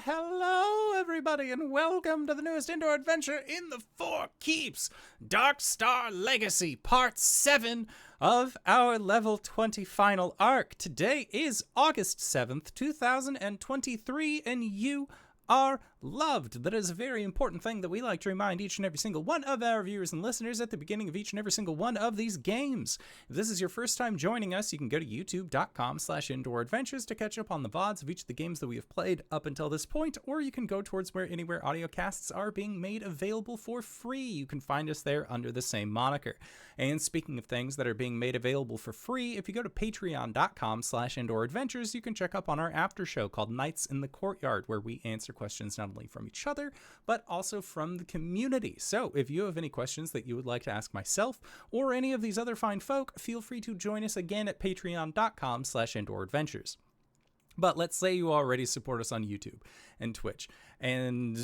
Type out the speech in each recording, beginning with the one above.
Hello, everybody, and welcome to the newest indoor adventure in the Four Keeps, Dark Star Legacy, Part 7 of our Level 20 final arc. Today is August 7th, 2023, and you are loved. That is a very important thing that we like to remind each and every single one of our viewers and listeners at the beginning of each and every single one of these games. If this is your first time joining us, you can go to youtube.com/indooradventures to catch up on the VODs of each of the games that we have played up until this point, or you can go towards anywhere audio casts are being made available for free. You can find us there under the same moniker. And speaking of things that are being made available for free, if you go to patreon.com/indooradventures, you can check up on our after show called Nights in the Courtyard, where we answer questions not only from each other, but also from the community. So if you have any questions that you would like to ask myself or any of these other fine folk, feel free to join us again at patreon.com/indooradventures. But let's say you already support us on YouTube and Twitch and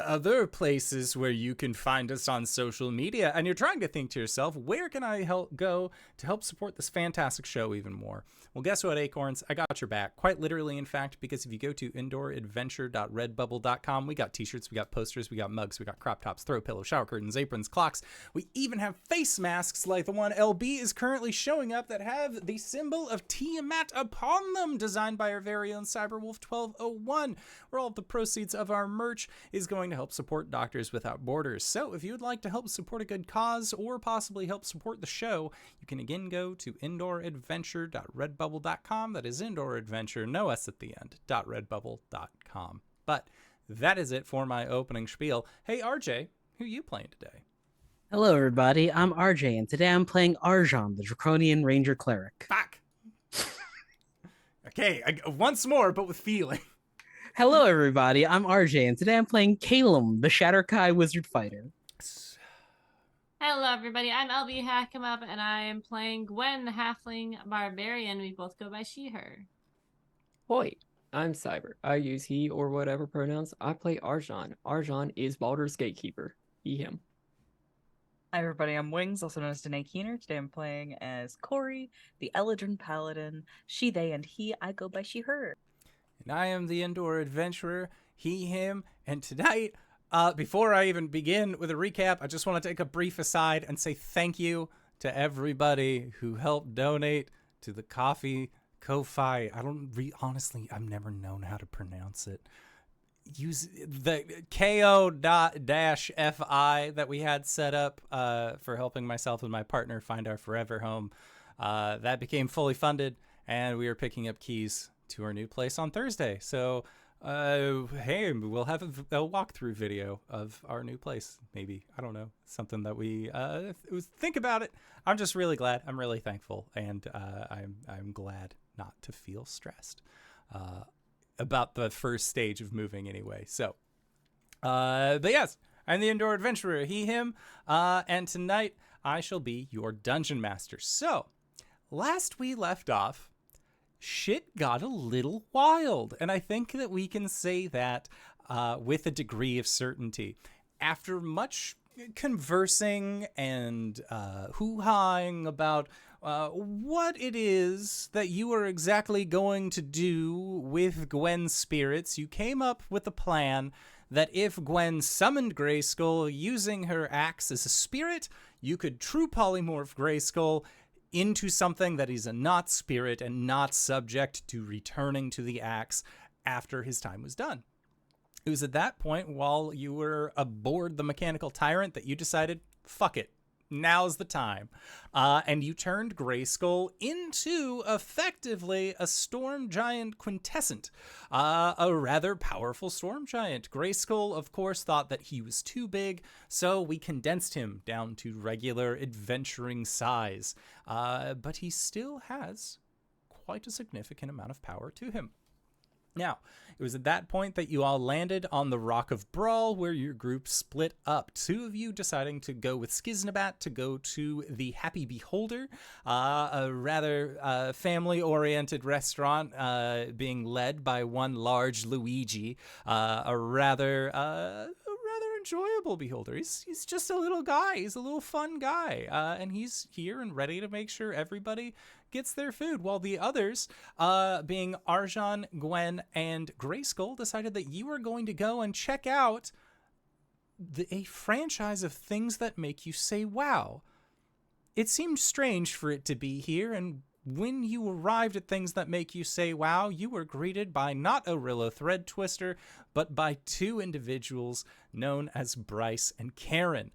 other places where you can find us on social media, and you're trying to think to yourself, where can I go to help support this fantastic show even more? Well, guess what, Acorns? I got your back. Quite literally, in fact, because if you go to indooradventure.redbubble.com, we got t-shirts, we got posters, we got mugs, we got crop tops, throw pillows, shower curtains, aprons, clocks. We even have face masks like the one LB is currently showing up that have the symbol of Tiamat upon them, designed by our very own Cyberwolf 1201, where all of the proceeds of our merch is going to help support Doctors Without Borders. So if you would like to help support a good cause or possibly help support the show, you can again go to indooradventure.redbubble.com. That is indooradventure, no S at the end, .redbubble.com. But that is it for my opening spiel. Hey, RJ, who are you playing today? Hello, everybody. I'm RJ, and today I'm playing Arjhan, the Draconian Ranger Cleric. Fuck! Okay, once more, but with feeling. Hello, everybody. I'm RJ, and today I'm playing Caelum, the Shatterkai Wizard Fighter. Hello, everybody. I'm LBHackEmUp, and I am playing Gwen, the Halfling Barbarian. We both go by she, her. Hoi, I'm Cyber. I use he or whatever pronouns. I play Arjhan. Arjhan is Baldur's Gatekeeper. He, him. Hi everybody, I'm Wings, also known as Danae Keener. Today I'm playing as Cori, the Eldrin Paladin. She, they, and he. I go by she, her. And I am the Indoor Adventurer, he, him, and tonight, before I even begin with a recap, I just want to take a brief aside and say thank you to everybody who helped donate to the Ko-Fi. Honestly, I've never known how to pronounce it. Use the ko.-fi that we had set up for helping myself and my partner find our forever home. That became fully funded, and we are picking up keys to our new place on Thursday. So, hey, we'll have a walkthrough video of our new place. Maybe, I don't know, something that we think about it. I'm just really glad. I'm really thankful, and I'm glad not to feel stressed about the first stage of moving anyway. So, but yes, I'm the Indoor Adventurer, he, him, and tonight I shall be your Dungeon Master. So, last we left off, shit got a little wild, and I think that we can say that with a degree of certainty. After much conversing and hoo-hawing about what it is that you are exactly going to do with Gwen's spirits, you came up with a plan that if Gwen summoned Grayskull using her axe as a spirit, you could true polymorph Grayskull into something that is a not spirit and not subject to returning to the axe after his time was done. It was at that point, while you were aboard the mechanical tyrant, that you decided, fuck it, now's the time. And you turned Grayskull into, effectively, a storm giant quintessent. A rather powerful storm giant. Grayskull, of course, thought that he was too big, so we condensed him down to regular adventuring size. But he still has quite a significant amount of power to him. Now, it was at that point that you all landed on the Rock of Brahl, where your group split up. Two of you deciding to go with Skizznibat to go to the Happy Beholder, a rather family-oriented restaurant being led by one large Luigi, a rather enjoyable beholder. He's just a little guy. He's a little fun guy. And he's here and ready to make sure everybody gets their food, while the others, being Arjhan, Gwen, and Grayskull, decided that you are going to go and check out a franchise of things that make you say wow. It seemed strange for it to be here, and when you arrived at things that make you say wow, you were greeted by not Orilla Thread Twister, but by two individuals known as Bryce and Karen,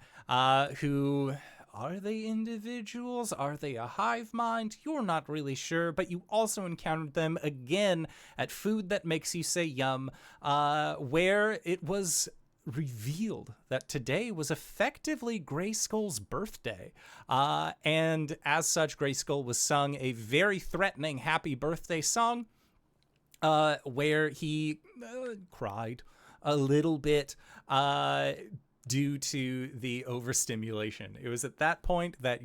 who... Are they individuals? Are they a hive mind? You're not really sure, but you also encountered them again at Food That Makes You Say Yum, where it was revealed that today was effectively Grayskull's birthday. And as such, Grayskull was sung a very threatening happy birthday song, where he cried a little bit, due to the overstimulation. It was at that point that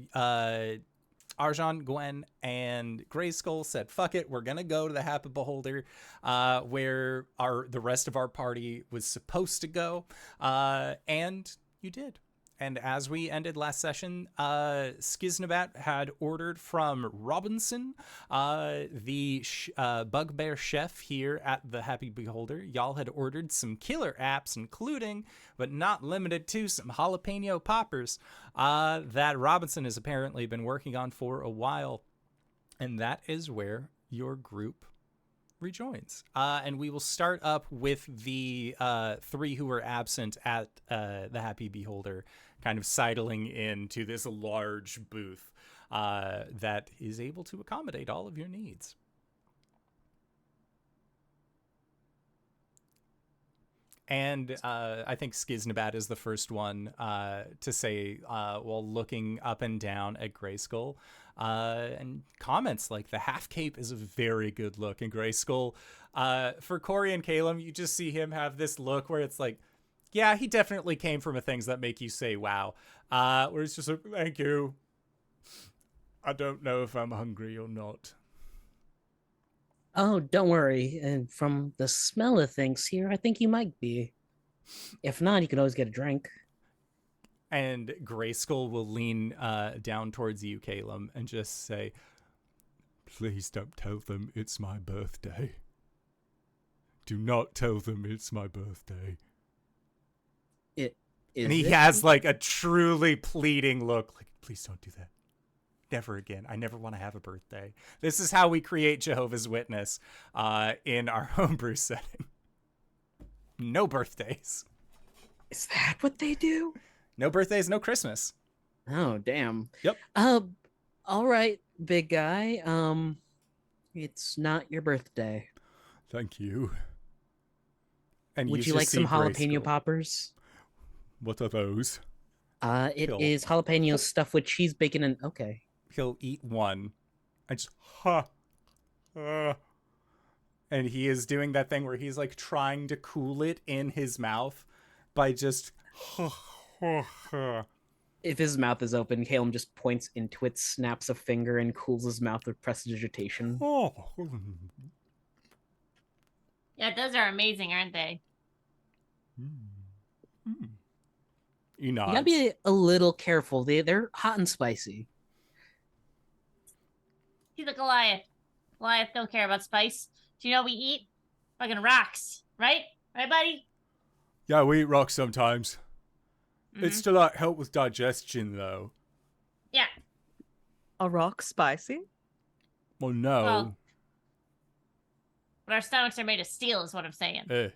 Arjhan, Gwen, and Grayskull said, fuck it, we're gonna go to the Happy Beholder, where the rest of our party was supposed to go, and you did. And as we ended last session, Skizznibat had ordered from Robinson, the bugbear chef here at the Happy Beholder. Y'all had ordered some killer apps, including, but not limited to, some jalapeno poppers that Robinson has apparently been working on for a while. And that is where your group rejoins. And we will start up with the three who were absent at the Happy Beholder, kind of sidling into this large booth that is able to accommodate all of your needs. And I think Skizznibat is the first one to say, while looking up and down at Grayskull, and comments like, the half cape is a very good look. And Grayskull, for Cori and Caelum, you just see him have this look where it's like, yeah, he definitely came from a things that make you say wow. Where it's just like, thank you. I don't know if I'm hungry or not. Oh, don't worry. And from the smell of things here, I think you might be. If not, you can always get a drink. And Grayskull will lean down towards you, Caelum, and just say, please don't tell them it's my birthday. Do not tell them it's my birthday. And he has like a truly pleading look, like, please don't do that. Never again. I never want to have a birthday. This is how we create Jehovah's Witness in our homebrew setting. No birthdays. Is that what they do? No birthdays, no Christmas. Oh, damn. Yep. All right, big guy. It's not your birthday. Thank you. And Would you like some jalapeno poppers? What are those? It is jalapeno stuffed with cheese, bacon, and okay. He'll eat one. I just and he is doing that thing where he's like trying to cool it in his mouth by just If his mouth is open, Caelum just points into it, snaps a finger, and cools his mouth with prestidigitation. Yeah, those are amazing, aren't they? You know, You gotta be a little careful. They're hot and spicy. He's a Goliath. Goliath don't care about spice. Do you know what we eat? Fucking rocks, right? Right, buddy? Yeah, we eat rocks sometimes. It's to like help with digestion, though. Yeah. A rock spicy? Well, no. Well, but our stomachs are made of steel, is what I'm saying.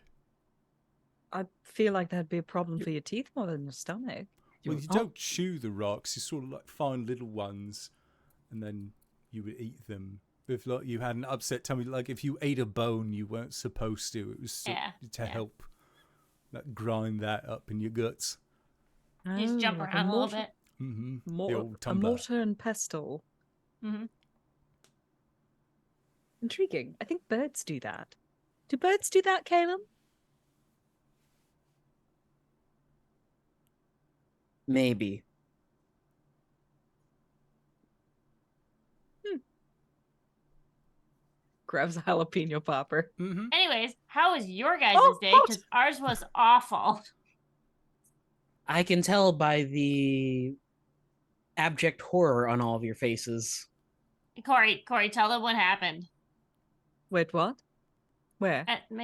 I feel like that'd be a problem for your teeth more than your stomach. Well, you don't chew the rocks. You sort of like find little ones, and then you would eat them. If like you had an upset tummy, like if you ate a bone you weren't supposed to, it was to help like grind that up in your guts. You just jump around a little bit. Mm-hmm. The old a mortar and pestle. Mm-hmm. Intriguing. I think birds do that. Do birds do that, Caelum? Maybe. Grabs a jalapeno popper. Anyways, how was your guys' day? Because ours was awful. I can tell by the abject horror on all of your faces. Cori, tell them what happened. Wait, what? Where? Were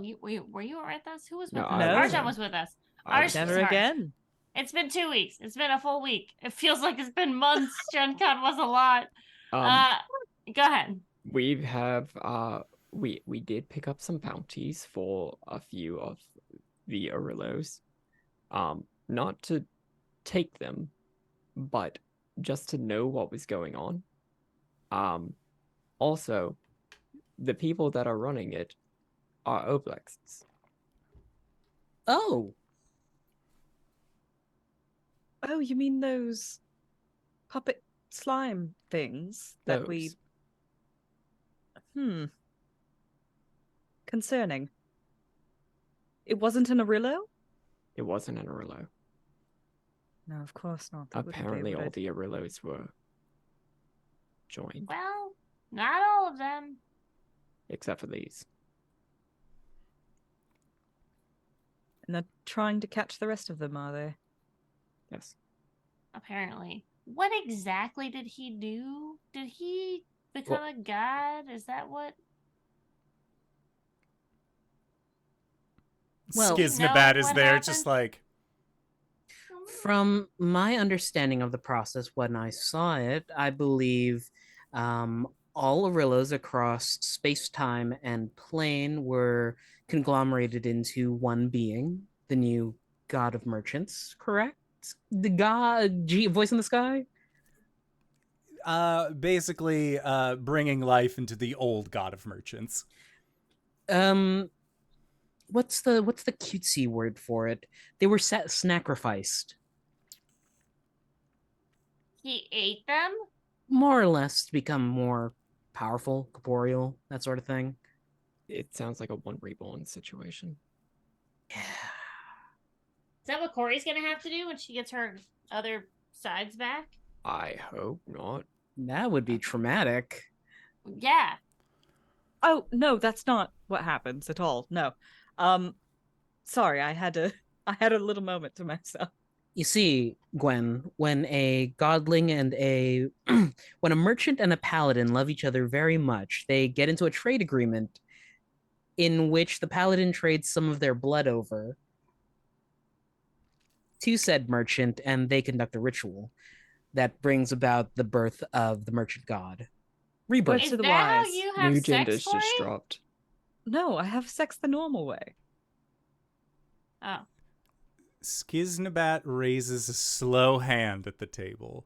you with us? Who was with No, us? I No. Arjhan wasn't. was with us. I was Arjhan, Never sorry. again. It's been 2 weeks. It's been a full week. It feels like it's been months. Gen Con was a lot. Go ahead. We did pick up some bounties for a few of the Arillos. Not to take them, but just to know what was going on. Also, the people that are running it are Oblexes. Oh, Oh, you mean those puppet slime things that we... Those. Concerning. It wasn't an Arillo? It wasn't an Arillo. No, of course not. That wouldn't be Apparently, what all I'd- the Arillos were joined, Well, not all of them. except for these. And they're trying to catch the rest of them, are they? Yes. Apparently. What exactly did he do? Did he become a god? Is that what? Well- Skizznibat is what there, happened? just like, from my understanding of the process when I saw it, I believe all Arillos across space, time, and plane were conglomerated into one being, the new god of merchants, correct? The god, voice in the sky? basically bringing life into the old god of merchants. What's the cutesy word for it? They were sacrificed, He ate them? more or less, to become more powerful, corporeal, that sort of thing. It sounds like a one reborn situation. Yeah. Is that what Cori's gonna have to do when she gets her other sides back? I hope not. That would be traumatic. Yeah. Oh, no, that's not what happens at all. No. Sorry, I had a little moment to myself. You see, Gwen, when a godling and a when a merchant and a paladin love each other very much, they get into a trade agreement in which the paladin trades some of their blood over to said merchant, and they conduct a ritual that brings about the birth of the merchant god. Rebirth. Wait, Is to the that how wise. you have New sex, gender's Cori? just dropped. No, I have sex the normal way. Oh. Skizznibat raises a slow hand at the table.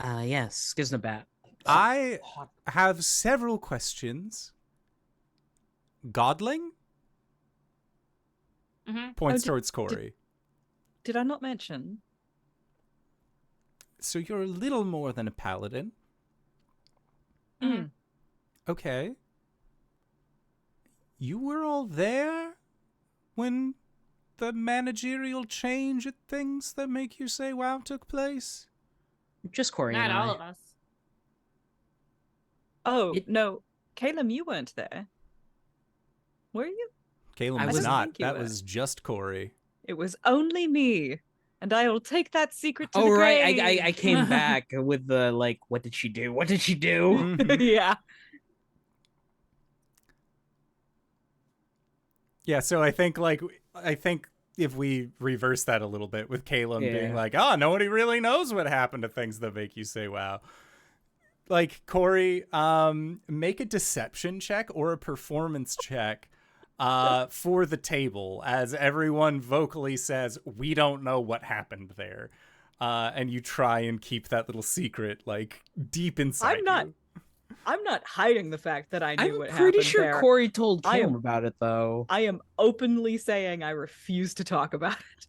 Yes, Skizznibat. I have several questions. Godling? Mm-hmm. Points did- towards Cori. Did I not mention? So you're a little more than a paladin. Mhm. Okay. You were all there when the managerial change at things that make you say wow took place? Just Corey Not and all I. of us. Oh, It- no. Caelum, you weren't there. Were you? Caelum I was didn't not. think you That were. was just Cori. It was only me. And I will take that secret to Oh the right, grave. I came back with the like, what did she do? What did she do? Mhm. Yeah. Yeah, so I think if we reverse that a little bit with Caelum being Yeah. like, oh, nobody really knows what happened to things that make you say wow. Like, Cori, make a deception check or a performance check for the table as everyone vocally says, we don't know what happened there. And you try and keep that little secret, like, deep inside you. I'm not hiding the fact that I knew I'm what pretty happened sure there. Corey told I Calum am- about it though. I am openly saying I refuse to talk about it.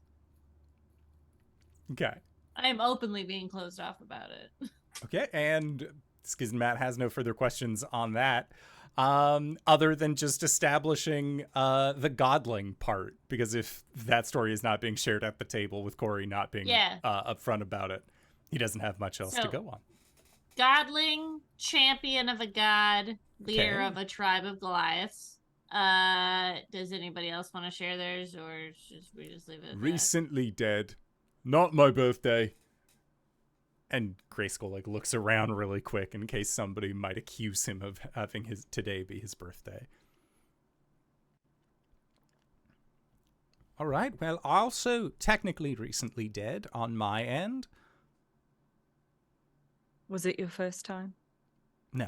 Okay. I am openly being closed off about it. Okay, and Skizznibat has no further questions on that, other than just establishing the godling part, because if that story is not being shared at the table with Cori not being Yeah. upfront about it, he doesn't have much else to So- go on. Godling, champion of a god, leader Okay. of a tribe of Goliaths. Does anybody else want to share theirs, or should we just leave it at that? Recently dead, Not my birthday. And Grayskull like looks around really quick in case somebody might accuse him of having today be his birthday. All right, well, also technically recently dead on my end. Was it your first time? No.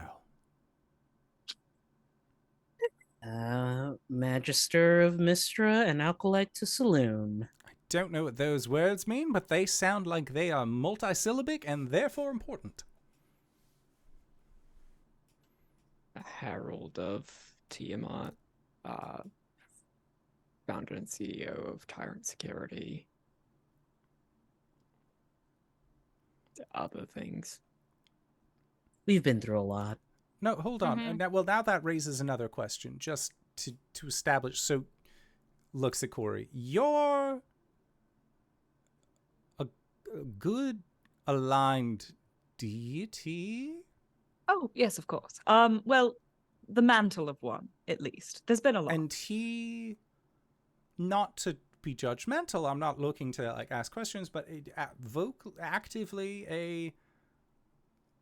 Magister of Mystra and Alkalite to Saloon. I don't know what those words mean, but they sound like they are multisyllabic and therefore important. A herald of Tiamat, founder and CEO of Tyrant Security. Other things. We've been through a lot. No, hold on. Mhm. Now that raises another question. Just to establish. So, looks at Cori. You're a good aligned deity. Oh, yes, of course. Well, the mantle of one, at least. There's been a lot. And he, not to be judgmental, I'm not looking to like ask questions, but actively a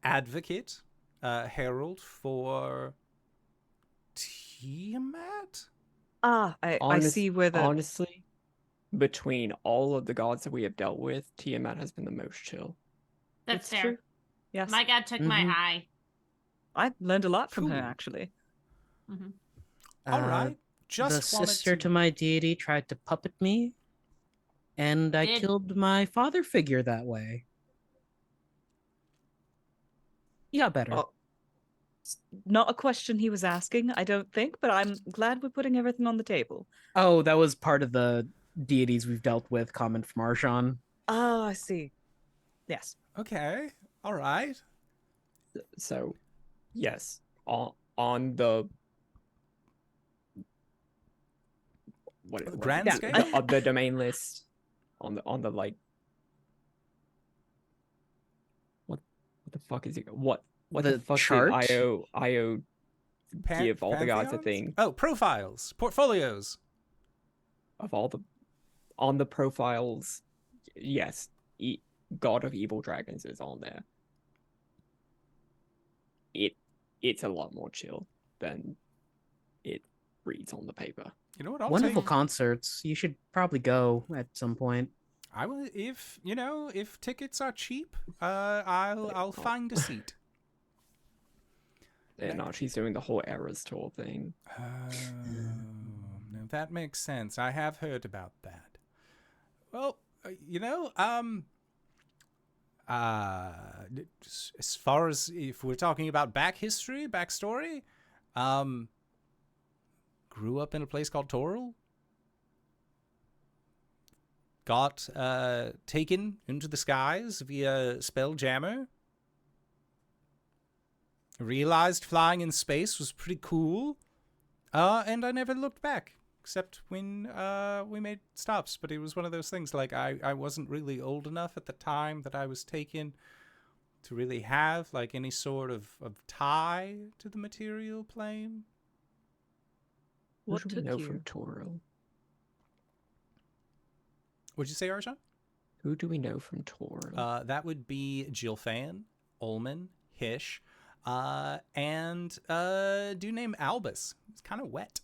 advocate, herald for Tiamat. I see where the Honestly, between all of the gods that we have dealt with, Tiamat has been the most chill. That's It's fair. true. Yes, My god took my Mhm. eye. I learned a lot from her Cool. actually. Mm-hmm. All right. Just the wanted sister to my deity tried to puppet me, and I Did- killed my father figure that way. He got better. Oh, it's not a question he was asking, I don't think, but I'm glad we're putting everything on the table. Oh, that was part of the deities we've dealt with, comment from Arjhan. Oh, I see. Yes. Okay. All right. So, yes, on the Grand scale? the domain list, on the like, what the fuck is it? What The the fuck chart? did IO give all the gods a Pantheons? thing Oh, profiles, portfolios. of all the on the profiles? Yes, God of Evil Dragons is on there. It's a lot more chill than it reads on the paper. You know what? I'll Wonderful take. concerts. You should probably go at some point. I will if tickets are cheap. I'll find a seat. Yeah, no, she's doing the whole Eras tour thing. No, that makes sense. I have heard about that. Well, as far as if we're talking about backstory, grew up in a place called Toril. Got taken into the skies via Spelljammer. Realized flying in space was pretty cool. And I never looked back, except when we made stops. But it was one of those things, like, I wasn't really old enough at the time that I was taken to really have, like, any sort of tie to the material plane. What Who do we took know you? from Toril? What'd you say, Arjhan? Who do we know from Toril? That would be Jilfan, Ullman, Hish, and a dude named Albus. It's kind of wet.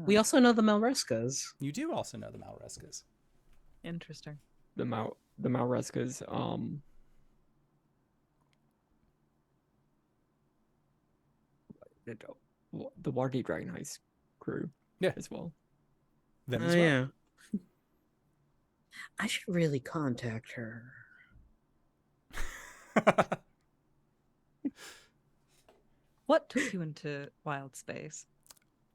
We also know the Melrescas. You do also know the Malrescas. Interesting. The Malrescas, the Wardy Dragon Heist crew, Yeah. as well. Them Oh, as well. yeah. I should really contact her. What took you into wild space?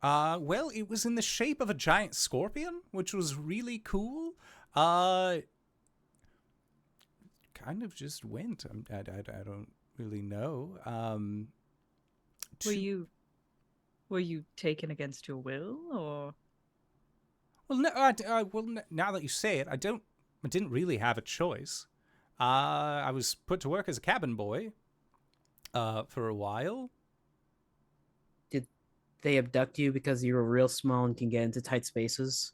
Well, it was in the shape of a giant scorpion, which was really cool. Kind of just went. I don't really know. Were you taken against your will, or? Well, no. Now that you say it, I didn't really have a choice. I was put to work as a cabin boy. For a while. Did they abduct you because you were real small and can get into tight spaces?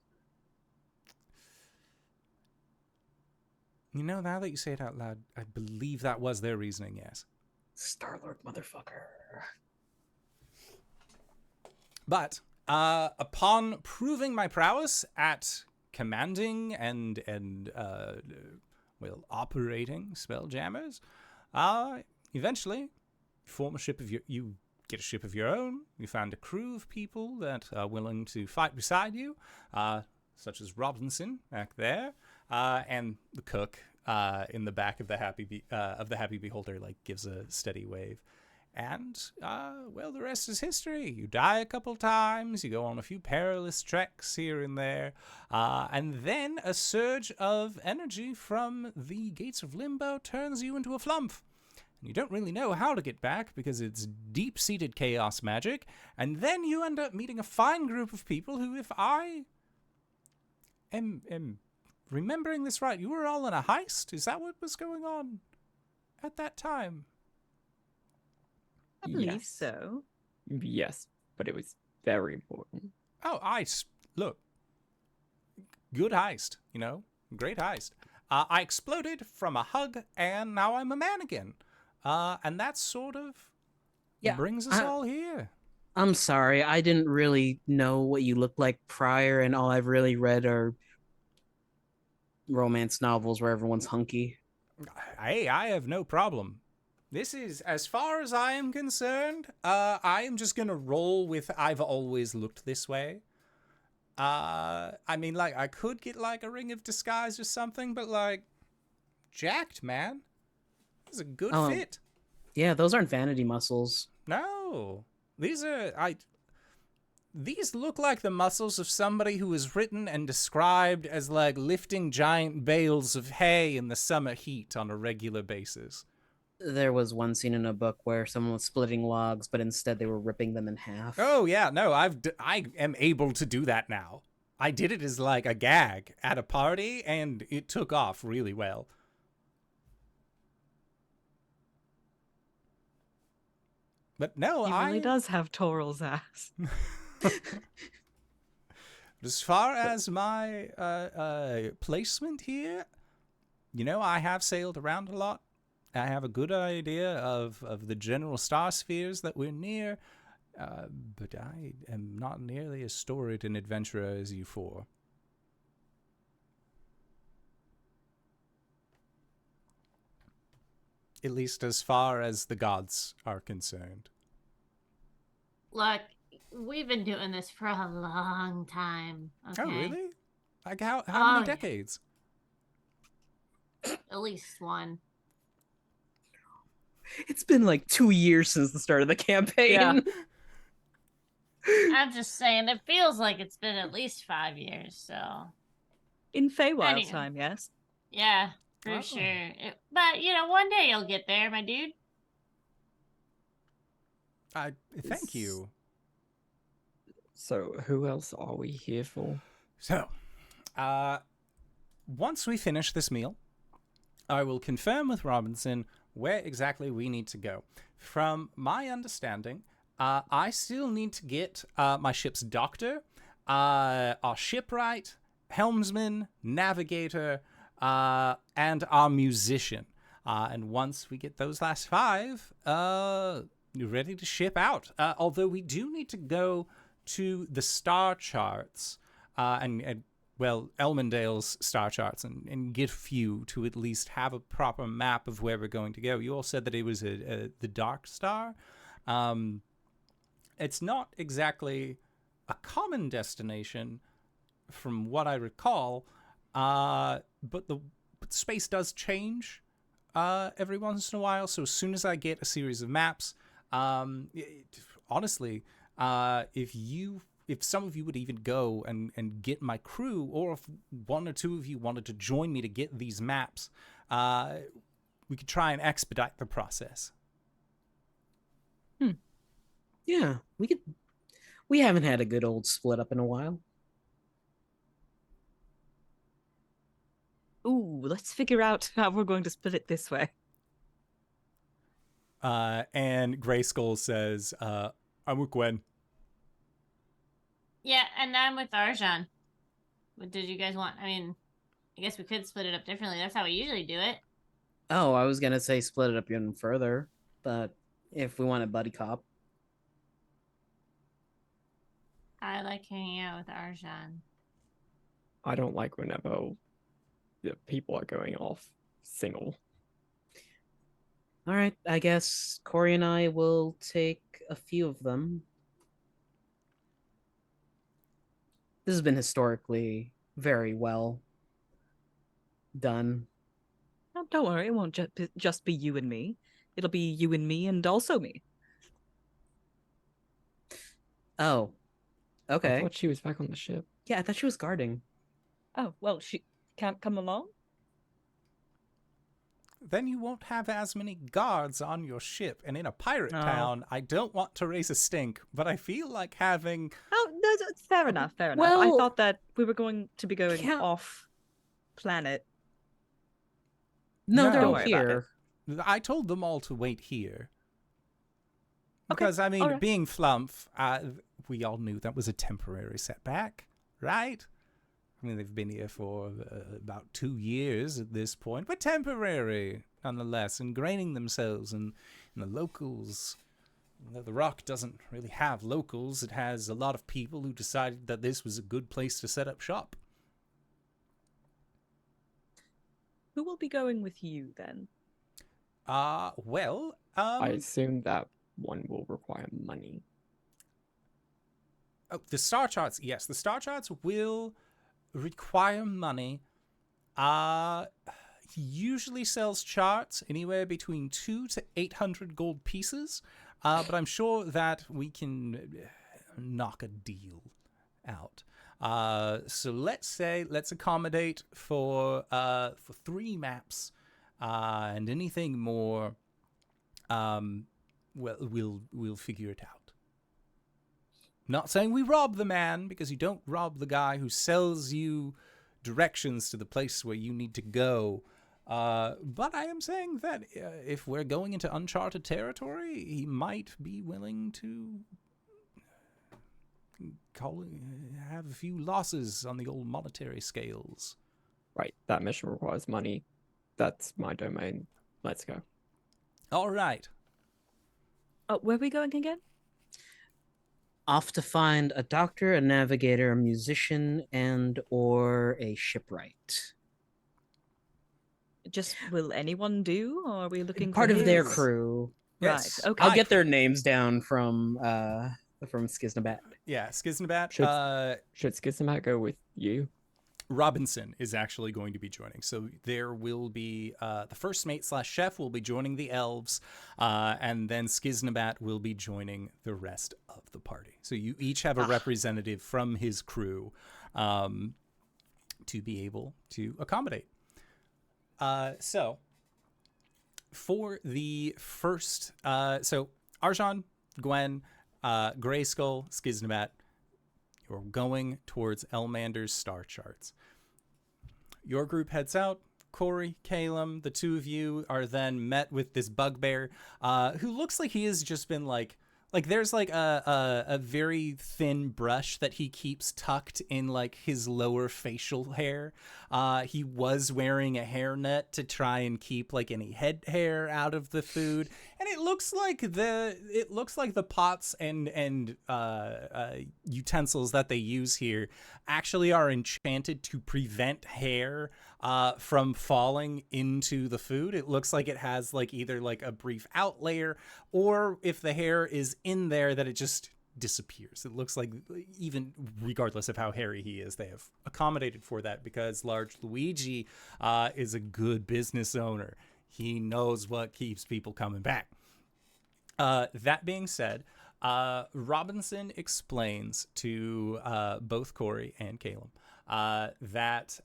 You know, now that you say it out loud, I believe that was their reasoning, yes. Star-Lord motherfucker. But upon proving my prowess at commanding and operating spelljammers, eventually you get a ship of your own. You find a crew of people that are willing to fight beside you, such as Robinson back there, and the cook in the back of the Happy Beholder gives a steady wave. And, the rest is history. You die a couple times, you go on a few perilous treks here and there, and then a surge of energy from the Gates of Limbo turns you into a flump. And you don't really know how to get back because it's deep-seated chaos magic, and then you end up meeting a fine group of people who, if I am remembering this right, you were all in a heist? Is that what was going on at that time? I believe Yes. so. Yes, but it was very important. Oh, look. Good heist, great heist. I exploded from a hug, and now I'm a man again. And that sort of brings us all here. I'm sorry, I didn't really know what you looked like prior, and all I've really read are romance novels where everyone's hunky. Hey, I have no problem. This is, as far as I am concerned, I am just going to roll with I've always looked this way. I could get, a ring of disguise or something, but, jacked, man. This is a good fit. Yeah, those aren't vanity muscles. No. These look like the muscles of somebody who is written and described as, lifting giant bales of hay in the summer heat on a regular basis. There was one scene in a book where someone was splitting logs, but instead they were ripping them in half. Oh, yeah. No, I am able to do that now. I did it as, a gag at a party, and it took off really well. But no, He really does have Toral's ass. As far as my placement here, I have sailed around a lot. I have a good idea of the general star spheres that we're near, but I am not nearly as storied an adventurer as you four. At least as far as the gods are concerned. Look, we've been doing this for a long time. Okay? Oh, really? How many decades? At least one. It's been 2 years since the start of the campaign. Yeah. I'm just saying, it feels like it's been at least 5 years, so. In Feywild Anyway. time, yes. Yeah, for sure. But, one day you'll get there, my dude. Thank you. So, who else are we here for? So, once we finish this meal, I will confirm with Robinson where exactly we need to go. From my understanding, I still need to get my ship's doctor, our shipwright, helmsman, navigator, and our musician. And once we get those last 5, you're ready to ship out. Although we do need to go to the star charts Elmendale's star charts and get a few to at least have a proper map of where we're going to go. You all said that it was the Dark Star. It's not exactly a common destination from what I recall, but space does change every once in a while. So as soon as I get a series of maps, honestly, if some of you would even go and get my crew, or if one or two of you wanted to join me to get these maps, we could try and expedite the process. Yeah, we haven't had a good old split up in a while. Ooh, let's figure out how we're going to split it this way. And Grayskull says, I'm with Gwen. Yeah, and I'm with Arjhan. What did you guys want? I mean, I guess we could split it up differently. That's how we usually do it. Oh, I was gonna say split it up even further, but if we want a buddy cop, I like hanging out with Arjhan. I don't like whenever the people are going off single. all right. I guess Cori and I will take a few of them. This has been historically very well done. Oh, don't worry, it won't just be you and me. It'll be you and me and also me. Oh, I okay. thought she was back on the ship. Yeah, I thought she was guarding. Oh, well, she can't come along? Then you won't have as many guards on your ship. And in a pirate Oh. town, I don't want to raise a stink, but I feel like having... Oh, no, fair enough, fair enough. I Well, thought that we were going to be going can't- off planet. No, No. they're Don't all worry about here. I told them all to wait here. Okay, Because, I mean, alright. being Flumph, we all knew that was a temporary setback, right? I mean, they've been here for about 2 years at this point, but temporary, nonetheless, ingraining themselves in the locals. The Rock doesn't really have locals. It has a lot of people who decided that this was a good place to set up shop. Who will be going with you then? Well, I assume that one will require money. oh, the star charts, yes, the star charts will require money. He usually sells charts anywhere between 200 to 800 gold pieces, but I'm sure that we can knock a deal out. So let's accommodate for 3 maps, and anything more, well, we'll figure it out. Not saying we rob the man, because you don't rob the guy who sells you directions to the place where you need to go. But I am saying that if we're going into uncharted territory, he might be willing to have a few losses on the old monetary scales. Right, that mission requires money. That's my domain. Let's go. All right. Oh, where are we going again? Off to find a doctor, a navigator, a musician, and or a shipwright. Just will anyone do, or are we looking Part for of their his? crew. Yes. Right. Okay. I'll get their names down from Skizznibat. Yeah, Skizznibat. Should Skizznibat go with you? Robinson is actually going to be joining. So there will be the first mate / chef will be joining the elves, and then Skizznibat will be joining the rest of the party. So you each have a representative from his crew to be able to accommodate. So for the first, so Arjhan, Gwen, Grayskull, Skizznibat, you're going towards Elmander's star charts. Your group heads out. Cori, Caelum, the two of you are then met with this bugbear, who looks like he has just been like there's like a very thin brush that he keeps tucked in like his lower facial hair. He was wearing a hairnet to try and keep like any head hair out of the food, and it looks like the pots and utensils that they use here actually are enchanted to prevent hair from falling into the food. It looks like it has like either like a brief out layer, or if the hair is in there, that it just disappears. It looks like, even regardless of how hairy he is, they have accommodated for that because Large Luigi is a good business owner. He knows what keeps people coming back. That being said, Robinson explains to both Cori and Caelum that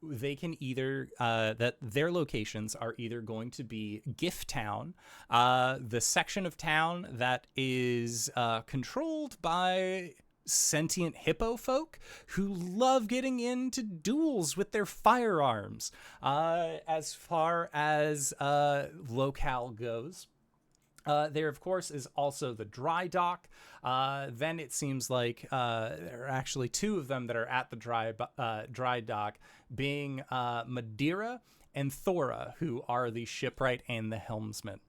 they can either that their locations are either going to be Gift Town, the section of town that is controlled by sentient hippo folk who love getting into duels with their firearms. As far as locale goes, There, of course, is also the dry dock. Then it seems like there are actually two of them that are at the dry dock, being Madeira and Thora, who are the shipwright and the helmsman.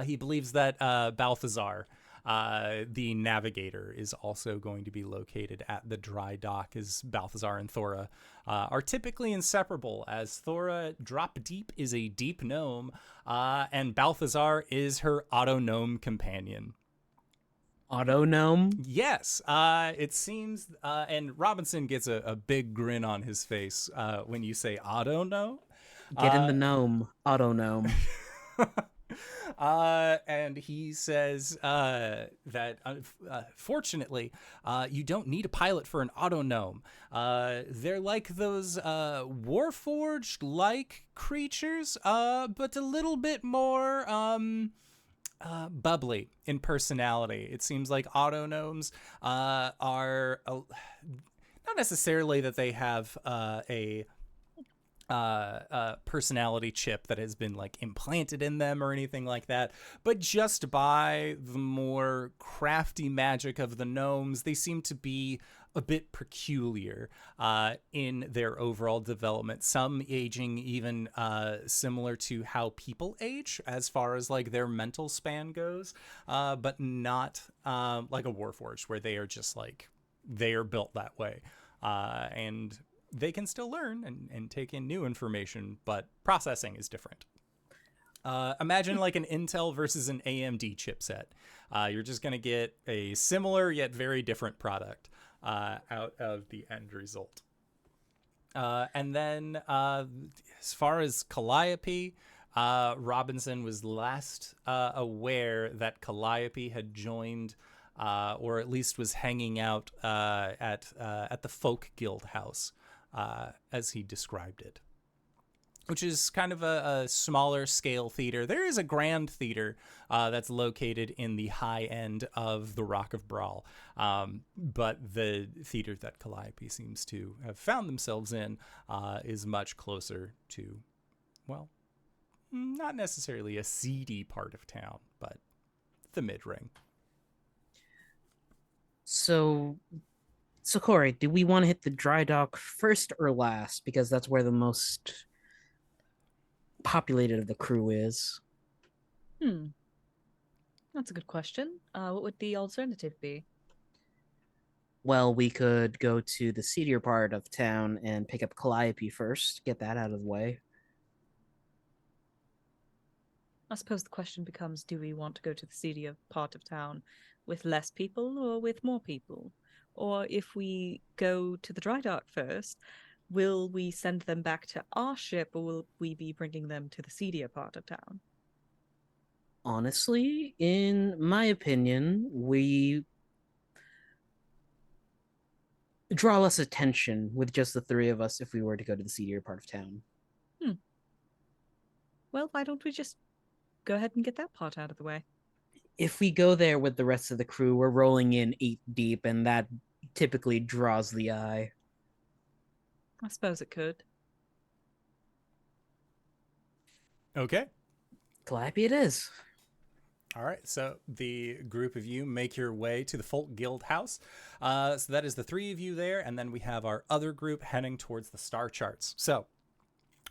He believes that Balthazar, the navigator, is also going to be located at the dry dock, as Balthazar and Thora are typically inseparable, as Thora Drop Deep is a deep gnome, and Balthazar is her auto-gnome companion. Auto-gnome? Yes, it seems, and Robinson gets a big grin on his face when you say auto-gnome. Get in the gnome. Auto-gnome. And he says that fortunately, you don't need a pilot for an auto-gnome. They're like those Warforged-like creatures, but a little bit more bubbly in personality. It seems like auto-gnomes are not necessarily that they have a personality chip that has been like implanted in them or anything like that, but just by the more crafty magic of the gnomes, they seem to be a bit peculiar in their overall development, some aging even similar to how people age as far as like their mental span goes, but not like a Warforged where they are just like, they are built that way, and they can still learn and take in new information, but processing is different. Imagine like an Intel versus an AMD chipset. You're just going to get a similar yet very different product out of the end result. And then as far as Calliope, Robinson was last aware that Calliope had joined or at least was hanging out at the Folk Guild House. As he described it, which is kind of a smaller scale theater. There is a grand theater that's located in the high end of the Rock of Brahl, but the theater that Calliope seems to have found themselves in is much closer to, well, not necessarily a seedy part of town, but the mid-ring. So Cori, do we want to hit the dry dock first or last? Because that's where the most populated of the crew is. That's a good question. What would the alternative be? Well, we could go to the seedier part of town and pick up Calliope first, get that out of the way. I suppose the question becomes, do we want to go to the seedier part of town with less people or with more people? Or if we go to the dry dock first, will we send them back to our ship, or will we be bringing them to the seedier part of town? Honestly, in my opinion, we draw less attention with just the three of us if we were to go to the seedier part of town. Well, why don't we just go ahead and get that part out of the way? If we go there with the rest of the crew, we're rolling in 8 deep, and that typically draws the eye. I suppose it could. Okay. Calliope it is. All right, so the group of you make your way to the Folk Guild House. So that is the three of you there, and then we have our other group heading towards the star charts. So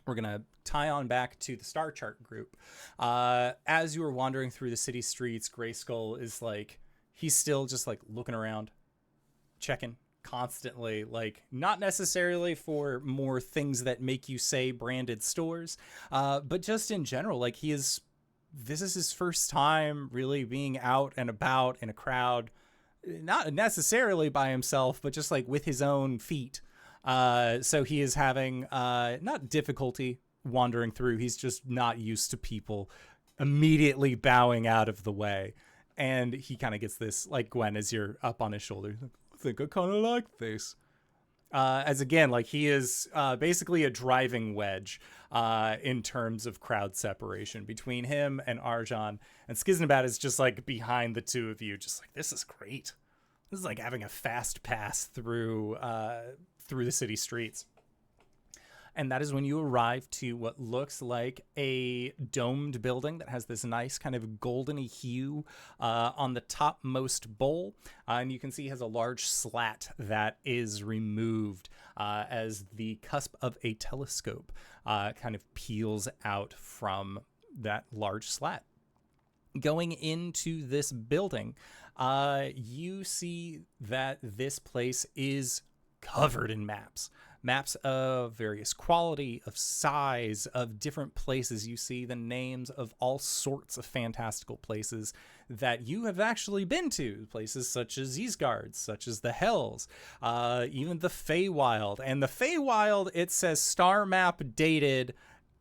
we're going to tie on back to the star chart group. As you were wandering through the city streets, Grayskull is like, he's still just like looking around, checking constantly, like not necessarily for more things that make you say branded stores, but just in general, like this is his first time really being out and about in a crowd, not necessarily by himself, but just like with his own feet. So he is having not difficulty wandering through. He's just not used to people immediately bowing out of the way. And he kind of gets this, like Gwen, as you're up on his shoulder, like, I think I kind of like this. As again, like he is basically a driving wedge in terms of crowd separation between him and Arjhan. And Skizznibat is just like behind the two of you, just like, this is great. This is like having a fast pass through the city streets. And that is when you arrive to what looks like a domed building that has this nice kind of goldeny hue on the topmost bowl. And you can see it has a large slat that is removed as the cusp of a telescope kind of peels out from that large slat. Going into this building, you see that this place is covered in maps. Maps of various quality, of size, of different places. You see the names of all sorts of fantastical places that you have actually been to. Places such as Ysgard, such as the Hells, even the Feywild. And the Feywild, it says star map dated,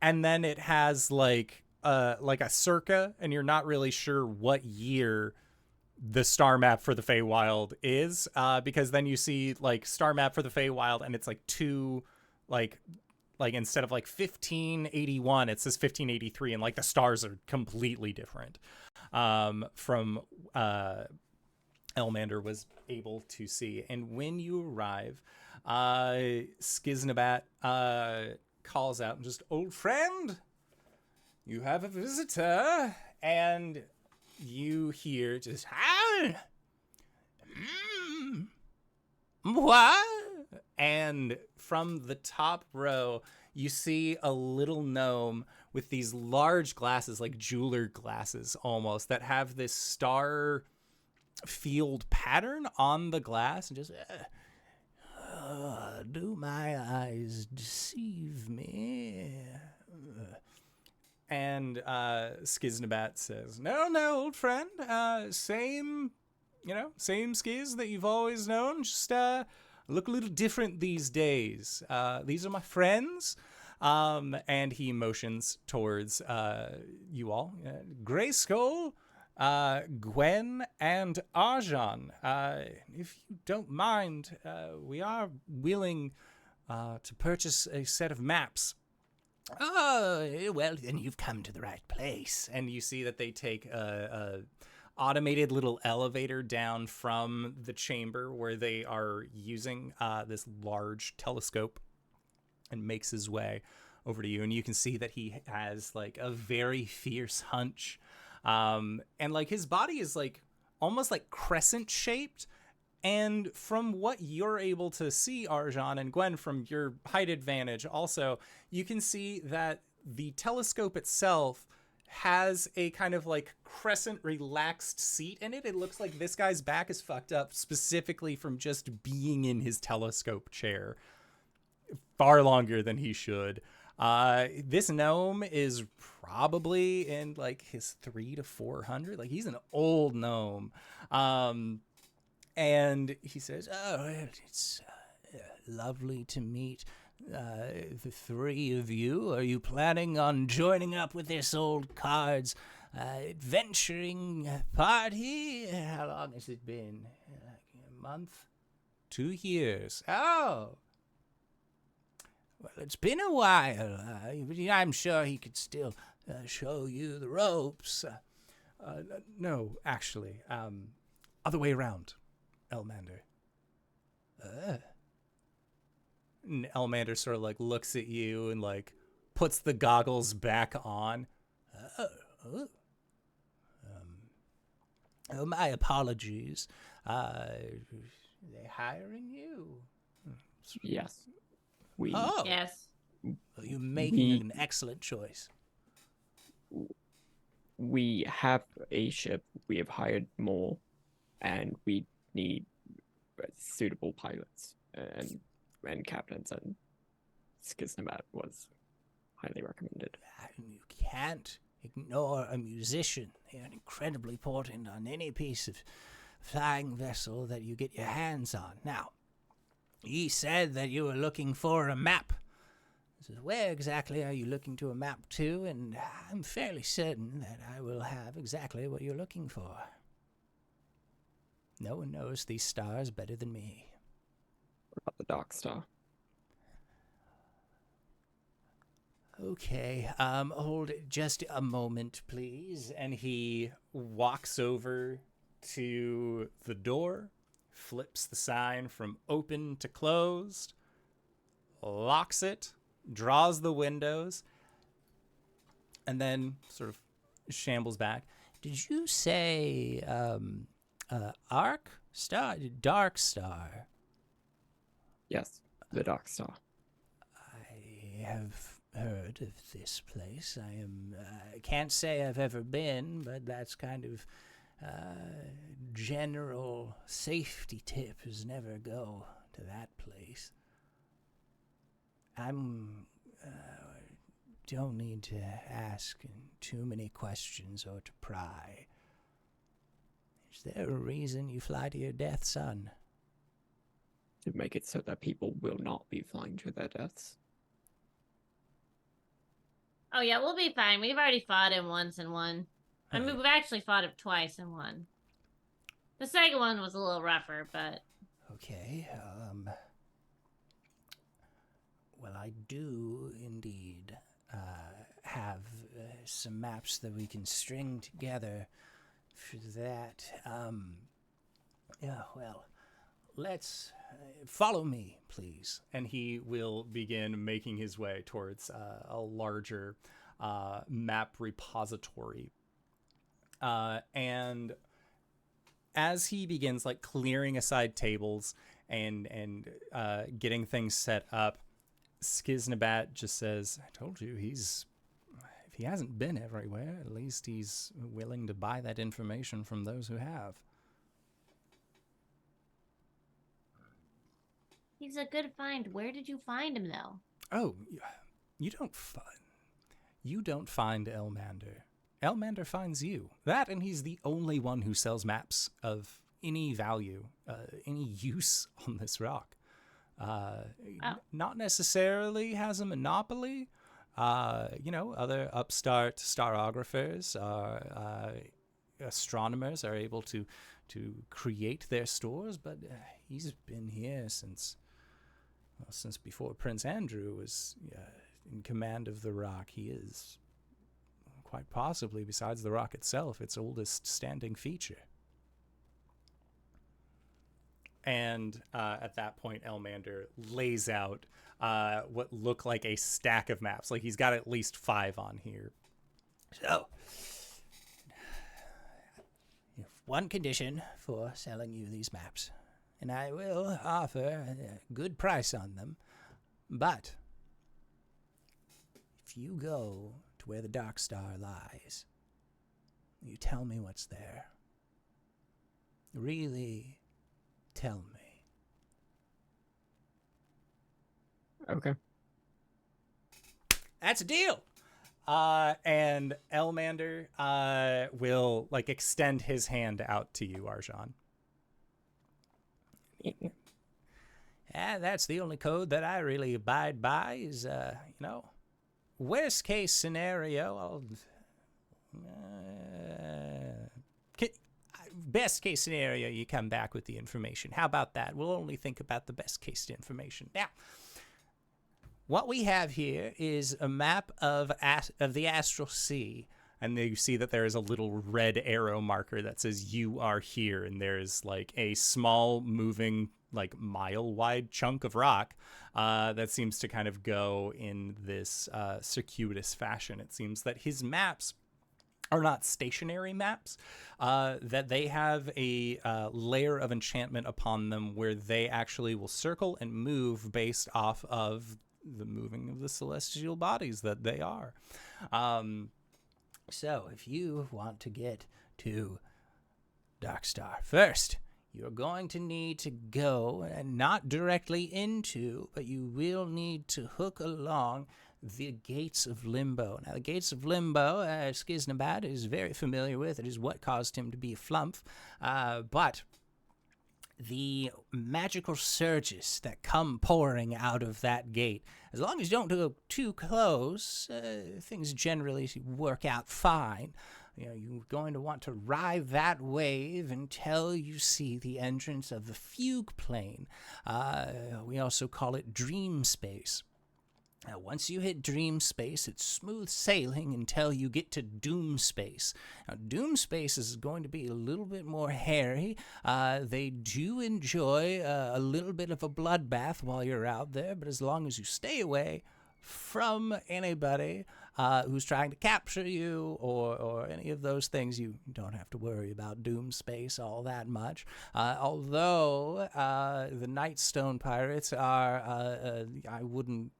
and then it has like a circa, and you're not really sure what year the star map for the Feywild is, because then you see like star map for the Feywild and it's like two, like instead of like 1581 it says 1583, and like the stars are completely different from Elmander was able to see. And when you arrive, Skizznibat calls out and just, "Old friend, you have a visitor." And you hear just, what? And from the top row, you see a little gnome with these large glasses, like jeweler glasses almost, that have this star field pattern on the glass. And just, do my eyes deceive me? And Skizznibat says, no, old friend. Same Skizz that you've always known. Just look a little different these days. These are my friends. And he motions towards you all. Grayskull, Gwen, and Arjhan. If you don't mind, we are willing to purchase a set of maps. Oh, well, then you've come to the right place. And you see that they take a automated little elevator down from the chamber where they are using this large telescope, and makes his way over to you. And you can see that he has like a very fierce hunch. And like his body is like almost like crescent shaped. And from what you're able to see, Arjhan and Gwen, from your height advantage also, you can see that the telescope itself has a kind of like crescent relaxed seat in it. It looks like this guy's back is fucked up specifically from just being in his telescope chair far longer than he should. This gnome is probably in like his 300 to 400. Like he's an old gnome. And he says, "Oh, well, it's lovely to meet the three of you. Are you planning on joining up with this old cards adventuring party? How long has it been? A month? 2 years? Oh, well, it's been a while. I'm sure he could still show you the ropes." No, actually, other way around. Elmander. And Elmander sort of like looks at you and like puts the goggles back on. Oh, my apologies. They hiring you? Yes. Yes. Well, you're making an excellent choice. We have a ship. We have hired more, and we need suitable pilots and captains, and Skizznibat was highly recommended. You can't ignore a musician. They're incredibly important on any piece of flying vessel that you get your hands on. Now, he said that you were looking for a map. I said, where exactly are you looking to a map to? And I'm fairly certain that I will have exactly what you're looking for. No one knows these stars better than me. What about the Dark Star? Okay, hold just a moment, please. And he walks over to the door, flips the sign from open to closed, locks it, draws the windows, and then sort of shambles back. Did you say Arc Star, Dark Star? Yes, the Dark Star. I have heard of this place. I can't say I've ever been, but that's kind of general safety tip is never go to that place. Don't need to ask too many questions or to pry. Is there a reason you fly to your death, son? To make it so that people will not be flying to their deaths. Oh yeah, we'll be fine. We've already fought him once and won. I mean, we've actually fought him twice and won. The second one was a little rougher, but... Okay, well, I do indeed have some maps that we can string together for that. Yeah, well, let's follow me, please. And he will begin making his way towards a larger map repository. And as he begins like clearing aside tables and getting things set up, Skizznibat just says, I told you, if he hasn't been everywhere, at least he's willing to buy that information from those who have. He's a good find. Where did you find him, though? Oh, you don't find Elmander. Elmander finds you. That, and he's the only one who sells maps of any value, any use on this rock. Not necessarily has a monopoly. Other upstart starographers, astronomers are able to create their stores, but he's been here since before Prince Andrew was in command of the rock. He is quite possibly, besides the rock itself, its oldest standing feature. And at that point, Elmander lays out what look like a stack of maps. Like, he's got at least 5 on here. So, one condition for selling you these maps, and I will offer a good price on them, but if you go to where the Dark Star lies, you tell me what's there. Really tell me. Okay. That's a deal. And Elmander will like extend his hand out to you, Arjhan. Yeah, that's the only code that I really abide by is, worst case scenario, best case scenario, you come back with the information. How about that? We'll only think about the best case information. Now, what we have here is a map of the Astral Sea, and you see that there is a little red arrow marker that says you are here, and there's like a small moving like mile-wide chunk of rock that seems to kind of go in this circuitous fashion. It seems that his maps are not stationary maps, that they have a layer of enchantment upon them where they actually will circle and move based off of the moving of the celestial bodies that they are. So if you want to get to Darkstar, first, you're going to need to go, and not directly into, but you will need to hook along the Gates of Limbo. Now, the Gates of Limbo, Skizznibat is very familiar with. It is what caused him to be a flump. But the magical surges that come pouring out of that gate, as long as you don't go too close, things generally work out fine. You're going to want to ride that wave until you see the entrance of the fugue plane. We also call it dream space. Now, once you hit dream space, it's smooth sailing until you get to doom space. Now, doom space is going to be a little bit more hairy. They do enjoy a little bit of a bloodbath while you're out there, but as long as you stay away, from anybody who's trying to capture you or any of those things. You don't have to worry about Doom Space all that much. Although the Nightstone Pirates are, I wouldn't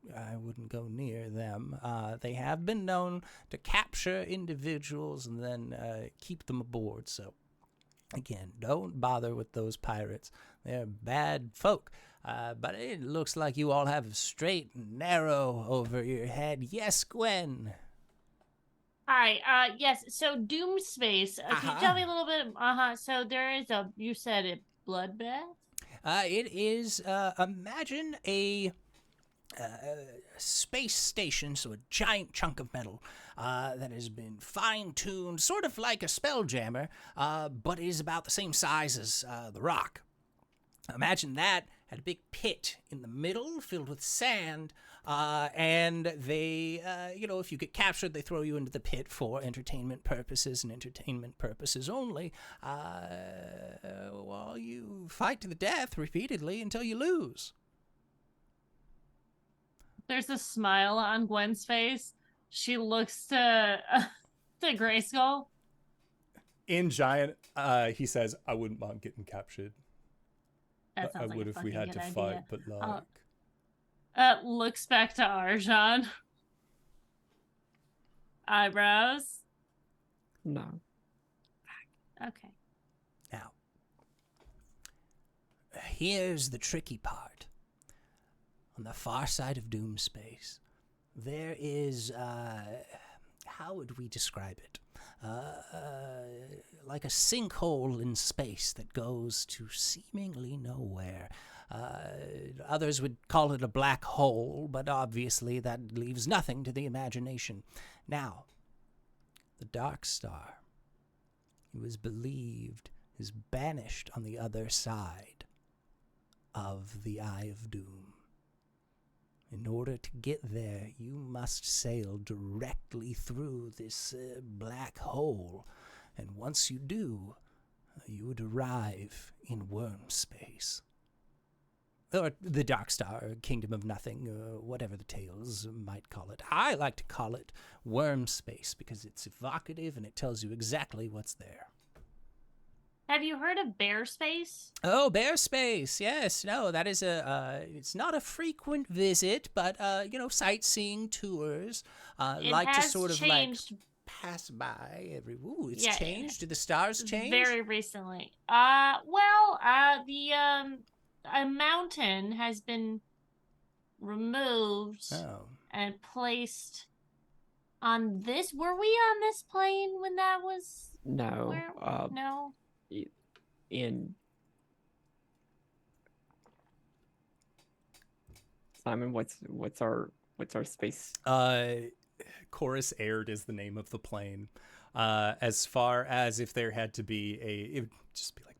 go near them. They have been known to capture individuals and then keep them aboard. So again, don't bother with those pirates. They're bad folk. But it looks like you all have a straight and narrow over your head. Yes, Gwen? Hi, yes, so Doom Space, can you tell me a little bit? So there is you said it, bloodbath? It is, imagine a space station, so a giant chunk of metal that has been fine-tuned, sort of like a spelljammer, but is about the same size as the rock. Imagine that had a big pit in the middle filled with sand, and they, if you get captured, they throw you into the pit for entertainment purposes and entertainment purposes only, while you fight to the death repeatedly until you lose. There's a smile on Gwen's face. She looks to Grayskull. In Giant, he says, I wouldn't mind getting captured. That sounds I like would a if we fucking had to good fight, idea. but like... Looks back to Arjhan. Eyebrows. No. Okay. Now, here's the tricky part. On the far side of Doom Space, there is, how would we describe it? Like a sinkhole in space that goes to seemingly nowhere. Others would call it a black hole, but obviously that leaves nothing to the imagination. Now, the Dark Star, it was believed, is banished on the other side of the Eye of Doom. In order to get there, you must sail directly through this black hole, and once you do, you would arrive in Worm Space. Or the Dark Star, or Kingdom of Nothing, whatever the tales might call it. I like to call it Worm Space because it's evocative and it tells you exactly what's there. Have you heard of Bear Space? Oh, Bear Space, yes. No, that is it's not a frequent visit, but, sightseeing tours. It like to has sort of changed. pass by every... Ooh, it's Yeah, changed? Did the stars change? Very recently. A mountain has been removed and placed on this. Were we on this plane when that was? No. No. In Simon, what's our space? Chorus Aired is the name of the plane. As far as if there had to be it would just be like,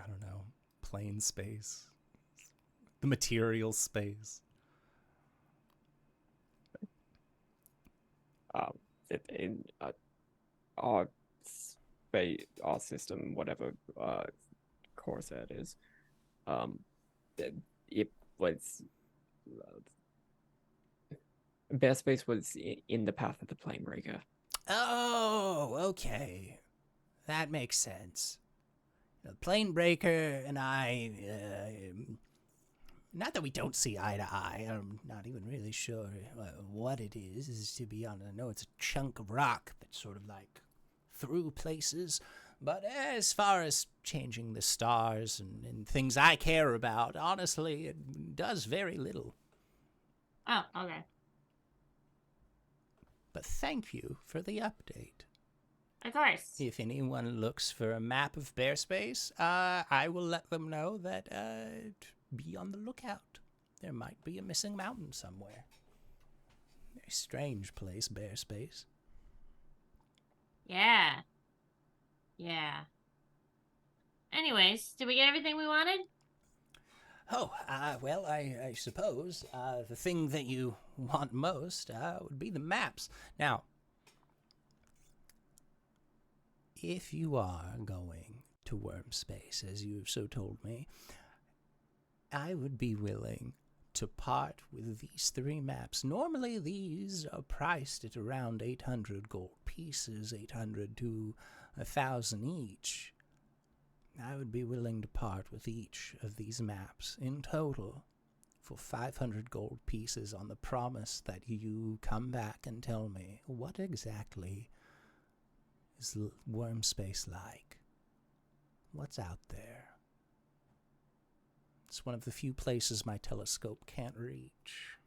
I don't know, plane space, the material space. In our space, our system, whatever Corsair is, it was Bear Space was in the path of the plane breaker. Oh, okay, that makes sense. The plane breaker and I, not that we don't see eye to eye. I'm not even really sure what it is, to be honest. I know it's a chunk of rock that's sort of like through places. But as far as changing the stars and things I care about, honestly, it does very little. Oh, okay. But thank you for the update. Of course. If anyone looks for a map of Bear Space, I will let them know that be on the lookout. There might be a missing mountain somewhere. Very strange place, Bear Space. Yeah. Yeah. Anyways, did we get everything we wanted? Oh, well, I suppose the thing that you want most would be the maps. Now, if you are going to Worm Space, as you've so told me, I would be willing to part with these 3 maps. Normally these are priced at around 800 gold pieces, 800 to 1,000 each. I would be willing to part with each of these maps in total for 500 gold pieces on the promise that you come back and tell me what exactly is worm space like. What's out there? It's one of the few places my telescope can't reach.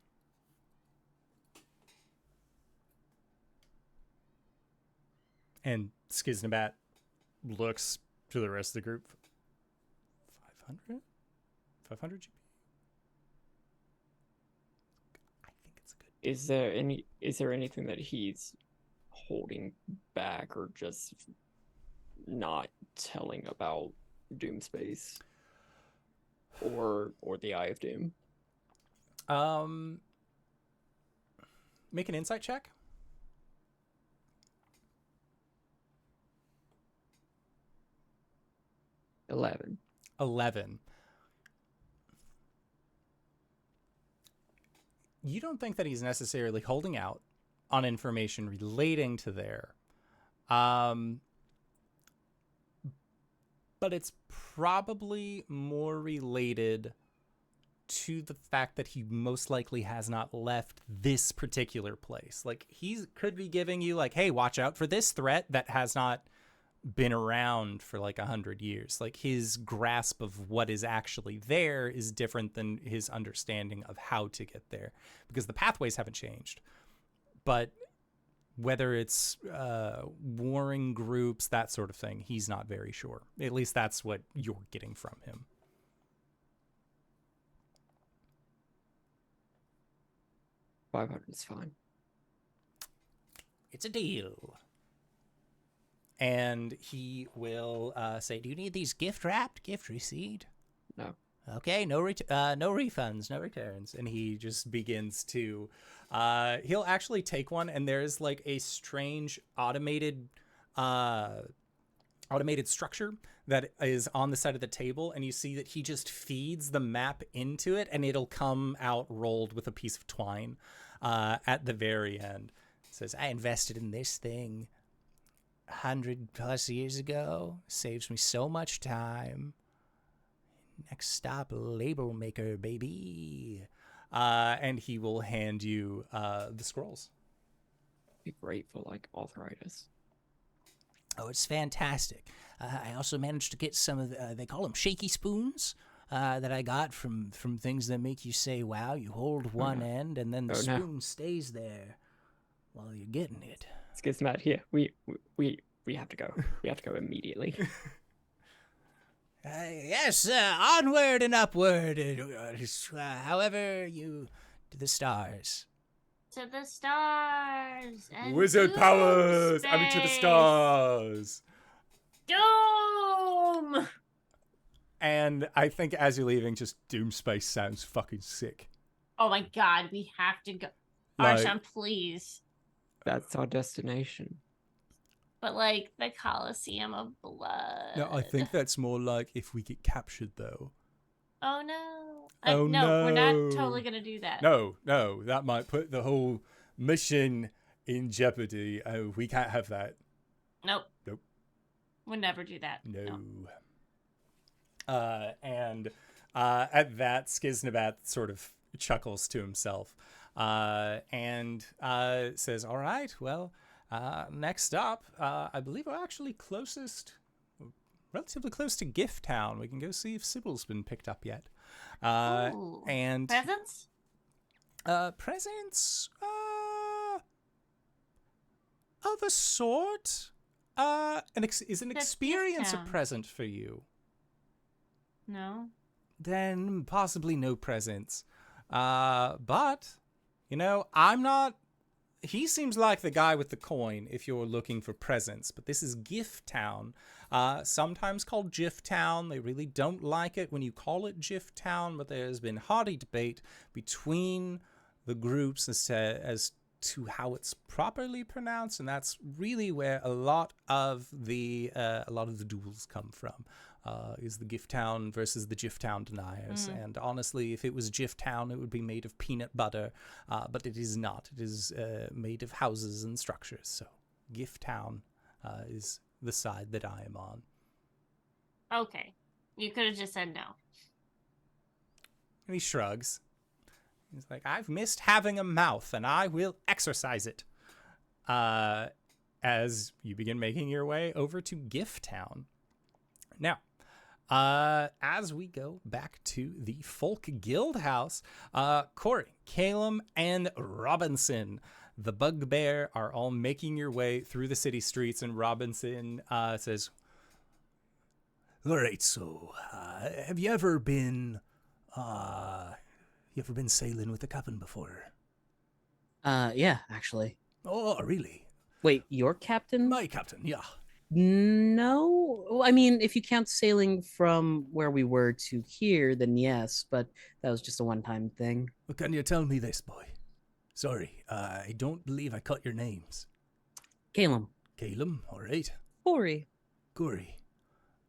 And Skizznibat looks to the rest of the group. 500? 500 GP? I think it's good. Is there anything that he's holding back or just not telling about Doom Space or the Eye of Doom? Make an insight check. 11. You don't think that he's necessarily holding out on information relating to there. But it's probably more related to the fact that he most likely has not left this particular place. Like, he could be giving you, like, hey, watch out for this threat that has not been around for like 100 years. Like, his grasp of what is actually there is different than his understanding of how to get there, because the pathways haven't changed. But whether it's warring groups, that sort of thing, he's not very sure. At least that's what you're getting from him. $500 is fine. It's a deal. And he will say, do you need these gift-wrapped, gift receipt? No. Okay, no refunds, no returns. And he just begins to, he'll actually take one, and there's like a strange automated structure that is on the side of the table, and you see that he just feeds the map into it, and it'll come out rolled with a piece of twine at the very end. It says, I invested in this thing 100+ years ago. Saves me so much time. Next stop, label maker, baby. And he will hand you the scrolls. Be grateful like arthritis. Oh, it's fantastic. I also managed to get some of the, they call them shaky spoons, that I got from things that make you say, wow. You hold one end and then the spoon stays there while you're getting it. Skizznibat, here. We have to go. We have to go immediately. Yes, onward and upward. However you... to the stars. To the stars. And Wizard Doom powers! Space. I mean, to the stars! Doom! And I think as you're leaving, just Doom Space sounds fucking sick. Oh my god, we have to go. Like, Arjhan, please. That's our destination. But like the Coliseum of Blood. No, I think that's more like if we get captured, though. Oh no. No. We're not totally gonna do that. No, that might put the whole mission in jeopardy. Oh, we can't have that. Nope. Nope. We'll never do that. No. And at that, Skizznibat sort of chuckles to himself and says, all right, well, next up, I believe we're actually relatively close to Gift Town. We can go see if Sybil's been picked up yet. Ooh. And presents? Presents of a sort. Is an experience a present for you? No. Then possibly no presents. But, you know, I'm not... He seems like the guy with the coin if you're looking for presents, but this is Gift Town, sometimes called Jiff Town. They really don't like it when you call it Jiff Town, but there's been hearty debate between the groups as to how it's properly pronounced, and that's really where a lot of the duels come from. is the Gift Town versus the Gift Town deniers. And honestly, if it was Gift Town, it would be made of peanut butter, but it is not. It is made of houses and structures. So Gift Town is the side that I am on. Okay. You could have just said no. And he shrugs. He's like, I've missed having a mouth, and I will exercise it. As you begin making your way over to Gift Town. Now, as we go back to the Folk Guild House, Cori, Caelum, and Robinson, the Bugbear, are all making your way through the city streets, and Robinson says, all right, so have you ever been sailing with the captain before? Yeah, actually. Oh, really? Wait, your captain? My captain, yeah. No, well, I mean, if you count sailing from where we were to here, then yes, but that was just a one-time thing. Well, can you tell me this, boy? Sorry, I don't believe I caught your names. Caelum. Caelum, all right. Cori. Cori.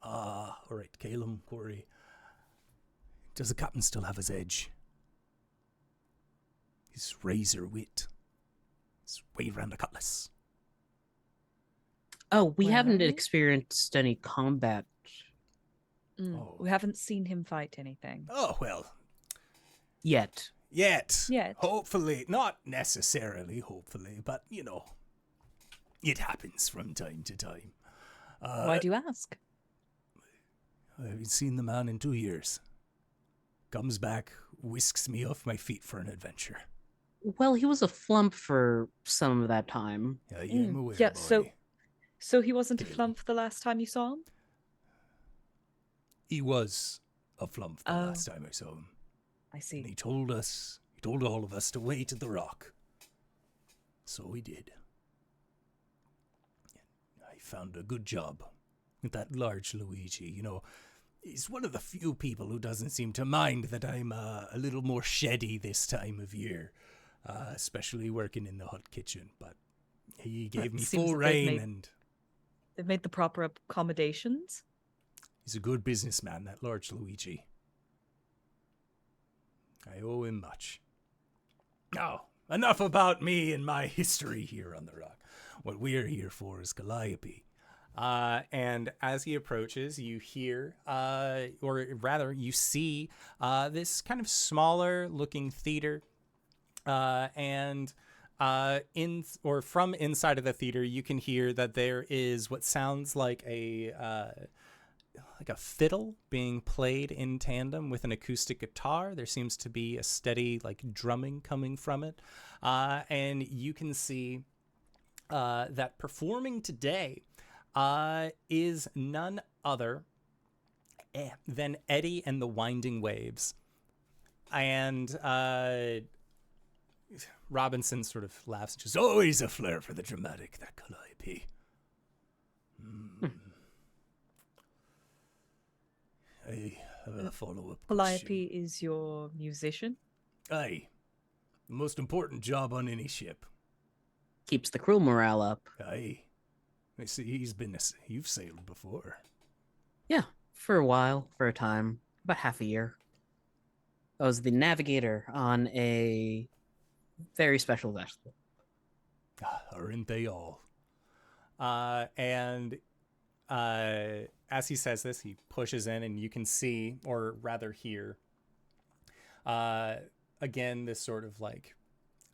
All right, Caelum, Cori. Does the captain still have his edge? His razor wit. His way round a cutlass. Oh, we haven't Well- experienced any combat. Oh. We haven't seen him fight anything. Oh, well, Yet. yet. Yet. Hopefully, not necessarily, hopefully, but, you know, it happens from time to time. Why do you ask? I haven't seen the man in 2 years. Comes back, whisks me off my feet for an adventure. Well, he was a flump for some of that time. I am aware, Yeah, boy. so he wasn't a Caelum. flump the last time you saw him? He was a flump the Oh. last time I saw him. I And see. he told all of us to wait at the rock. So we did. I found a good job with that large Luigi. You know, he's one of the few people who doesn't seem to mind that I'm a little more sheddy this time of year, especially working in the hut kitchen. But he gave me seems full that they've reign, made- and They've made the proper accommodations. he's a good businessman, that large Luigi. I owe him much. Now, enough about me and my history here on the rock. What we're here for is Calliope. And as he approaches, you hear, or rather, you see this kind of smaller looking theater. And from inside of the theater, you can hear that there is what sounds like a fiddle being played in tandem with an acoustic guitar. There seems to be a steady drumming coming from it. And you can see that performing today is none other than Eddie and the Winding Waves. And Robinson sort of laughs and says, always a flair for the dramatic, that Calliope. I have a follow-up Calliope is your musician? Aye. The most important job on any ship. Keeps the crew morale up. Aye. I see you've sailed before. Yeah, for a while, for a time, about half a year. I was the navigator on a very special vessel. Aren't they all? And as he says this, he pushes in, and you can see, or rather hear, again, this sort of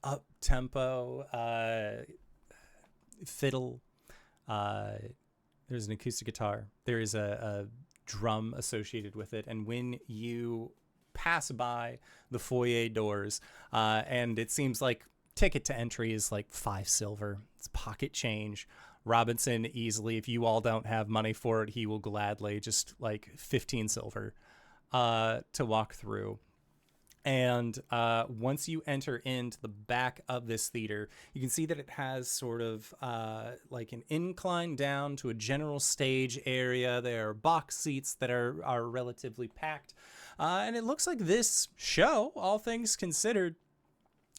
up-tempo fiddle. There's an acoustic guitar. There is a drum associated with it. And when you pass by the foyer doors, and it seems like ticket to entry is 5 silver. It's pocket change. Robinson easily, if you all don't have money for it, he will gladly just 15 silver to walk through. And once you enter into the back of this theater, you can see that it has sort of an incline down to a general stage area. There are box seats that are relatively packed. And it looks like this show, all things considered,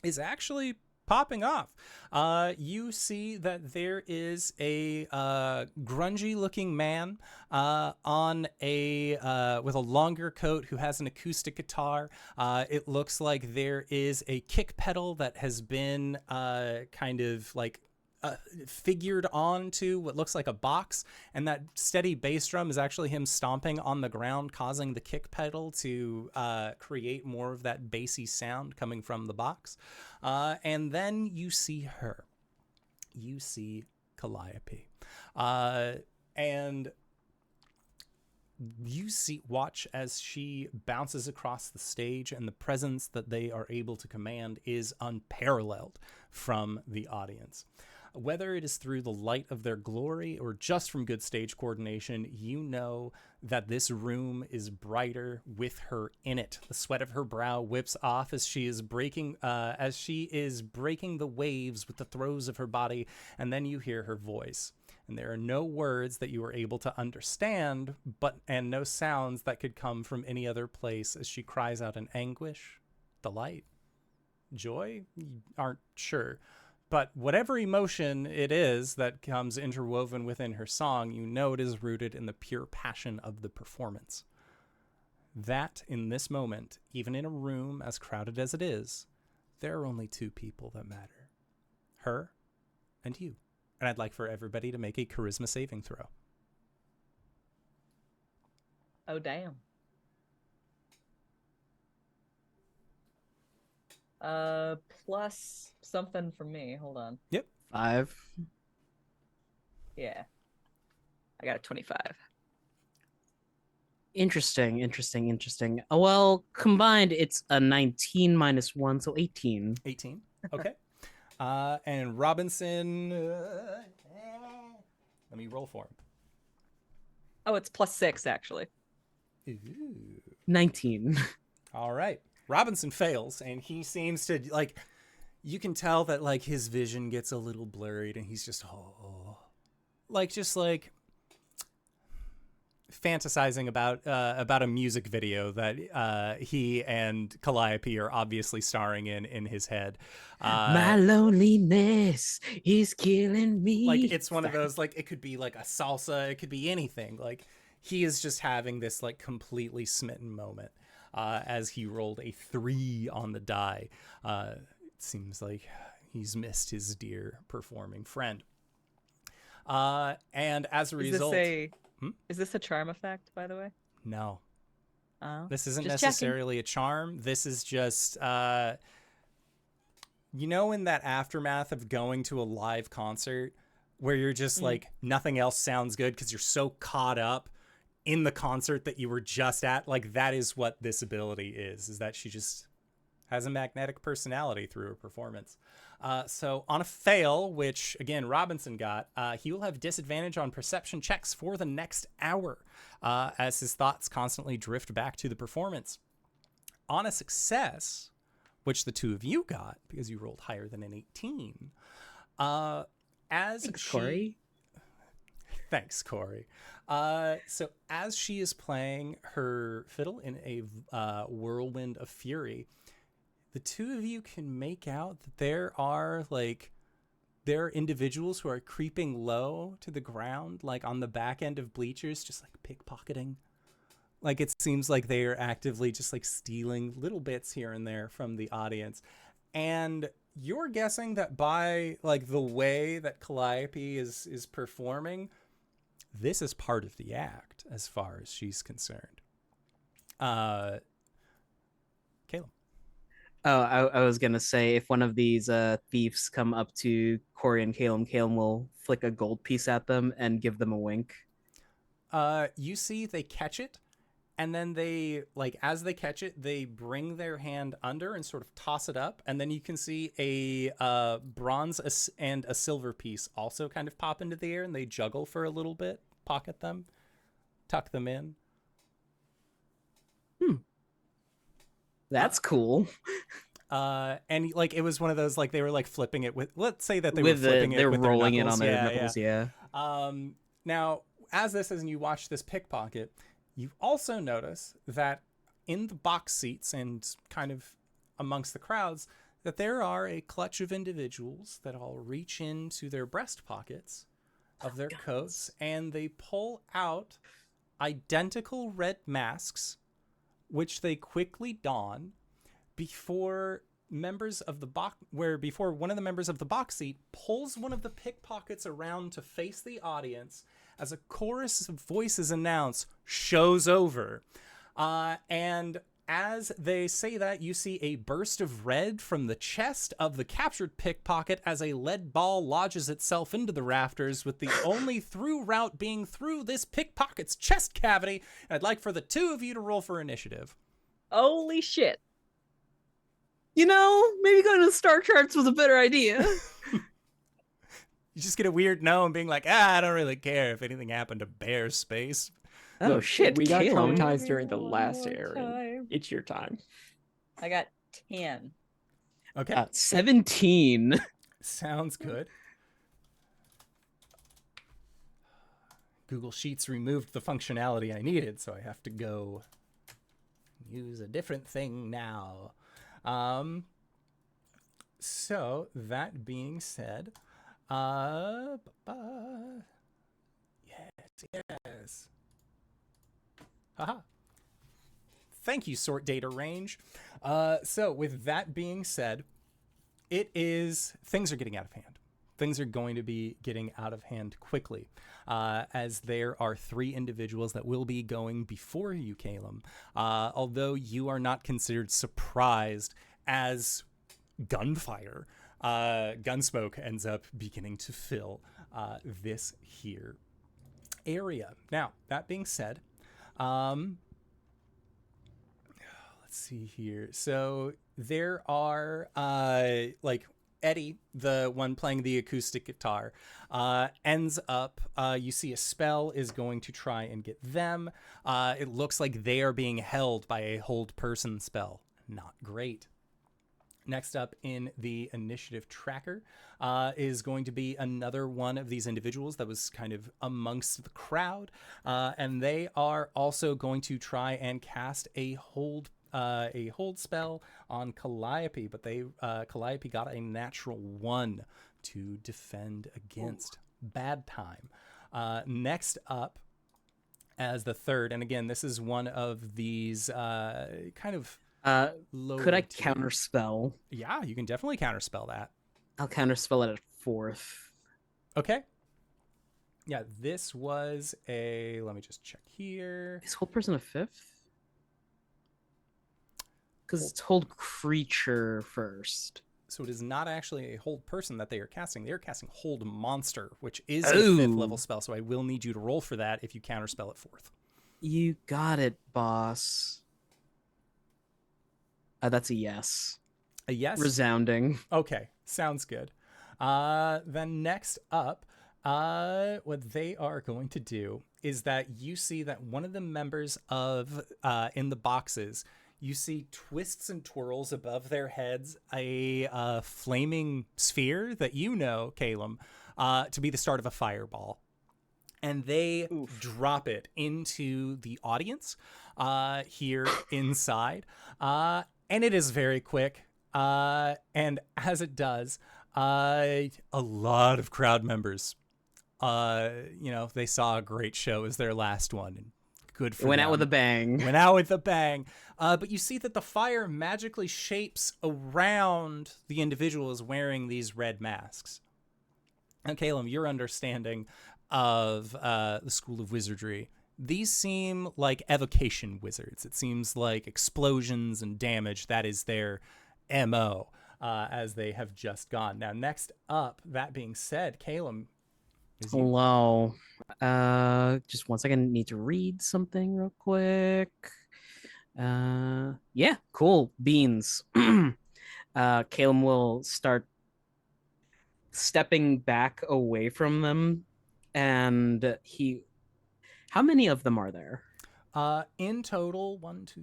is actually popping off. You see that there is a grungy-looking man on a with a longer coat who has an acoustic guitar. It looks like there is a kick pedal that has been kind of like figured onto what looks like a box, and that steady bass drum is actually him stomping on the ground, causing the kick pedal to create more of that bassy sound coming from the box. And then you see her. You see Calliope. And you watch as she bounces across the stage, and the presence that they are able to command is unparalleled from the audience. Whether it is through the light of their glory or just from good stage coordination, you know that this room is brighter with her in it. The sweat of her brow whips off as she is breaking the waves with the throws of her body, and then you hear her voice. And there are no words that you are able to understand, and no sounds that could come from any other place as she cries out in anguish, delight, joy. You aren't sure. But whatever emotion it is that comes interwoven within her song, you know it is rooted in the pure passion of the performance. That, in this moment, even in a room as crowded as it is, there are only two people that matter. Her and you. And I'd like for everybody to make a charisma saving throw. Oh, damn. Plus something for me. Hold on. Yep. 5. Yeah. I got a 25. Interesting. Well, combined, it's a 19 minus 1, so 18. 18. Okay. And Robinson, let me roll for him. Oh, it's plus 6, actually. Ooh. 19. All right. Robinson fails, and he seems to, like, you can tell that, like, his vision gets a little blurred, and he's just, fantasizing about a music video that he and Calliope are obviously starring in his head. My loneliness is killing me. Like, it's one of those, like, it could be like a salsa, it could be anything. Like, he is just having this, like, completely smitten moment as he rolled a 3 on the die. It seems like he's missed his dear performing friend. And as a result... Is this a charm effect, by the way? No. Oh, this isn't just necessarily a charm. This is just, you know, in that aftermath of going to a live concert where you're just like, nothing else sounds good because you're so caught up in the concert that you were just at. Like, that is what this ability is that she just has a magnetic personality through her performance. So on a fail, which again Robinson got, he will have disadvantage on perception checks for the next hour as his thoughts constantly drift back to the performance. On a success, which the two of you got because you rolled higher than an 18, Thanks, Cori. Thanks, Cori. So as she is playing her fiddle in a whirlwind of fury, the two of you can make out that there are individuals who are creeping low to the ground, like on the back end of bleachers, just like pickpocketing. Like, it seems like they are actively just like stealing little bits here and there from the audience. And you're guessing that by like the way that Calliope is performing, this is part of the act as far as she's concerned. Caelum. Oh, I was gonna say, if one of these thieves come up to Cori and Caelum will flick a gold piece at them and give them a wink. You see they catch it, and then they, like, as they catch it, they bring their hand under and sort of toss it up, and then you can see a bronze and a silver piece also kind of pop into the air, and they juggle for a little bit, pocket them, tuck them in. That's cool. And like, it was one of those, like, they were like flipping it with, let's say that they were flipping it they're with rolling their it on their knuckles. Yeah. Now, as this is, and you watch this pickpocket, you also notice that in the box seats and kind of amongst the crowds, that there are a clutch of individuals that all reach into their breast pockets of their coats, and they pull out identical red masks, which they quickly don before members of the box, before one of the members of the box seat pulls one of the pickpockets around to face the audience as a chorus of voices announce, "Show's over." And as they say that, you see a burst of red from the chest of the captured pickpocket as a lead ball lodges itself into the rafters, with the only through route being through this pickpocket's chest cavity. And I'd like for the two of you to roll for initiative. Holy shit. You know, maybe going to the star charts was a better idea. You just get a weird no and being like, I don't really care if anything happened to Bear Space. Oh, Look, shit, we got Caelum. traumatized during the last One airing. time. It's your time. I got 10. Okay. 17. Sounds good. Google Sheets removed the functionality I needed, so I have to go use a different thing now. So that being said, yes. Haha. Thank you, Sort Data Range. So with that being said, things are getting out of hand. Things are going to be getting out of hand quickly, as there are 3 individuals that will be going before you, Caelum. Although you are not considered surprised, as gunfire, gunsmoke ends up beginning to fill this here area. Now, that being said, let's see here. So there are like Eddie, the one playing the acoustic guitar, ends up, you see a spell is going to try and get them. It looks like they are being held by a hold person spell. Not great. Next up in the initiative tracker is going to be another one of these individuals that was kind of amongst the crowd. And they are also going to try and cast a hold spell on Calliope, but Calliope got a natural 1 to defend against. Bad time. Next up as the third, and again, this is one of these kind of could I counterspell? Yeah, you can definitely counterspell that. I'll counterspell it at 4th. Okay. Yeah, this was a, let me just check here. Is hold person a 5th? Because it's hold creature first. So it is not actually a hold person that they are casting. They are casting hold monster, which is a 5th level spell. So I will need you to roll for that if you counterspell at 4th. You got it, boss. That's a yes. A yes? Resounding. Okay, sounds good. Then next up, what they are going to do is that you see that one of the members of, in the boxes, you see twists and twirls above their heads, a flaming sphere that you know, Caelum, to be the start of a fireball. And they drop it into the audience here inside. And it is very quick. And as it does, a lot of crowd members, they saw a great show as their last one. And good for them. Went out with a bang. Went out with a bang. But you see that the fire magically shapes around the individuals wearing these red masks. And Caelum, your understanding of the School of Wizardry, these seem like evocation wizards. It seems like explosions and damage. That is their MO, as they have just gone. Now, next up, that being said, Caelum. Hello. Just 1 second. Need to read something real quick. Yeah, cool. Beans. Caelum will start stepping back away from them, and how many of them are there? In total, 1, 2.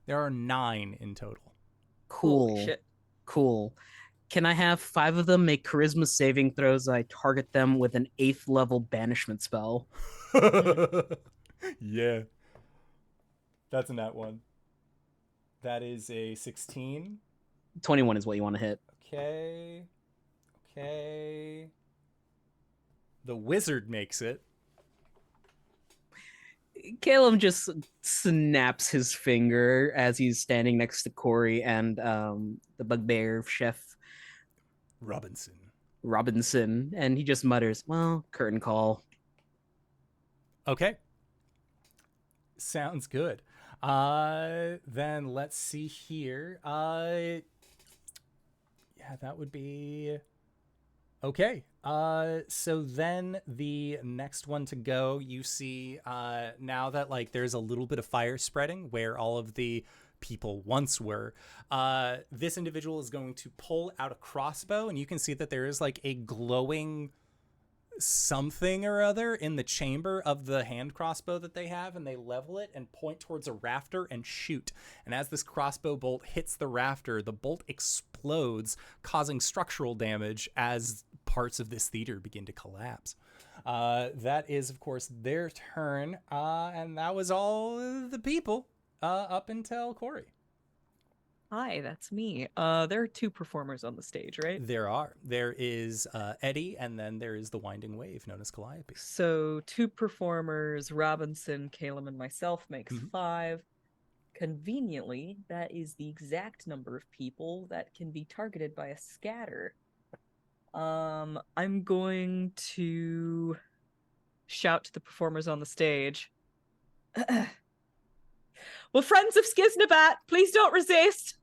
There are 9 in total. Cool. Holy shit. Cool. Can I have 5 of them make charisma saving throws? I target them with an 8th level banishment spell. Yeah. That's a nat 1. That is a 16. 21 is what you want to hit. Okay. Okay. The wizard makes it. Caelum just snaps his finger as he's standing next to Cori and the bugbear chef Robinson, and he just mutters, "Well, curtain call." Okay. Sounds good. Then let's see here. Yeah, that would be okay. So then the next one to go, you see, now that like there's a little bit of fire spreading where all of the people once were, this individual is going to pull out a crossbow, and you can see that there is like a glowing something or other in the chamber of the hand crossbow that they have, and they level it and point towards a rafter and shoot. And as this crossbow bolt hits the rafter, the bolt explodes, causing structural damage as parts of this theater begin to collapse. That is, of course, their turn, and that was all the people up until Cori. Hi, that's me. There are 2 performers on the stage, right? There are. There is Eddie, and then there is the Winding Wave, known as Calliope. So 2 performers, Robinson, Caelum, and myself makes 5. Conveniently, that is the exact number of people that can be targeted by a scatter. I'm going to shout to the performers on the stage. We're friends of Skizznibat. Please don't resist.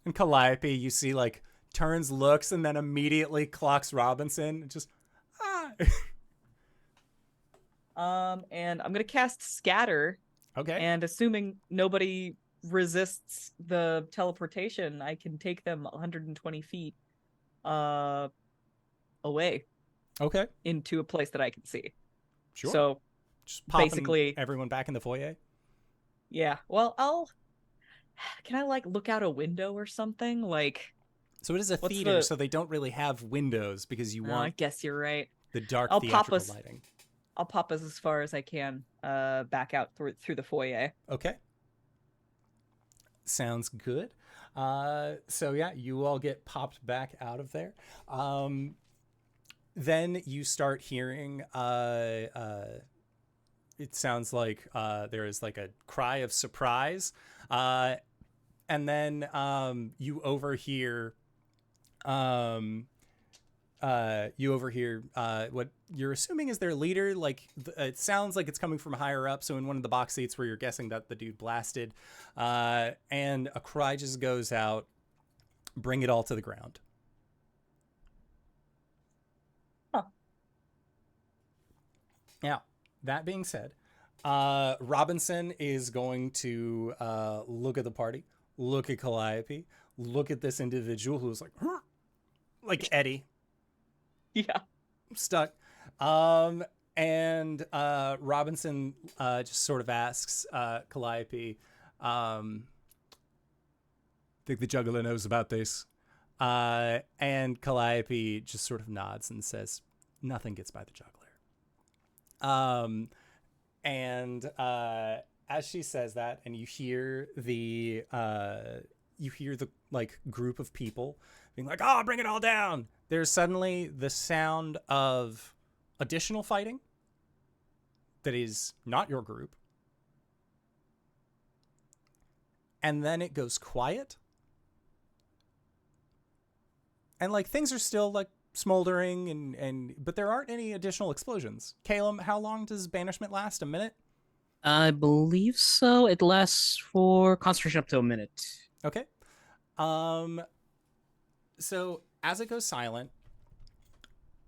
And Calliope, you see, like, turns, looks, and then immediately clocks Robinson. And just, And I'm gonna cast Scatter. Okay. And assuming nobody resists the teleportation, I can take them 120 feet away. Okay. Into a place that I can see. Sure. So just popping basically everyone back in the foyer. Yeah. Well, can I like look out a window or something? Like, so it is a theater, so they don't really have windows because you want. I guess you're right. The dark theatrical lighting. I'll pop us as far as I can, back out through the foyer. Okay. Sounds good. So yeah, you all get popped back out of there. Then you start hearing. It sounds like there is like a cry of surprise, and then you overhear. What you're assuming is their leader. Like it sounds like it's coming from higher up. So in one of the box seats where you're guessing that the dude blasted, and a cry just goes out. Bring it all to the ground. Huh. Now, that being said, Robinson is going to look at the party, look at Calliope, look at this individual who's like Eddie. Yeah. Stuck. And Robinson just sort of asks Calliope, think the juggler knows about this? And Calliope just sort of nods and says, nothing gets by the juggler. As she says that, and you hear the like group of people being like, "Oh, bring it all down!" There's suddenly the sound of additional fighting that is not your group, and then it goes quiet, and like things are still like smoldering but there aren't any additional explosions. Caelum, how long does banishment last? A minute? I believe so. It lasts for concentration up to a minute. Okay. So as it goes silent,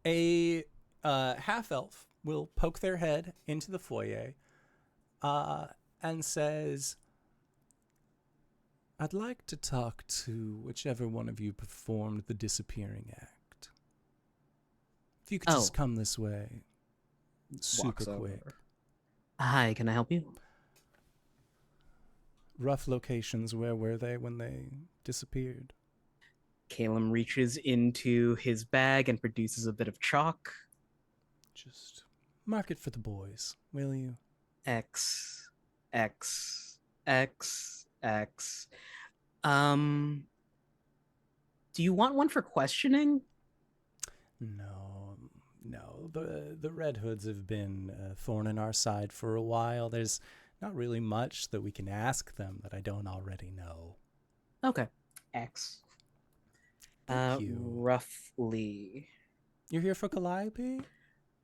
a half elf will poke their head into the foyer and says, I'd like to talk to whichever one of you performed the disappearing act. If you could just come this way. Super quick. Hi, can I help you? Rough locations, where were they when they disappeared? Caelum reaches into his bag and produces a bit of chalk. Just mark it for the boys, will you? X, X, X, X. Do you want one for questioning? No. The Red Hoods have been a thorn in our side for a while. There's not really much that we can ask them that I don't already know. Okay. X. Thank you. Roughly. You're here for Calliope?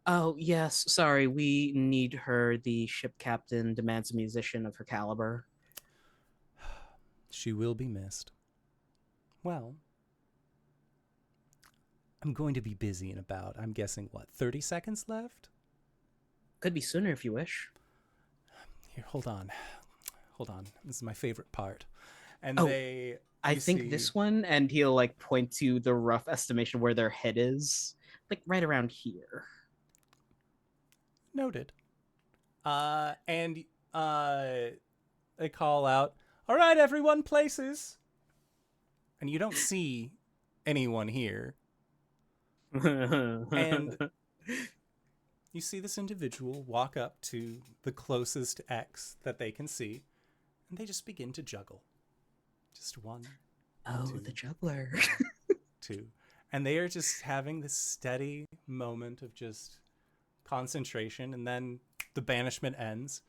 Oh, yes. Sorry, we need her. The ship captain demands a musician of her caliber. She will be missed. Well, I'm going to be busy in about, I'm guessing, 30 seconds left? Could be sooner if you wish. Here, hold on. This is my favorite part. And I think this one, and he'll like point to the rough estimation where their head is, like right around here. Noted. And they call out, "All right, everyone, places." And you don't see anyone here. And you see this individual walk up to the closest X that they can see, and they just begin to juggle. Just one. Oh, two, the juggler. two. And they are just having this steady moment of just concentration, and then the banishment ends.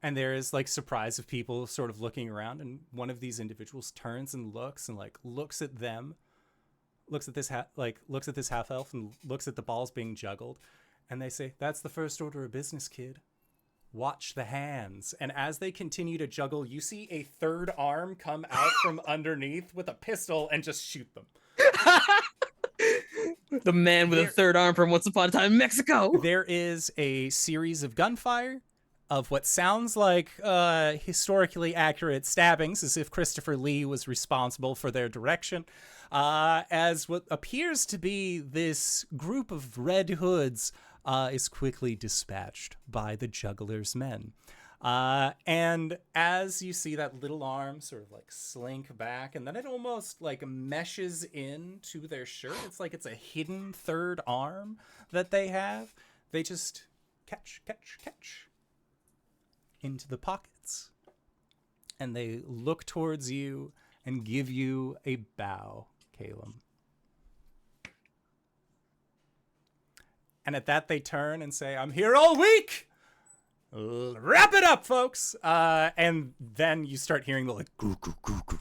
And there is like surprise of people sort of looking around, and one of these individuals turns and looks at them, looks at this half elf and looks at the balls being juggled, and they say, "That's the first order of business, kid. Watch the hands." And as they continue to juggle, you see a third arm come out from underneath with a pistol and just shoot them. The man with a third arm from Once Upon a Time in Mexico. There is a series of gunfire of what sounds like historically accurate stabbings, as if Christopher Lee was responsible for their direction, as what appears to be this group of Red Hoods is quickly dispatched by the juggler's men. And as you see that little arm sort of like slink back, and then it almost like meshes into their shirt. It's like it's a hidden third arm that they have. They just catch into the pockets. And they look towards you and give you a bow, Caelum. And at that, they turn and say, "I'm here all week. Wrap it up, folks." And then you start hearing the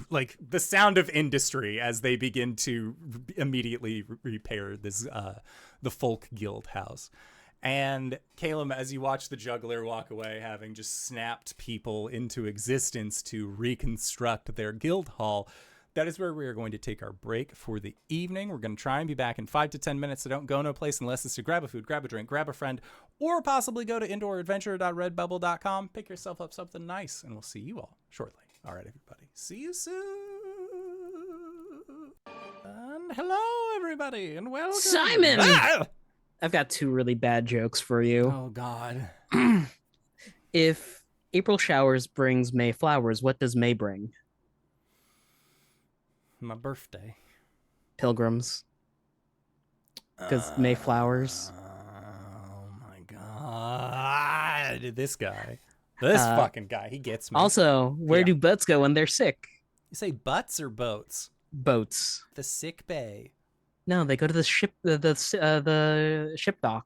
like the sound of industry as they begin to immediately repair this the folk guild house. And Caelum, as you watch the juggler walk away, having just snapped people into existence to reconstruct their guild hall, that is where we are going to take our break for the evening. We're going to try and be back in 5 to 10 minutes, so don't go no place unless it's to grab a food, grab a drink, grab a friend, or possibly go to indooradventure.redbubble.com, pick yourself up something nice, and we'll see you all shortly. All right, everybody. See you soon. And hello, everybody, and welcome. Simon! Ah! I've got 2 really bad jokes for you. Oh, God. If April showers brings May flowers, what does May bring? My birthday. Pilgrims. Because May flowers. Oh, my God. This guy. This fucking guy. He gets me. Also, where do boats go when they're sick? You say butts or boats? Boats. The sick bay. No, they go to the ship, the ship dock.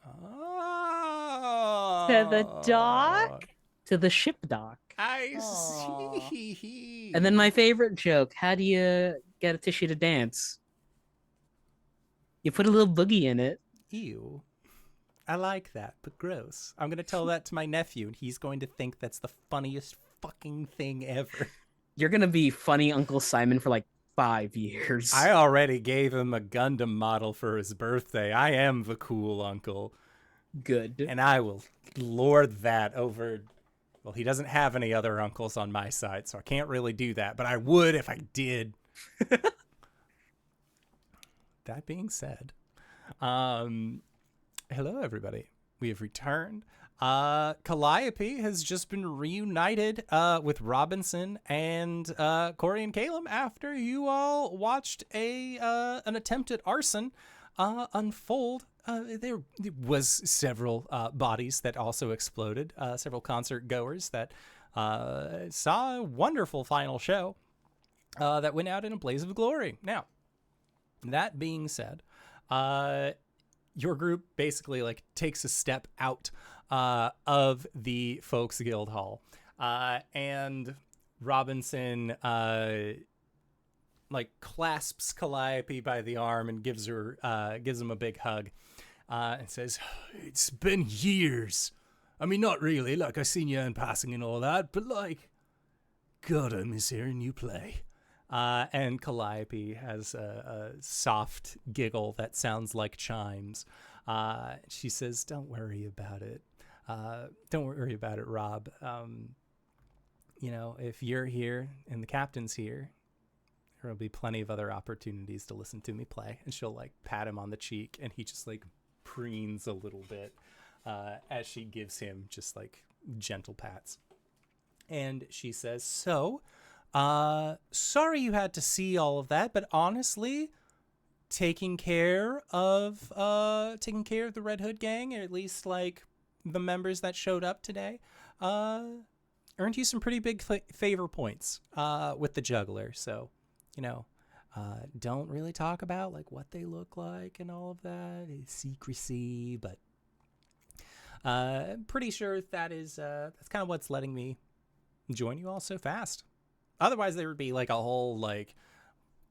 Oh. To the dock? To the ship dock. I see. And then my favorite joke: how do you get a tissue to dance? You put a little boogie in it. Ew. I like that, but gross. I'm going to tell that to my nephew, and he's going to think that's the funniest fucking thing ever. You're going to be funny Uncle Simon for like 5 years. I already gave him a Gundam model for his birthday. I am the cool uncle. Good. And I will lord that over... Well, he doesn't have any other uncles on my side, so I can't really do that, but I would if I did. That being said, hello, everybody. We have returned. Calliope has just been reunited with Robinson and Cori and Caelum after you all watched an attempt at arson unfold. There was several bodies that also exploded, several concert goers that saw a wonderful final show that went out in a blaze of glory. Now, that being said, your group basically like takes a step out of the Folks Guild Hall, and Robinson like clasps Calliope by the arm and gives him a big hug, and says, "It's been years. I mean, not really. Like, I seen you in passing and all that, but like, God, I miss hearing you play." And Calliope has a soft giggle that sounds like chimes. She says, "Don't worry about it. Don't worry about it, Rob. You know, if you're here and the captain's here, there'll be plenty of other opportunities to listen to me play." And she'll like pat him on the cheek, and he just like preens a little bit as she gives him just like gentle pats. And she says, "So, sorry you had to see all of that, but honestly, taking care of the Red Hood gang, or at least like the members that showed up today, earned you some pretty big favor points with the juggler. So, you know, don't really talk about like what they look like and all of that. It's secrecy, but I'm pretty sure that's kind of what's letting me join you all so fast. Otherwise, there would be like a whole like,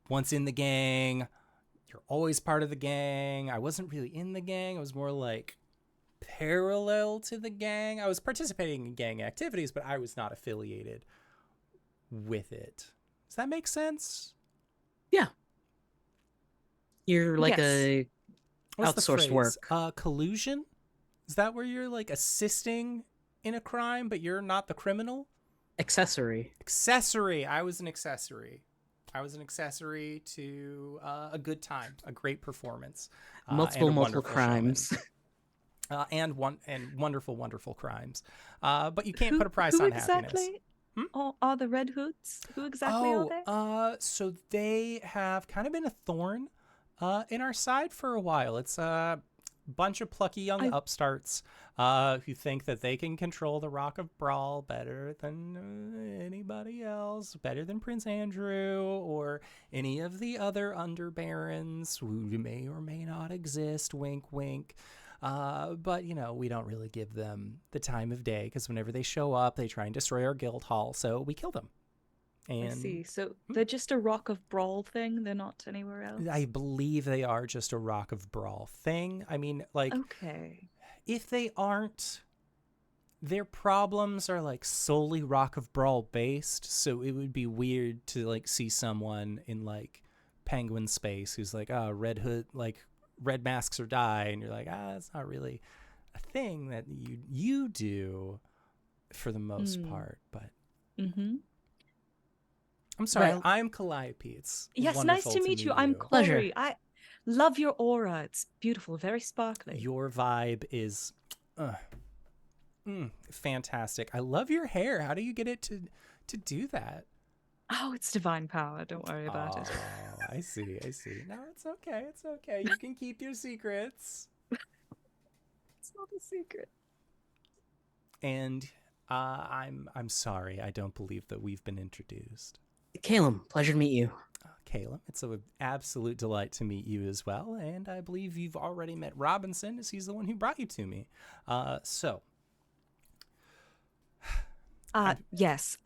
once in the gang, you're always part of the gang. I wasn't really in the gang. I was more like parallel to the gang. I was participating in gang activities, but I was not affiliated with it. Does that make sense? Yeah. You're like Yes. a What's the outsourced phrase? work. Collusion? Is that where you're like assisting in a crime, but you're not the criminal? Accessory. Accessory. I was an accessory. I was an accessory to a good time, a great performance, Multiple crimes. and wonderful crimes. But you can't put a price on happiness. Exactly are the Red Hoods? Who exactly are they? So they have kind of been a thorn in our side for a while. It's a bunch of plucky young upstarts who think that they can control the Rock of Brahl better than anybody else, better than Prince Andrew or any of the other underbarons who may or may not exist. Wink, wink. But, you know, we don't really give them the time of day because whenever they show up, they try and destroy our guild hall. So we kill them. And I see. So they're just a Rock of Brahl thing. They're not anywhere else. I believe they are just a Rock of Brahl thing. I mean, like, okay. If they aren't, their problems are like solely Rock of Brahl based. So it would be weird to like see someone in like Penguin space who's like, oh, Red Hood, like red masks or die, and you're like, it's not really a thing that you do for the most part. But I'm sorry, Well, I'm Calliope. It's yes, nice to meet you. I'm Pleasure. Cori. I love your aura. It's beautiful, very sparkly. Your vibe is fantastic. I love your hair. How do you get it to do that? Oh, it's divine power. Don't worry about it. Oh, I see. No, it's okay. It's okay. You can keep your secrets. It's not a secret. And I'm sorry. I don't believe that we've been introduced. Caelum, pleasure to meet you. Caelum, it's an absolute delight to meet you as well. And I believe you've already met Robinson, as he's the one who brought you to me. Yes.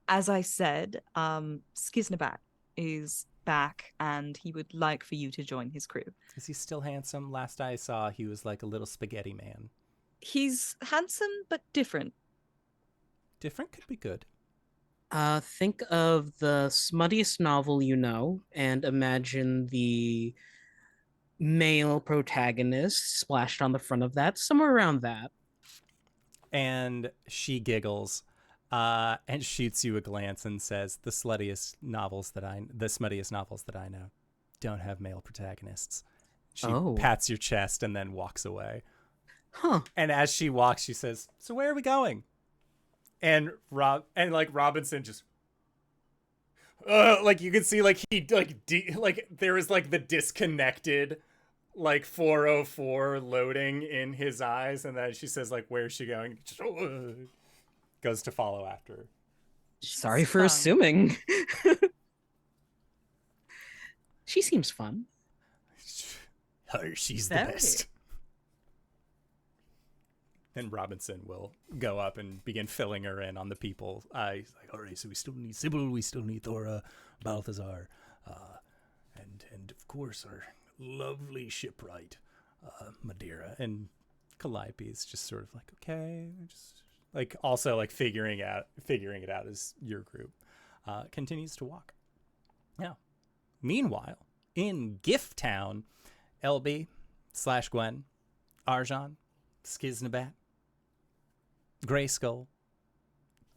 As I said, Skizznibat is back, and he would like for you to join his crew. Is he still handsome? Last I saw, he was like a little spaghetti man. He's handsome, but different. Different could be good. Think of the smuttiest novel you know, and imagine the male protagonist splashed on the front of that, somewhere around that. And she giggles. And shoots you a glance and says, the smuttiest novels that I know don't have male protagonists. She pats your chest and then walks away. Huh. And as she walks, she says, so where are we going? And Robinson just, like you can see like he like there is like the disconnected like 404 loading in his eyes, and then she says like, where's she going? Just, goes to follow after. Sorry for fun. assuming. She seems fun. She's the Very. best. Then Robinson will go up and begin filling her in on the people. He's like, all right, so we still need Sybil, we still need Thora, Balthazar, and of course our lovely shipwright, Madeira. And Calliope is just sort of like, okay, just like also like figuring it out as your group continues to walk. Now, meanwhile, in Gift Town, LB/Gwen, Arjhan, Skizznibat, Gray Skull,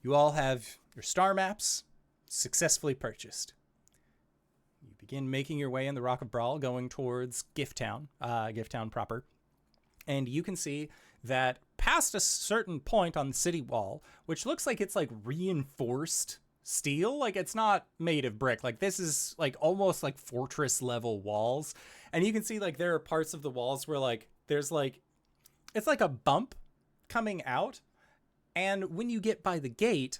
you all have your star maps successfully purchased. You begin making your way in the Rock of Brahl, going towards Gift Town proper, and you can see that past a certain point on the city wall, which looks like it's like reinforced steel, like it's not made of brick, like this is like almost like fortress level walls, and you can see like there are parts of the walls where like there's like it's like a bump coming out, and when you get by the gate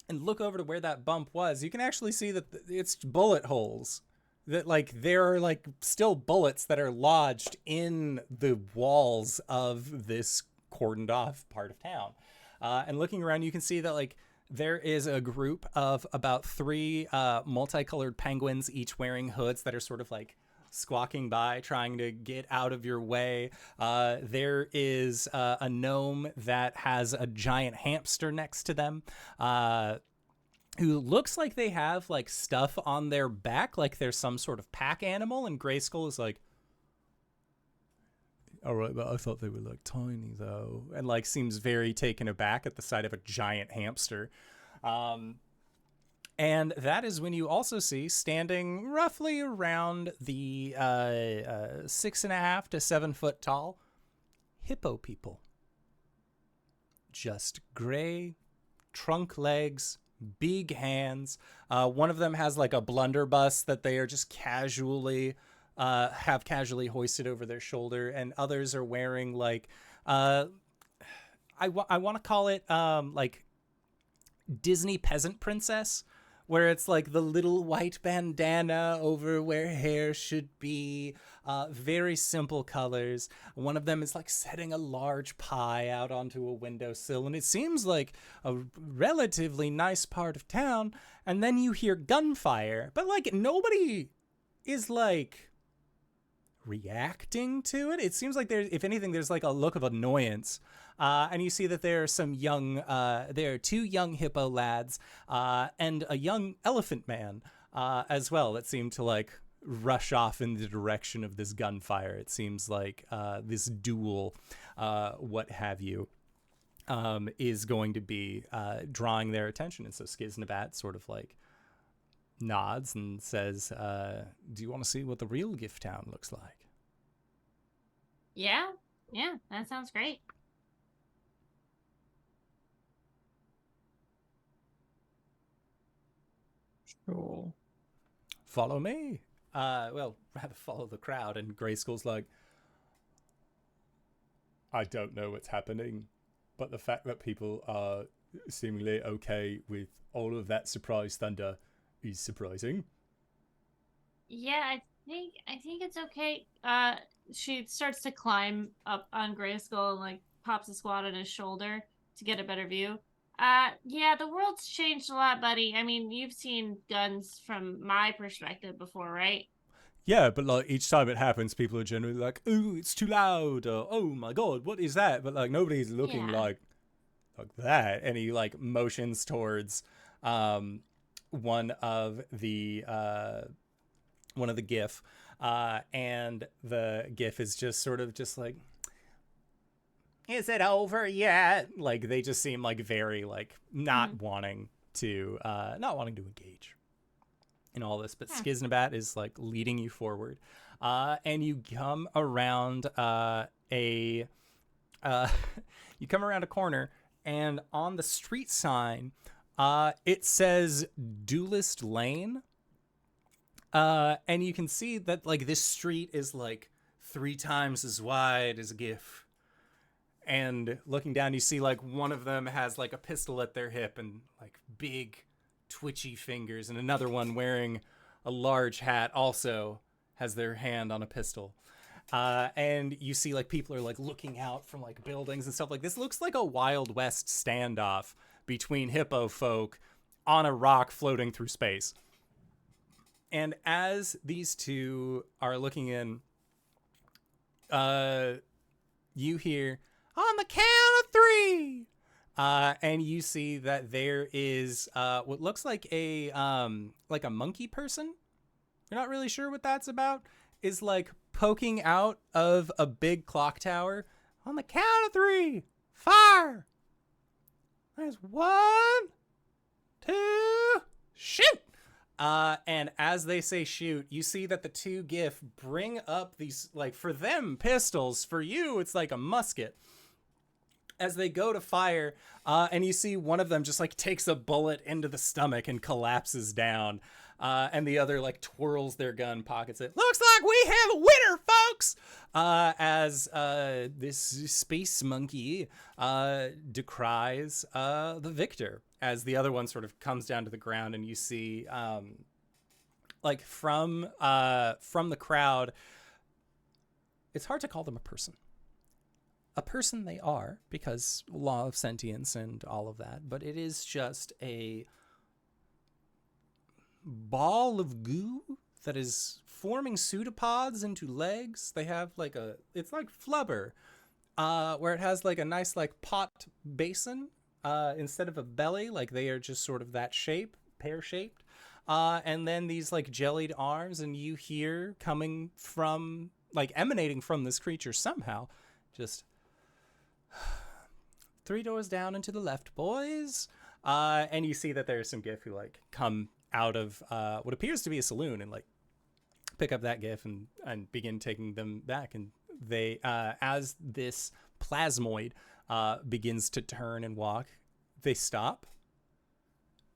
and look over to where that bump was, you can actually see that it's bullet holes, that like there are like still bullets that are lodged in the walls of this cordoned off part of town. And looking around, you can see that like there is a group of about 3 multicolored penguins, each wearing hoods, that are sort of like squawking by, trying to get out of your way. There is a gnome that has a giant hamster next to them, who looks like they have like stuff on their back, like there's some sort of pack animal. And Grayskull is like, all right, but I thought they were like tiny though, and like seems very taken aback at the sight of a giant hamster. And that is when you also see, standing roughly around the 6.5 to 7 foot tall hippo people. Just gray trunk legs, big hands. One of them has like a blunderbuss that they are just casually hoisted over their shoulder, and others are wearing like I want to call it like Disney peasant princess, where it's like the little white bandana over where hair should be, very simple colors. One of them is like setting a large pie out onto a windowsill, and it seems like a relatively nice part of town. And then you hear gunfire, but like nobody is like reacting to it. It seems like there's, if anything, there's like a look of annoyance. And you see that there are there are 2 young hippo lads, and a young elephant man, as well, that seem to like rush off in the direction of this gunfire. It seems like, this duel, what have you, is going to be, drawing their attention. And so Skizznibat sort of like nods and says, do you want to see what the real Gift Town looks like? Yeah, that sounds great. Sure. Follow me. Well, rather follow the crowd. And Grayskull's like, I don't know what's happening, but the fact that people are seemingly okay with all of that surprise thunder is surprising. Yeah, I think it's okay. She starts to climb up on Grayskull and like pops a squat on his shoulder to get a better view. Yeah, the world's changed a lot, buddy. I mean, you've seen guns from my perspective before, right? Yeah, but like each time it happens, people are generally like, "Ooh, it's too loud," or "Oh my god, what is that?" But like nobody's looking like that. And he like motions towards one of the GIF, and the GIF is just sort of just like, is it over yet? Like they just seem like very like not wanting to engage in all this. But Skizznibat is like leading you forward, and you come around you come around a corner, and on the street sign it says Duelist Lane, and you can see that like this street is like 3 times as wide as a GIF. And looking down, you see like one of them has like a pistol at their hip and like big twitchy fingers, and another one wearing a large hat also has their hand on a pistol. And you see like people are like looking out from like buildings and stuff. Like this looks like a Wild West standoff between hippo folk on a rock floating through space. And as these two are looking in, you hear, "On the count of 3!" And you see that there is what looks like a monkey person. You're not really sure what that's about. Is like poking out of a big clock tower. "On the count of 3, fire!" There's 1, 2, shoot! And as they say shoot, you see that the two GIF bring up these, like, for them, pistols. For you, it's like a musket. As they go to fire, and you see one of them just, like, takes a bullet into the stomach and collapses down. And the other, like, twirls their gun, pockets it. "Looks like we have a winner, folks!" As this space monkey decries the victor. As the other one sort of comes down to the ground, and you see, like, from the crowd, it's hard to call them a person. A person they are, because law of sentience and all of that, but it is just a ball of goo that is forming pseudopods into legs. They have like it's like flubber, where it has like a nice like pot basin instead of a belly. Like they are just sort of that shape, pear-shaped. And then these like jellied arms, and you hear coming from, like, emanating from this creature somehow, just 3 doors down and to the left, boys. And you see that there's some GIF who like come out of what appears to be a saloon and like pick up that GIF and begin taking them back. And they, as this plasmoid begins to turn and walk, they stop.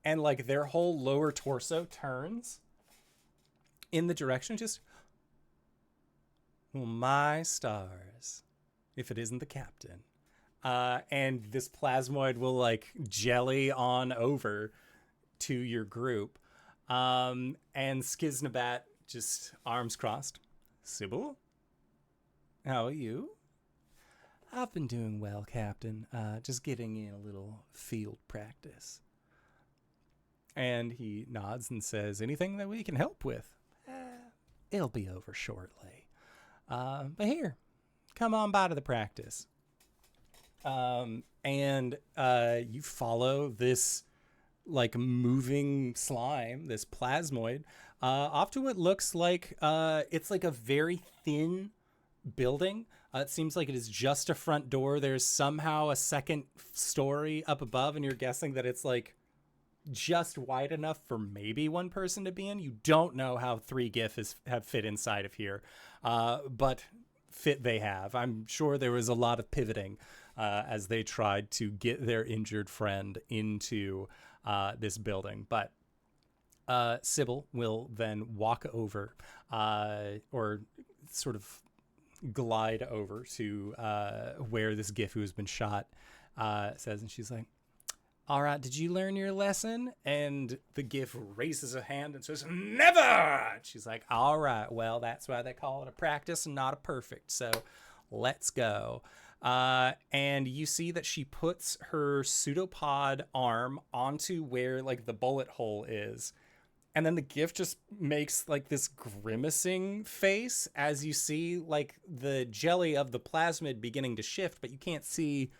And like their whole lower torso turns in the direction, just, "Well, my stars, if it isn't the captain." And this plasmoid will like jelly on over to your group. And Skizznibat, just arms crossed. "Sybil, how are you?" "I've been doing well, Captain. Just getting in a little field practice." And he nods and says, "Anything that we can help with?" "It'll be over shortly. But here, come on by to the practice." And you follow this like moving slime, this plasmoid, off to what looks like it's like a very thin building. It seems like it is just a front door. There's somehow a second story up above, and you're guessing that it's like just wide enough for maybe one person to be in. You don't know how 3 GIF have fit inside of here, but fit they have. I'm sure there was a lot of pivoting as they tried to get their injured friend into this building. But Sybil will then walk over or sort of glide over to where this GIF who has been shot says, and she's like, "All right, did you learn your lesson?" And the GIF raises a hand and says, "Never!" And she's like, "All right, well, that's why they call it a practice and not a perfect. So let's go." And you see that she puts her pseudopod arm onto where like the bullet hole is. And then the GIF just makes like this grimacing face as you see like the jelly of the plasmid beginning to shift, but you can't see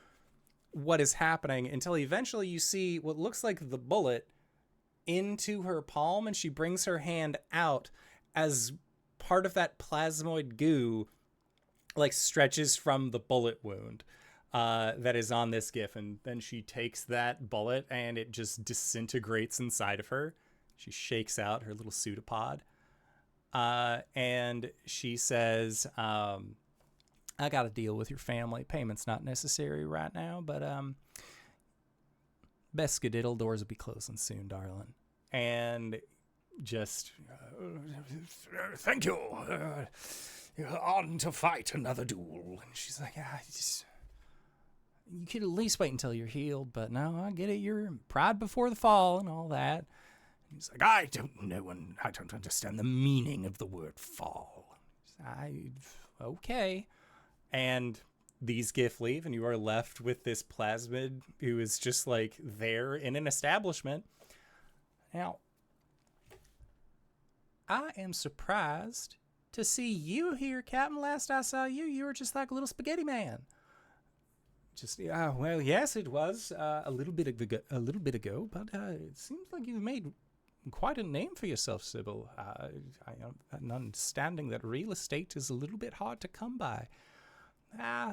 what is happening until eventually you see what looks like the bullet into her palm, and she brings her hand out as part of that plasmoid goo like stretches from the bullet wound that is on this GIF, and then she takes that bullet and it just disintegrates inside of her. She shakes out her little pseudopod and she says, "I got to deal with your family. Payment's not necessary right now, but best skedaddle, doors will be closing soon, darling." And just, "Thank you. On to fight another duel." And she's like, you could at least wait until you're healed, but no, I get it. You're pride before the fall and all that. He's like, I don't know, and I don't understand the meaning of the word fall. Okay. And these GIF leave, and you are left with this plasmid who is just like there in an establishment. Now, I am surprised to see you here, Captain. Last I saw you, you were just like a little spaghetti man. Just, well, yes, it was a little bit ago, but it seems like you've made quite a name for yourself, Sybil. I have an understanding that real estate is a little bit hard to come by.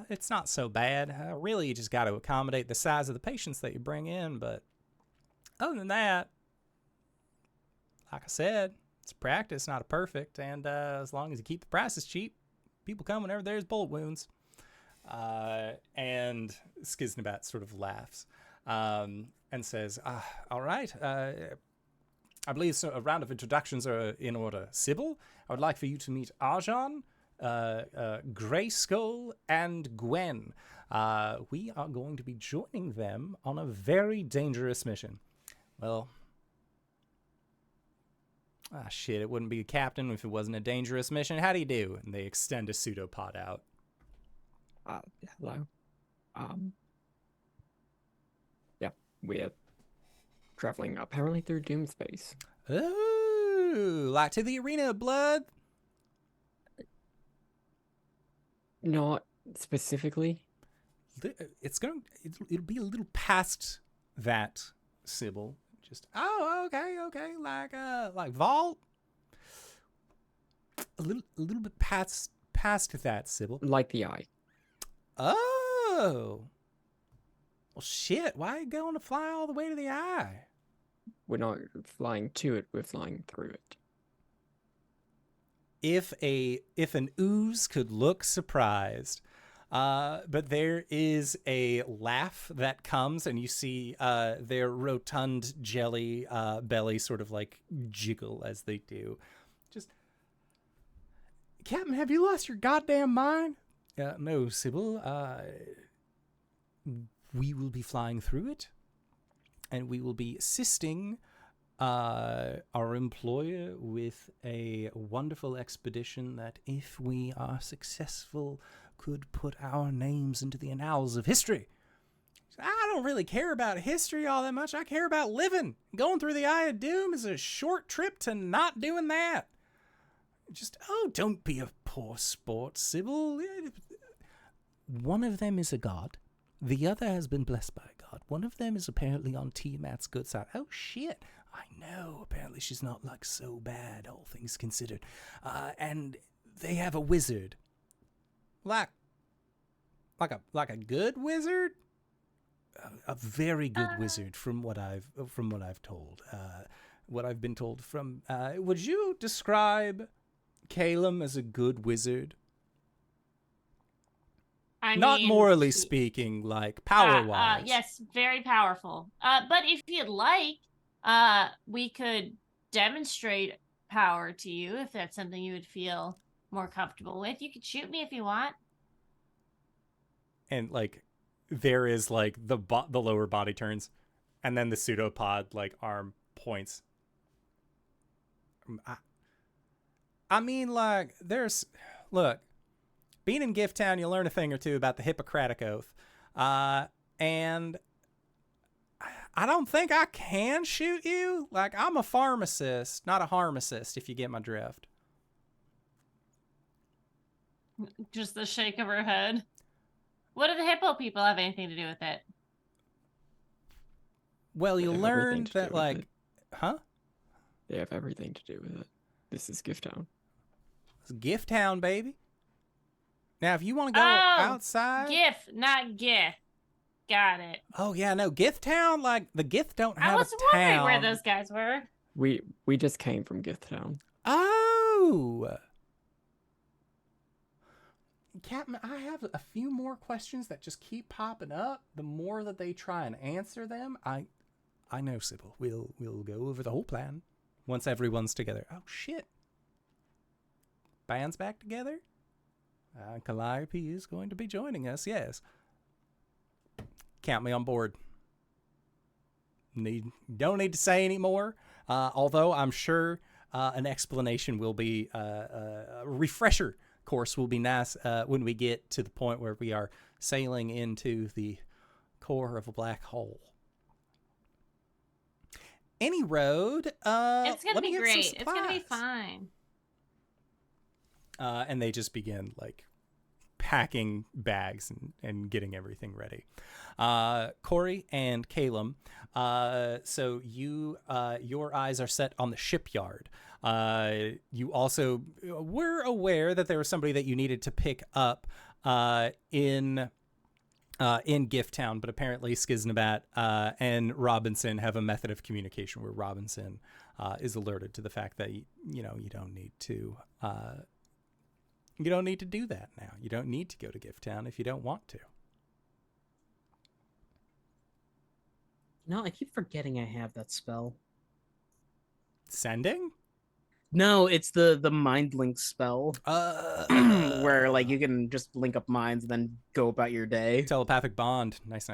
It's not so bad. Really, you just got to accommodate the size of the patients that you bring in, but other than that, like I said, it's a practice, not a perfect, and as long as you keep the prices cheap, people come whenever there's bullet wounds. And Skizznibat sort of laughs and says, all right, I believe a round of introductions are in order. Sybil, I would like for you to meet Arjhan, Grayskull, and Gwen. We are going to be joining them on a very dangerous mission. Well, shit, it wouldn't be a captain if it wasn't a dangerous mission. How do you do? And they extend a pseudopod out. Hello. Yeah, we're traveling apparently through Doom space. Oh, like to the arena of blood? Not specifically. It'll be a little past that, Sybil. Just okay, like Vault. A little bit past that, Sybil. Like the eye. Oh. Well, shit. Why are you going to fly all the way to the eye? We're not flying to it, we're flying through it. If an ooze could look surprised, but there is a laugh that comes, and you see their rotund jelly belly sort of like jiggle as they do. Just, Captain, have you lost your goddamn mind? No, Sybil. We will be flying through it, and we will be assisting our employer with a wonderful expedition that, if we are successful, could put our names into the annals of history. I don't really care about history all that much. I care about living. Going through the Eye of Doom is a short trip to not doing that. Just, don't be a poor sport, Sybil. One of them is a god. The other has been blessed by God. One of them is apparently on Tiamat's good side. Oh, shit. I know. Apparently she's not, like, so bad, all things considered. And they have a wizard. Like a good wizard? A very good wizard, from what I've told. What I've been told from... would you describe Caelum as a good wizard? Not morally speaking, like power-wise. Yes, very powerful. But if you'd like, we could demonstrate power to you if that's something you would feel more comfortable with. You could shoot me if you want. And like, there is like the lower body turns, and then the pseudopod like arm points. I mean, like, look. Being in Gift Town, you'll learn a thing or two about the Hippocratic Oath. And I don't think I can shoot you. Like, I'm a pharmacist, not a harmacist, if you get my drift. Just the shake of her head. What do the hippo people have anything to do with it? Well, you'll learn that, like... Huh? They have everything to do with it. This is Gift Town. It's Gift Town, baby. Now, if you want to go outside... Gift, not Gith. Got it. Oh, yeah, no. Gith Town, like, the Gith don't have a town. I was wondering where those guys were. We just came from Gith Town. Oh! Captain, I have a few more questions that just keep popping up. The more that they try and answer them, I know, Sybil. We'll go over the whole plan once everyone's together. Oh, shit. Band's back together? Calliope is going to be joining us, yes. count me on board. Don't need to say any more. Although I'm sure an explanation will be a refresher course will be nice when we get to the point where we are sailing into the core of a black hole. Any road. It's gonna be great. It's gonna be fine. And they just begin like packing bags and getting everything ready. Cori and Caelum, so you your eyes are set on the shipyard. You also were aware that there was somebody that you needed to pick up in Gift Town, but apparently Skizznibat and Robinson have a method of communication where Robinson is alerted to the fact that you don't need to do that now. You don't need to go to Gift Town if you don't want to. No, I keep forgetting I have that spell. Sending? No, it's the mind link spell. Where like you can just link up minds and then go about your day. Telepathic bond. Nice.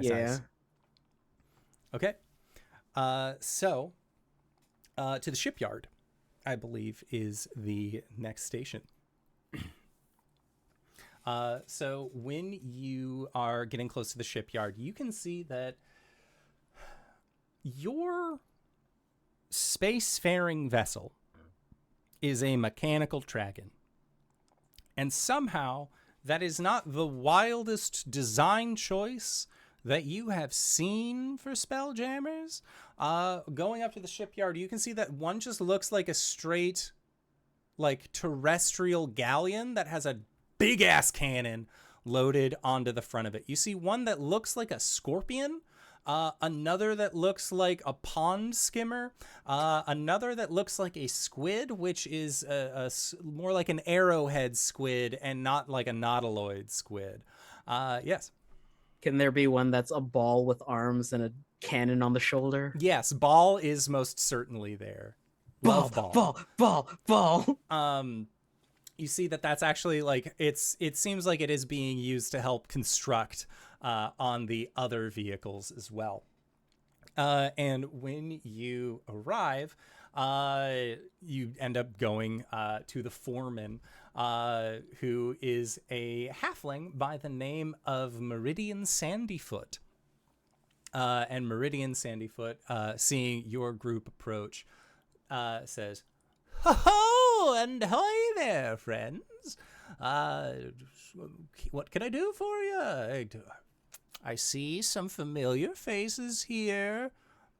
Okay. So to the shipyard, I believe, is the next station. So when you are getting close to the shipyard, you can see that your spacefaring vessel is a mechanical dragon. And somehow that is not the wildest design choice that you have seen for Spelljammers. Going up to the shipyard, you can see that one just looks like a straight, like, terrestrial galleon that has a big-ass cannon loaded onto the front of it. You see one that looks like a scorpion, another that looks like a pond skimmer, another that looks like a squid, which is more like an arrowhead squid and not like a nautiloid squid. Yes. Can there be one that's a ball with arms and a cannon on the shoulder? Yes, ball is most certainly there. Love Ball. You see that that's actually like it seems like it is being used to help construct on the other vehicles as well. And when you arrive, you end up going to the foreman, who is a halfling by the name of Meridian Sandyfoot. And Meridian Sandyfoot, seeing your group approach, says, "Ho-ho, and hi there, friends. What can I do for you? I see some familiar faces here.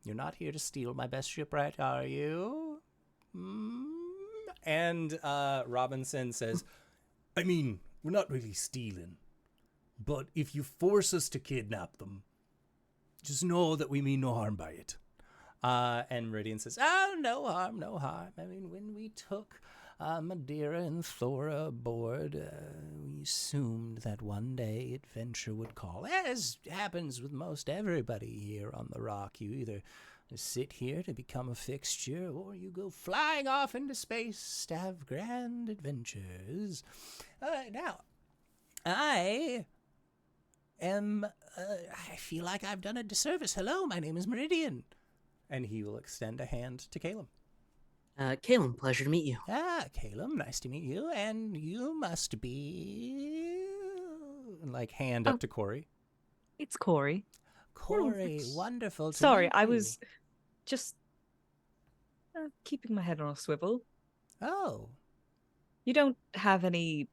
You're not here to steal my best shipwright, are you?" And Robinson says, "I mean, we're not really stealing, but if you force us to kidnap them, just know that we mean no harm by it." And Meridian says, "Oh, no harm, no harm. I mean, when we took Madeira and Thora aboard, we assumed that one day adventure would call. As happens with most everybody here on the Rock, you either sit here to become a fixture, or you go flying off into space to have grand adventures. Now, I feel like I've done a disservice. Hello, my name is Meridian." And he will extend a hand to Caelum. Caelum, pleasure to meet you. Caelum, nice to meet you. And you must be... Like, hand up to Cori. It's Cori. Cori, wonderful to Sorry, meet I you. was just keeping my head on a swivel. Oh. You don't have any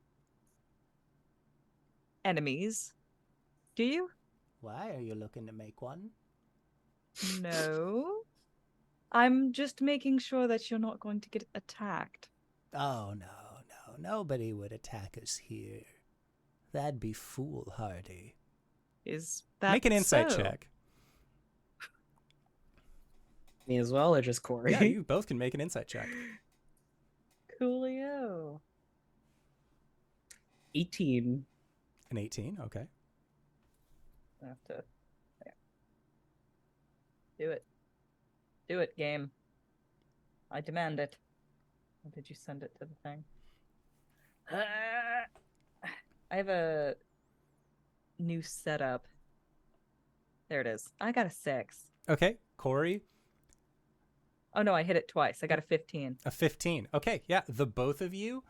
enemies, do you? Why are you looking to make one? No. I'm just making sure that you're not going to get attacked. Oh, no. Nobody would attack us here. That'd be foolhardy. Is that Make an insight so? check. Me as well, or just Cori? Yeah, you both can make an insight check. Coolio. 18. An 18, okay. I have to... Do it. Do it, game. I demand it. Or did you send it to the thing? I have a new setup There it is. I got a 6. Okay, Cori, Oh no, I hit it twice. I got a 15. a 15. Okay, yeah, the both of you.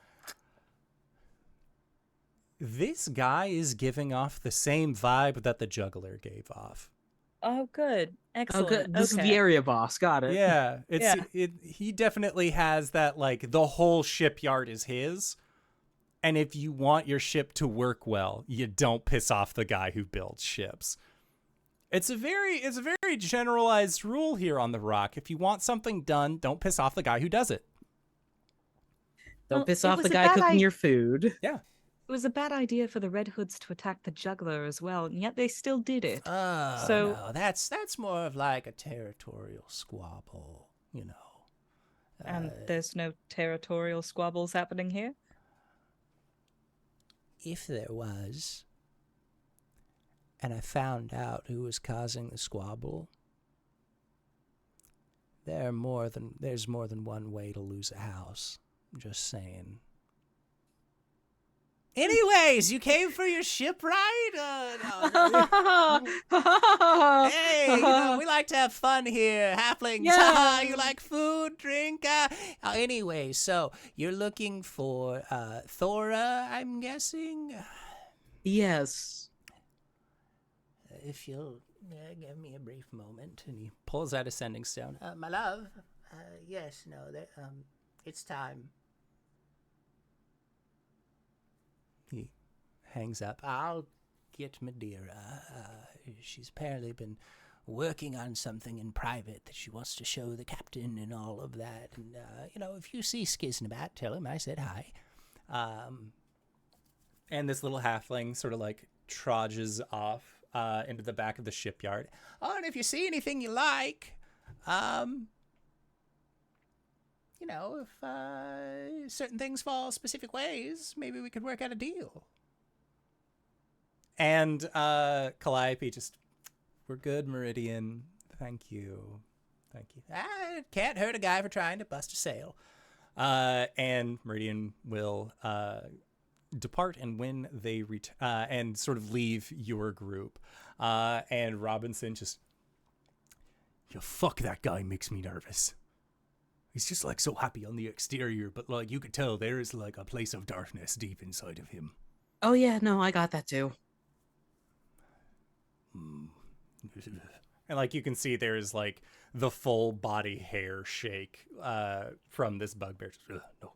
This guy is giving off the same vibe that the juggler gave off. Oh, good. Oh, Excellent. good. This is Okay. the area boss. Got it. Yeah, Yeah. He definitely has that, like, the whole shipyard is his. And if you want your ship to work well, you don't piss off the guy who builds ships. It's a very generalized rule here on the Rock. If you want something done, don't piss off the guy who does it. Don't Well, piss it off was the a guy bad cooking i- your food. Yeah. It was a bad idea for the Red Hoods to attack the juggler as well, and yet they still did it. Oh, So- no, that's more of like a territorial squabble, you know. And there's no territorial squabbles happening here? If there was, and I found out who was causing the squabble, there's more than one way to lose a house. I'm just saying. Anyways, you came for your ship ride? Hey, you know, we like to have fun here. Halflings, Yeah. you like food, drink? Anyway, so you're looking for Thora, I'm guessing? Yes. If you'll give me a brief moment. And he pulls out a sending stone. My love, yes, no, it's time. He hangs up. I'll get Madeira. She's apparently been working on something in private that she wants to show the captain and all of that. And, you know, if you see Skizznibat, tell him I said hi. And this little halfling sort of like trudges off into the back of the shipyard. Oh, and if you see anything you like, you know, if certain things fall specific ways, maybe we could work out a deal. And Calliope just, we're good, Meridian. Thank you. Thank you. Can't hurt a guy for trying to bust a sail. And Meridian will depart, and when they and sort of leave your group. And Robinson just, yo, fuck, that guy makes me nervous. He's just like so happy on the exterior, but like you could tell there is like a place of darkness deep inside of him. Oh yeah, no, I got that too. And like you can see there is like the full body hair shake from this bugbear. No.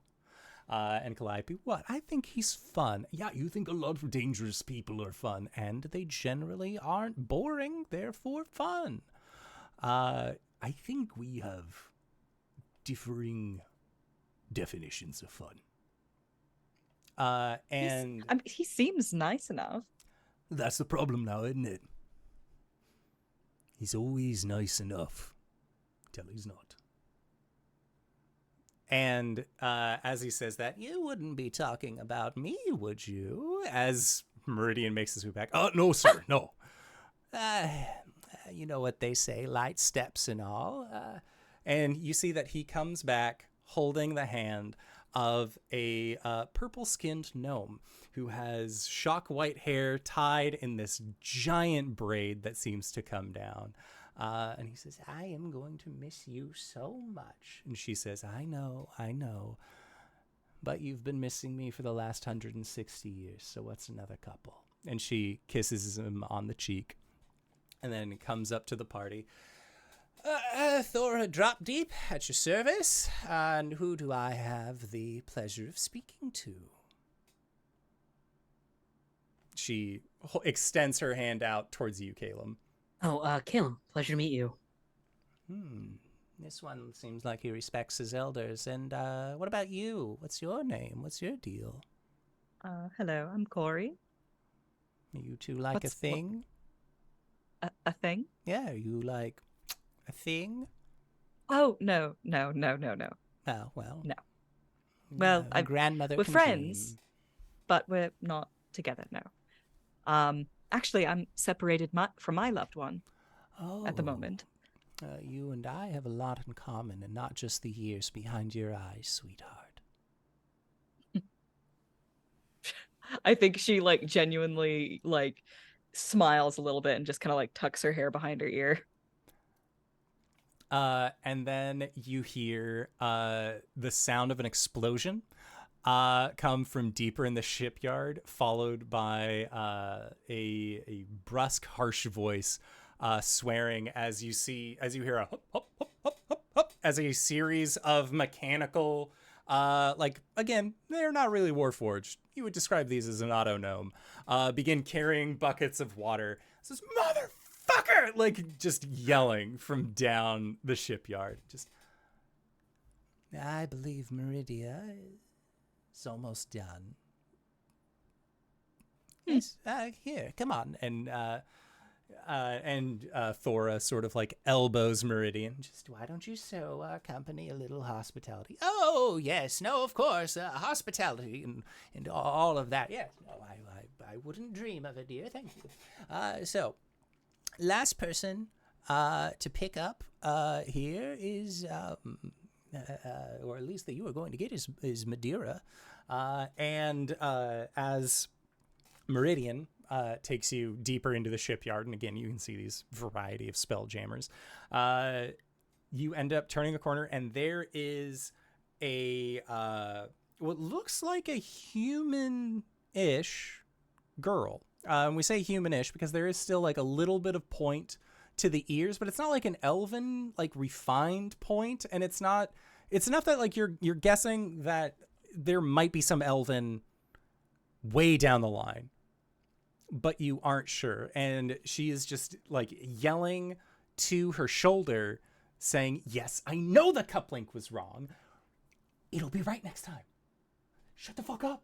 And Calliope, what? I think he's fun. Yeah, you think a lot of dangerous people are fun, and they generally aren't boring, therefore fun. I think we have differing definitions of fun. And I mean, he seems nice enough. that's the problem now, isn't it? He's always nice enough till he's not. And as he says that, you wouldn't be talking about me, would you? As Meridian makes his way back. Oh, no, sir, no. You know what they say, light steps and all. And you see that he comes back holding the hand of a purple-skinned gnome who has shock white hair tied in this giant braid that seems to come down. And he says, I am going to miss you so much. And she says, I know, but you've been missing me for the last 160 years, so what's another couple? And she kisses him on the cheek and then comes up to the party. Thora Drop Deep at your service. And who do I have the pleasure of speaking to? She extends her hand out towards you, Caelum. Oh, Caelum, pleasure to meet you. This one seems like he respects his elders. And what about you? What's your name? What's your deal? Hello, I'm Cori. Are you two like a thing? A thing? Yeah, are you like a thing? Oh, no. Oh, well. No. Well, a grandmother we're can friends, dream. but we're not together now. Actually, I'm separated from my loved one at the moment. You and I have a lot in common, and not just the years behind your eyes, sweetheart. I think she like genuinely like smiles a little bit and just kind of like tucks her hair behind her ear. And then you hear the sound of an explosion come from deeper in the shipyard, followed by a brusque, harsh voice swearing as you hear a hup, hup, hup, hup, hup, hup, as a series of mechanical, like, again, they're not really warforged. You would describe these as an auto gnome, begin carrying buckets of water. It says, motherfucker! Like, just yelling from down the shipyard. Just, I believe Meridia is almost done. Yes, here, come on. And Thora sort of like elbows Meridian. Just, why don't you show our company a little hospitality? Oh, yes, no, of course, hospitality and all of that. Yes, no, I wouldn't dream of it, dear. Thank you. So, last person to pick up here is, or at least that you are going to get is Madeira. And as Meridian takes you deeper into the shipyard, and again, you can see these variety of spell jammers. You end up turning a corner, and there is a what looks like a human-ish girl. And we say human-ish because there is still like a little bit of point to the ears, but it's not like an elven, like refined point, and it's enough that like you're guessing that there might be some elven way down the line, but you aren't sure. And she is just like yelling to her shoulder saying, yes, I know the cup link was wrong. It'll be right next time. Shut the fuck up.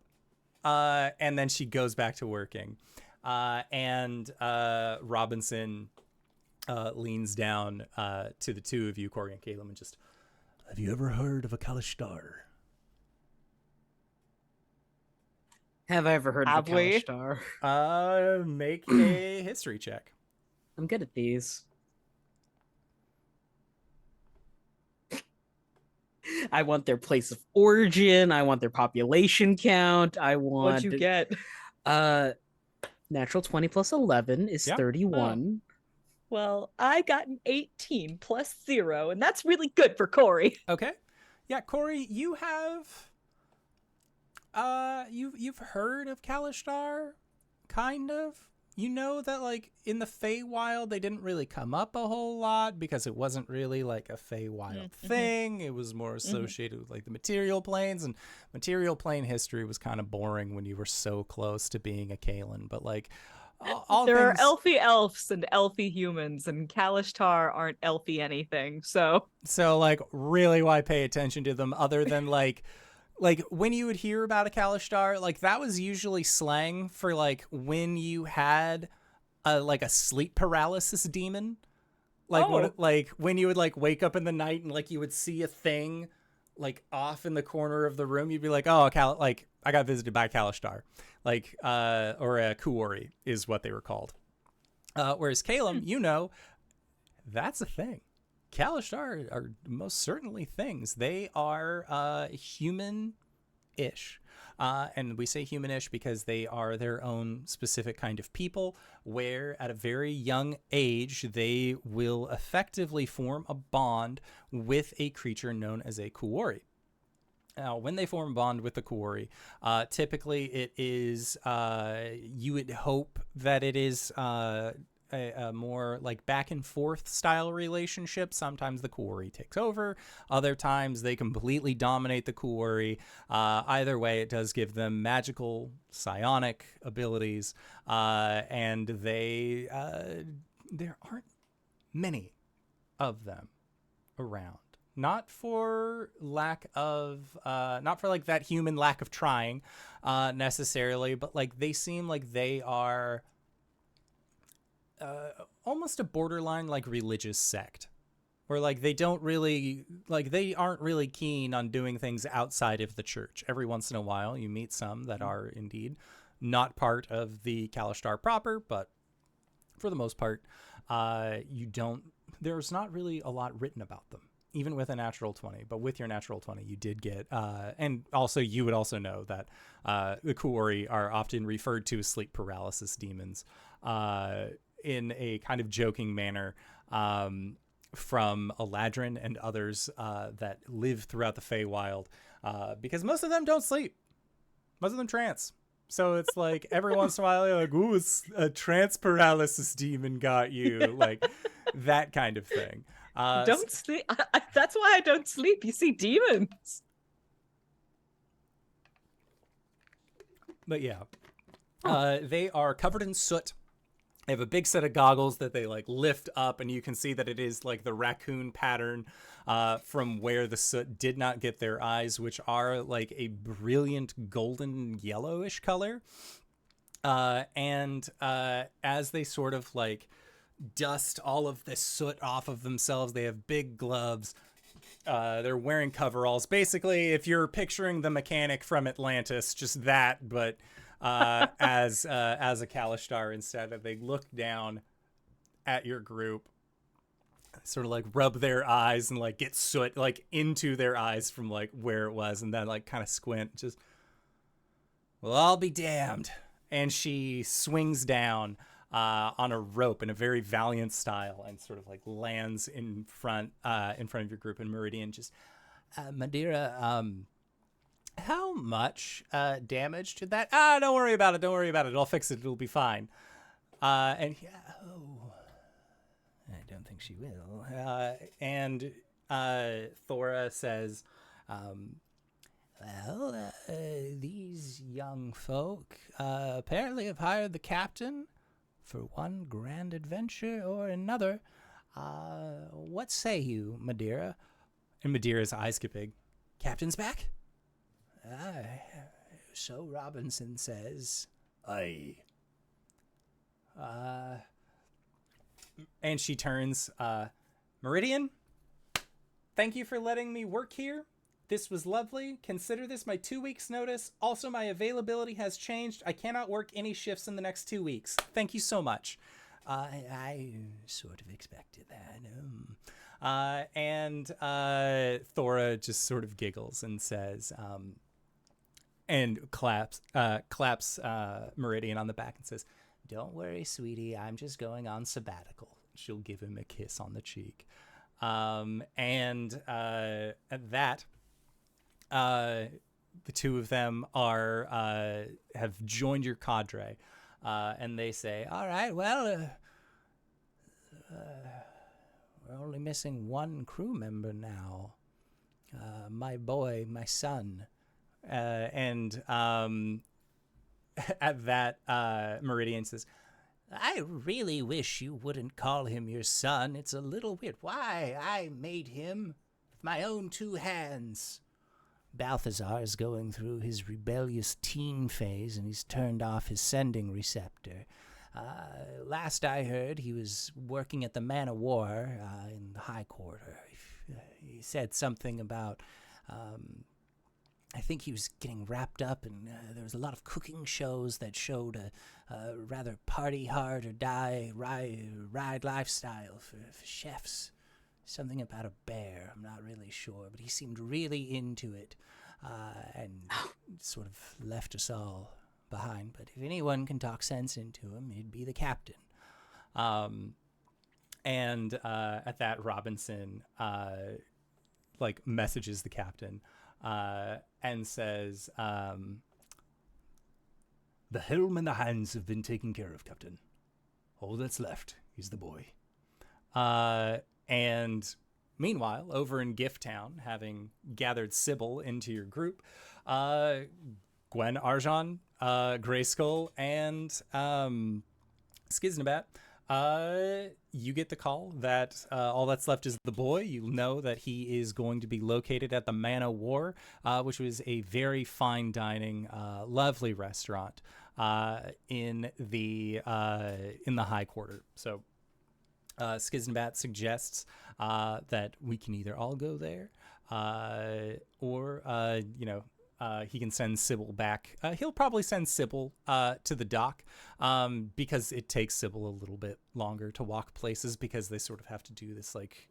And then she goes back to working. And Robinson leans down to the two of you, Cori and Caelum, and just, have you ever heard of a Kalishtar? Have I ever heard of a Kalishtar? Make a history check. I'm good at these. I want their place of origin. I want their population count. I want... What'd you get? Natural 20 plus 11 is 31. Oh. Well, I got an 18 plus 0, and that's really good for Cori. Okay. Yeah, Cori, you have... you've heard of Kalishtar, kind of. You know that, like, in the Feywild, they didn't really come up a whole lot because it wasn't really, like, a Feywild thing. It was more associated with, like, the material planes, and material plane history was kind of boring when you were so close to being a Caelum. But, like, all there things... are elfie elves and elfie humans, and Kalishtar aren't elfie anything, so... So, like, really why pay attention to them other than, like when you would hear about a Kalishtar, like that was usually slang for like when you had like a sleep paralysis demon, like when you would like wake up in the night and like you would see a thing like off in the corner of the room, you'd be like, oh, like I got visited by a Kalishtar, like or a Kuori is what they were called. Whereas Caelum, you know, that's a thing. Kalishtar are most certainly things. They are human-ish. And we say human-ish because they are their own specific kind of people, where at a very young age, they will effectively form a bond with a creature known as a Kuori. Now, when they form a bond with the Kuori, typically it is, you would hope that it is... a more like back and forth style relationship. Sometimes the Kuori takes over. Other times they completely dominate the Kuori. Either way, it does give them magical psionic abilities. And they there aren't many of them around. Not for lack of, not for like that human lack of trying necessarily, but like they seem like they are almost a borderline like religious sect, where like they don't really like they aren't really keen on doing things outside of the church. Every once in a while you meet some that are indeed not part of the Kalishtar proper, but for the most part there's not really a lot written about them even with a natural 20, but with your natural 20, you did get, and also you would also know that the Cori are often referred to as sleep paralysis demons in a kind of joking manner from Eladrin and others that live throughout the Feywild, because most of them don't sleep. Most of them trance. So it's like every once in a while, you're like, ooh, it's a trance paralysis demon got you. Like that kind of thing. Don't sleep. That's why I don't sleep. You see demons. But yeah, they are covered in soot. They have a big set of goggles that they like lift up, and you can see that it is like the raccoon pattern from where the soot did not get their eyes, which are like a brilliant golden yellowish color. And as they sort of like dust all of this soot off of themselves, they have big gloves. They're wearing coveralls. Basically, if you're picturing the mechanic from Atlantis, just that, but as a Kalishtar instead. They look down at your group, sort of like rub their eyes and like get soot like into their eyes from like where it was, and then like kind of squint. Just, well, I'll be damned. And she swings down on a rope in a very valiant style and sort of like lands in front of your group. And Meridian just, Madeira, how much damage did that? Don't worry about it. Don't worry about it. I'll fix it. It'll be fine. And I don't think she will. And Thora says, well, these young folk apparently have hired the captain for one grand adventure or another. What say you, Madeira? And Madeira's eyes get big. Captain's back? So Robinson says. Aye. And she turns, Meridian, thank you for letting me work here. This was lovely. Consider this my 2 weeks notice. Also, my availability has changed. I cannot work any shifts in the next 2 weeks. Thank you so much. I sort of expected that. And Thora just sort of giggles and says, and claps Meridian on the back and says, don't worry, sweetie. I'm just going on sabbatical. She'll give him a kiss on the cheek. And at that, the two of them have joined your cadre, and they say, all right, well, we're only missing one crew member now. My boy, my son. And at that, Meridian says, I really wish you wouldn't call him your son. It's a little weird. Why? I made him with my own two hands. Balthazar is going through his rebellious teen phase, and he's turned off his sending receptor. Last I heard, he was working at the Man of War in the High Quarter. He said something about... I think he was getting wrapped up, and there was a lot of cooking shows that showed a rather party hard or die ride lifestyle for chefs. Something about a bear, I'm not really sure, but he seemed really into it, and sort of left us all behind. But if anyone can talk sense into him, it'd be the captain. And at that, Robinson like messages the captain. And says, the helm and the hands have been taken care of, Captain. All that's left is the boy. And meanwhile, over in Gift Town, having gathered Sybil into your group, Gwen, Arjhan, Grayskull, and Skizznibat, you get the call that all that's left is the boy. You know that he is going to be located at the Man of War, which was a very fine dining, lovely restaurant in the High Quarter. So Skizznibat suggests that we can either all go there, or he can send Sybil back. He'll probably send Sybil to the dock because it takes Sybil a little bit longer to walk places, because they sort of have to do this like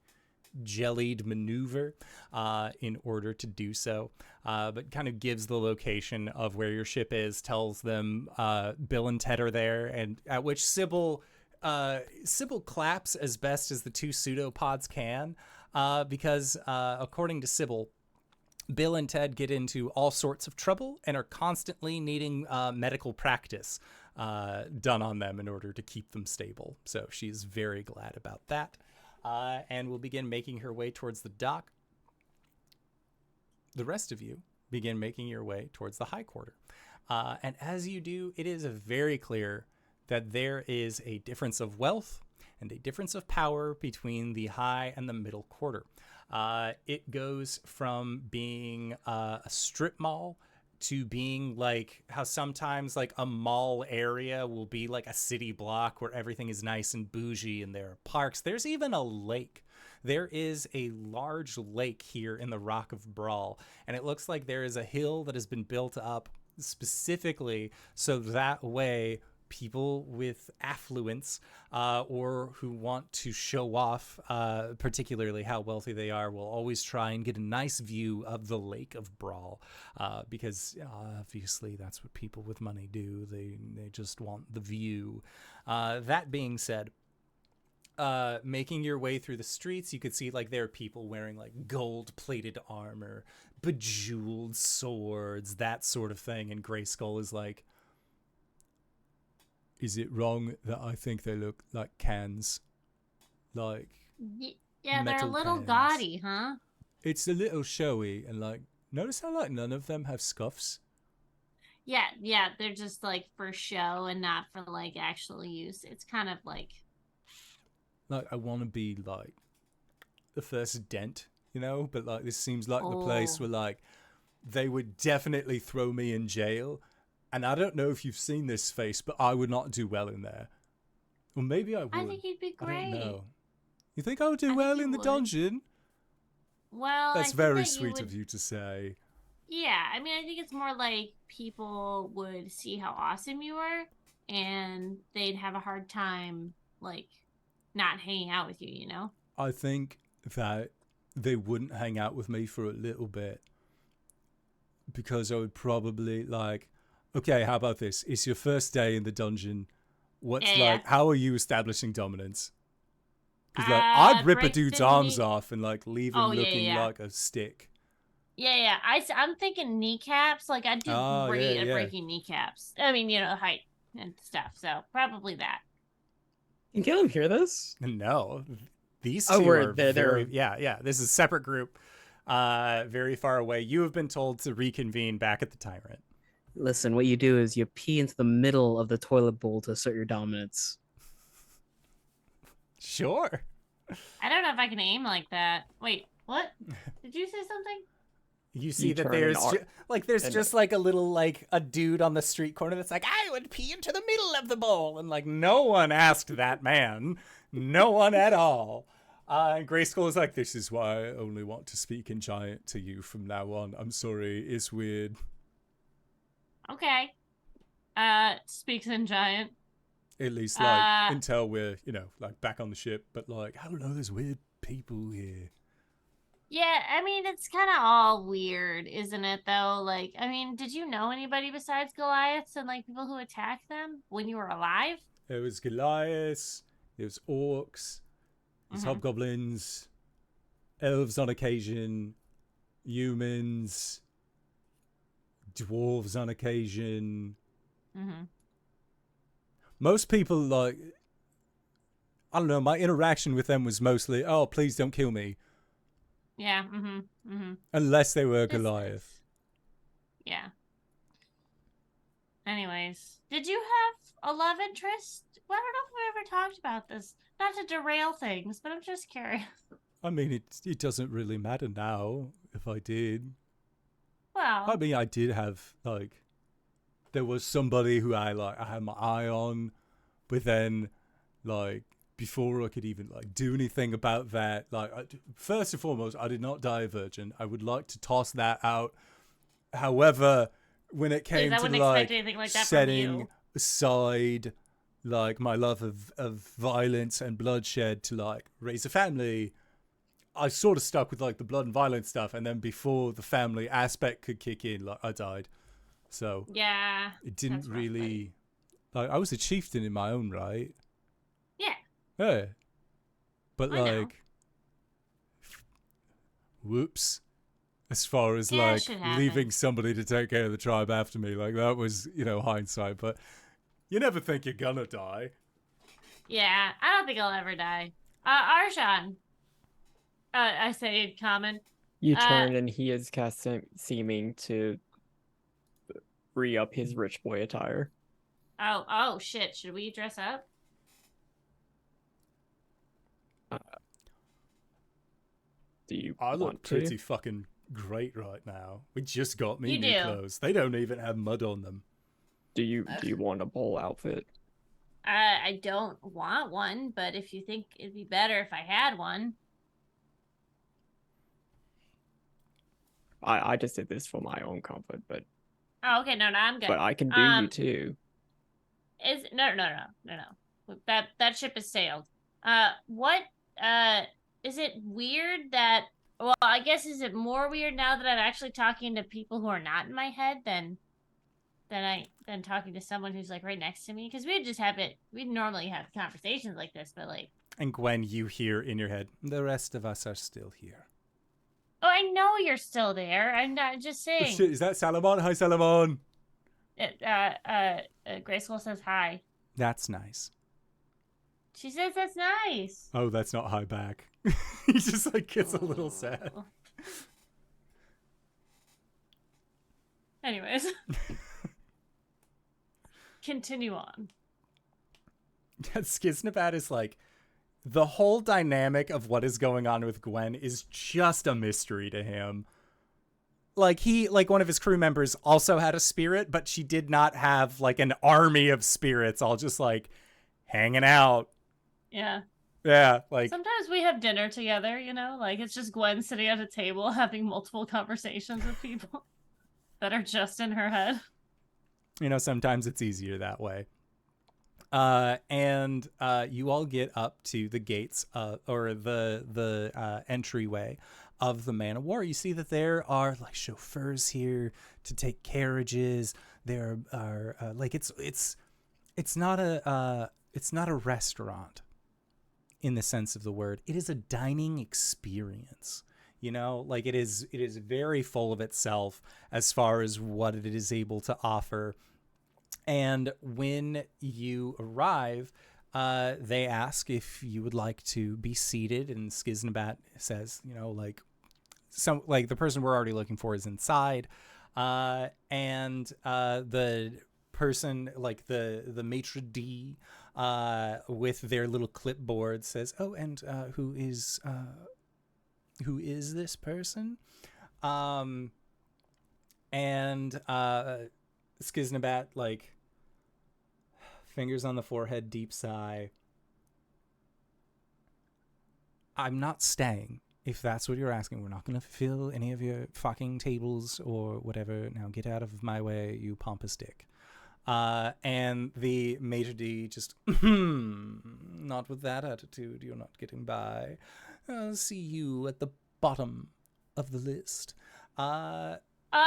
jellied maneuver in order to do so, but kind of gives the location of where your ship is, tells them Bill and Ted are there, and at which Sybil claps as best as the two pseudopods can, because according to Sybil, Bill and Ted get into all sorts of trouble and are constantly needing medical practice done on them in order to keep them stable. So she's very glad about that, and will begin making her way towards the dock. The rest of you begin making your way towards the high quarter. And as you do, it is very clear that there is a difference of wealth and a difference of power between the high and the middle quarter. It goes from being a strip mall to being like how sometimes like a mall area will be like a city block where everything is nice and bougie and there are parks. There's even a lake. There is a large lake here in the Rock of Brahl, and it looks like there is a hill that has been built up specifically so that way people with affluence or who want to show off particularly how wealthy they are will always try and get a nice view of the Lake of Brahl, because obviously that's what people with money do. They just want the view. That being said, making your way through the streets, you could see like there are people wearing like gold-plated armor, bejeweled swords, that sort of thing, and Grayskull is like, is it wrong that I think they look like cans? Like, yeah, they're a little cans. gaudy, huh? It's a little showy, and like, notice how like none of them have scuffs? Yeah, they're just like for show and not for like actual use. It's kind of like I want to be like the first dent, you know? But like, this seems like the place where like they would definitely throw me in jail. And I don't know if you've seen this face, but I would not do well in there. Or maybe I would. I think you'd be great. I don't know. You think I would do well in the dungeon? Well, that's very sweet of you to say. Yeah, I mean, I think it's more like people would see how awesome you are, and they'd have a hard time, like, not hanging out with you, you know? I think that they wouldn't hang out with me for a little bit, because I would probably, like, okay, how about this? It's your first day in the dungeon. How are you establishing dominance? Because, like, I'd rip a dude's arms off and, like, leave him looking like a stick. Yeah. I'm thinking kneecaps. Like, I'd do great at breaking kneecaps. I mean, you know, height and stuff. So, probably that. Can Caelum hear this? No. These two are very... Yeah. This is a separate group. Very far away. You have been told to reconvene back at the Tyrant. Listen, what you do is you pee into the middle of the toilet bowl to assert your dominance. Sure. I don't know if I can aim like that. Wait, what? Did you say something? You see that there's just like a little like a dude on the street corner that's like, I would pee into the middle of the bowl, and like no one asked that man, no one at all. And Grayskull is like, this is why I only want to speak in giant to you from now on. I'm sorry, it's weird. Okay. Speaks in giant. At least, like, until we're, you know, like, back on the ship. But, like, I don't know, there's weird people here. Yeah, I mean, it's kind of all weird, isn't it, though? Like, I mean, did you know anybody besides Goliaths and, like, people who attacked them when you were alive? There was Goliaths, there was orcs, there's hobgoblins, elves on occasion, humans, dwarves on occasion. Most people, like, I don't know, my interaction with them was mostly, oh, please don't kill me. Yeah, Unless they were Goliath. Yeah. Anyways, did you have a love interest? Well, I don't know if we ever talked about this. Not to derail things, but I'm just curious. I mean, it doesn't really matter now if I did. Well, I mean, I did have, like, there was somebody who I had my eye on, but then, like, before I could even, like, do anything about that, like, first and foremost, I did not die a virgin. I would like to toss that out. However, when it came to, like setting aside, like, my love of violence and bloodshed to, like, raise a family, I sort of stuck with like the blood and violence stuff, and then before the family aspect could kick in, like I died. So Yeah. it didn't that's rough, really. Like I was a chieftain in my own right. Yeah. Yeah. But I know. like, whoops. As far as Yeah, like shit happens. leaving somebody to take care of the tribe after me, like that was, hindsight. But you never think you're gonna die. Yeah, I don't think I'll ever die. Arjhan. I say in common. You turn and he is seeming to re-up his rich boy attire. Oh shit! Should we dress up? Do you I look want pretty to? fucking great right now. We just got me You new do. clothes. They don't even have mud on them. Do you want a ball outfit? I don't want one, but if you think it'd be better if I had one. I just did this for my own comfort, but Oh, okay, no, I'm good. but I can do you too. No. That ship has sailed. What is it weird that? Well, I guess is it more weird now that I'm actually talking to people who are not in my head than talking to someone who's like right next to me? Because we normally have conversations like this, but like. And Gwen, you hear in your head, the rest of us are still here. Oh, I know you're still there. I'm not just Oh, saying. shit, is that Salomon? Hi, Salomon. Graceful says hi. That's nice. She says that's nice. Oh, that's not hi back. He just like gets a little sad. Anyways. Continue on. Skizznibat is like, the whole dynamic of what is going on with Gwen is just a mystery to him. Like one of his crew members also had a spirit, but she did not have like an army of spirits all just like hanging out. Yeah. Yeah, like sometimes we have dinner together, like it's just Gwen sitting at a table having multiple conversations with people that are just in her head. Sometimes it's easier that way. And you all get up to the gates or the entryway of the Man of War. You see that there are like chauffeurs here to take carriages. There are like it's not a restaurant in the sense of the word. It is a dining experience. Like it is very full of itself as far as what it is able to offer. And when you arrive, they ask if you would like to be seated, and Skizznibat says, the person we're already looking for is inside. And the person, like the maitre d' with their little clipboard says, oh, and who is this person? And Skizznibat, like, fingers on the forehead, deep sigh. I'm not staying, if that's what you're asking. We're not going to fill any of your fucking tables or whatever. Now get out of my way, you pompous dick. And the maitre d' just, not with that attitude. You're not getting by. I'll see you at the bottom of the list.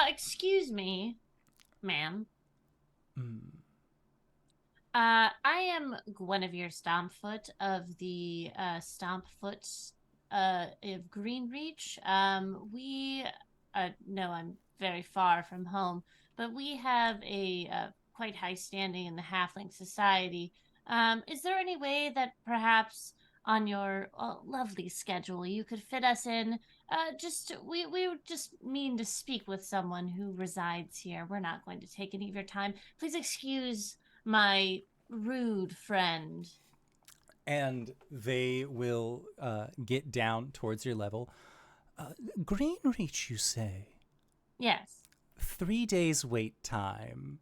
Excuse me, ma'am. I am Guinevere Stompfoot of the Stompfoot of Greenreach. We no, I'm very far from home, but we have a quite high standing in the Halfling Society. Is there any way that perhaps on your lovely schedule you could fit us in? We would just mean to speak with someone who resides here. We're not going to take any of your time. Please excuse my rude friend. And they will get down towards your level. Greenreach, you say? Yes. 3 days wait time.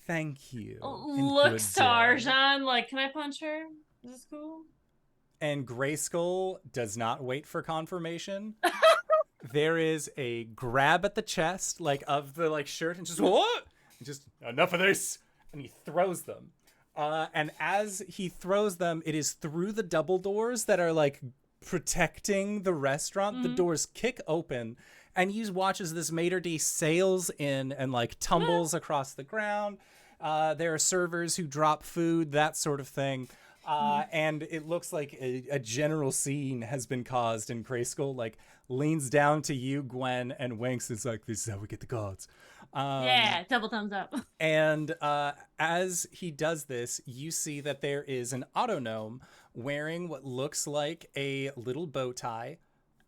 Thank you. Looks to Arjhan like, can I punch her? Is this cool? And Grayskull does not wait for confirmation. There is a grab at the chest, like, of the like shirt, and just what? And just enough of this, and he throws them. And as he throws them, it is through the double doors that are like protecting the restaurant. The doors kick open, and you watch as this maitre d' sails in and like tumbles across the ground. There are servers who drop food, that sort of thing. And it looks like a general scene has been caused, and Grayskull like leans down to you, Gwen, and winks. It's like, this is how we get the gods. Yeah, double thumbs up. And as he does this, you see that there is an autognome wearing what looks like a little bow tie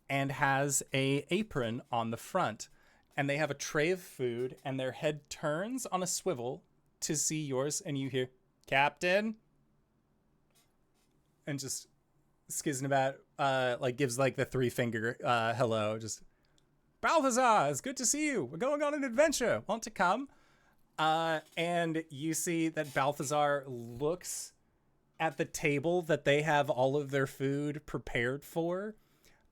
and has a apron on the front. And they have a tray of food, and their head turns on a swivel to see yours, and you hear, Captain? And just Skizznibat like gives like the 3-finger hello, just, Balthazar, it's good to see you. We're going on an adventure. Want to come? And you see that Balthazar looks at the table that they have all of their food prepared for.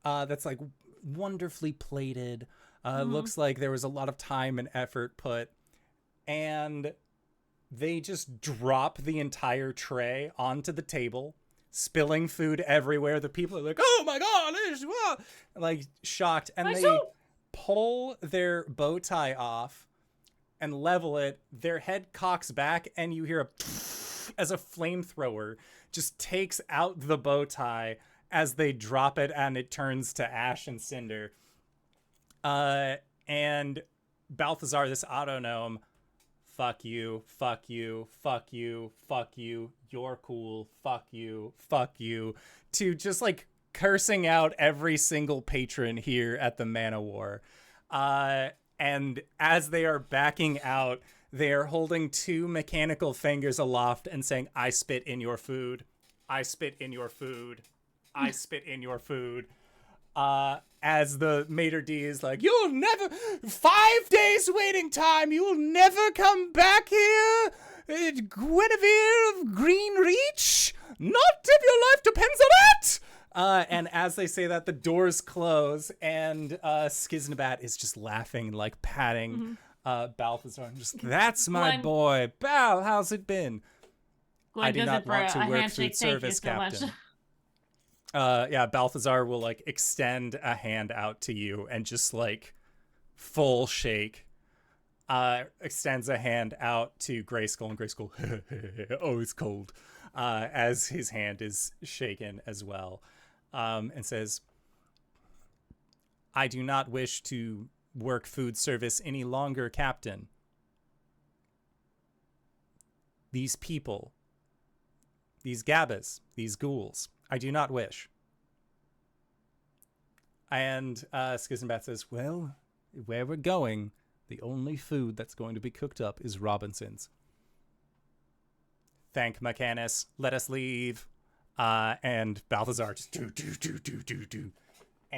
That's like wonderfully plated. Looks like there was a lot of time and effort put. And they just drop the entire tray onto the table, spilling food everywhere. The people are like, oh my God, like shocked. And they pull their bow tie off and level it. Their head cocks back, and you hear a as a flamethrower just takes out the bow tie as they drop it, and it turns to ash and cinder. And Balthazar, this autognome, fuck you, fuck you, fuck you, fuck you, you're cool, fuck you, to just like cursing out every single patron here at the Man of War. And as they are backing out, they are holding 2 mechanical fingers aloft and saying, I spit in your food. I spit in your food. I spit in your food. As the maitre d' is like, you'll never, 5 days waiting time, you will never come back here, Guinevere of Greenreach, not if your life depends on it. And as they say that, the doors close, and Skizznibat is just laughing, like patting Balthazar, and just, that's my Gwen, boy. Bal, how's it been? Gwen I do does not it for want to a work handshake. food Thank you service, so Captain. much. Yeah, Balthazar will like extend a hand out to you and just like full shake. Extends a hand out to Grayskull, and Grayskull, oh, it's cold, as his hand is shaken as well, and says, I do not wish to work food service any longer, Captain. These people, these Gabbas, these ghouls, I do not wish. And Skizznibat says, well, where we're going, the only food that's going to be cooked up is Robinson's. Thank Mechanus. Let us leave. And Balthazar just do.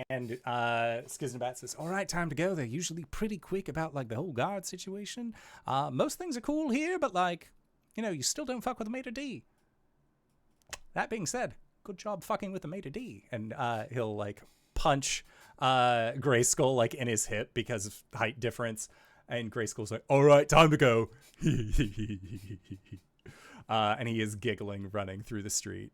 And Skizznibat says, all right, time to go. They're usually pretty quick about like the whole guard situation. Most things are cool here, but like, you know, you still don't fuck with the maitre d'. That being said, good job fucking with the maitre d'. And he'll like punch Grayskull like in his hip because of height difference. And Grayskull's like, all right, time to go. And he is giggling, running through the street.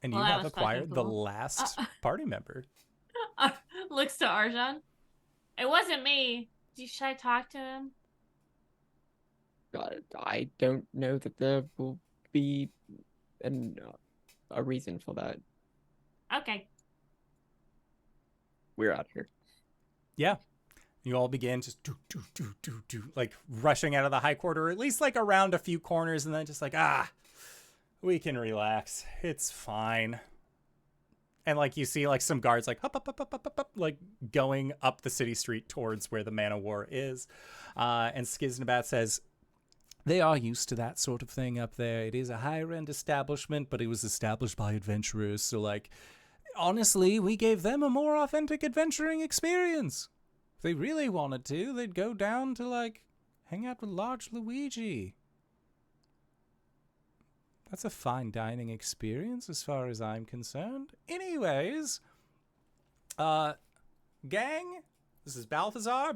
And Well, you that have was acquired fucking the cool. last party member. Looks to Arjhan. It wasn't me. Should I talk to him? I don't know that there will be a reason for that. Okay. We're out here. Yeah. You all begin just like rushing out of the high quarter, or at least like around a few corners, and then just like, we can relax. It's fine. And like you see like some guards like up, like going up the city street towards where the Man of War is. And Skizznibat says, they are used to that sort of thing up there. It is a higher end establishment, but it was established by adventurers. So like, honestly, we gave them a more authentic adventuring experience. If they really wanted to, they'd go down to like hang out with Large Luigi. That's a fine dining experience as far as I'm concerned. Anyways, gang, this is Balthazar.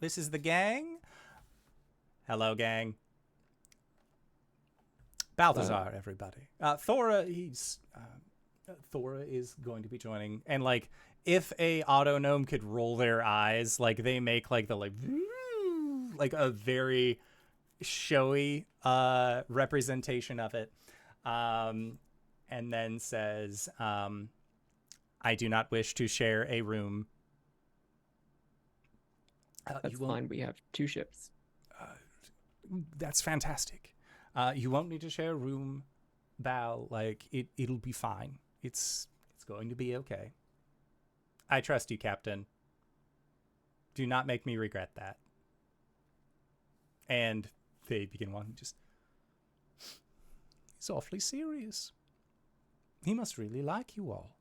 This is the gang. Hello, gang. Balthazar, everybody. Thora, Thora is going to be joining, and like if a auto gnome could roll their eyes, like they make like the like a very showy representation of it, and then says, I do not wish to share a room. That's fine. We have 2 ships. That's fantastic. You won't need to share a room, Bal. Like it'll be fine. It's going to be okay. I trust you, Captain. Do not make me regret that. And they begin walking. Just, he's awfully serious. He must really like you all.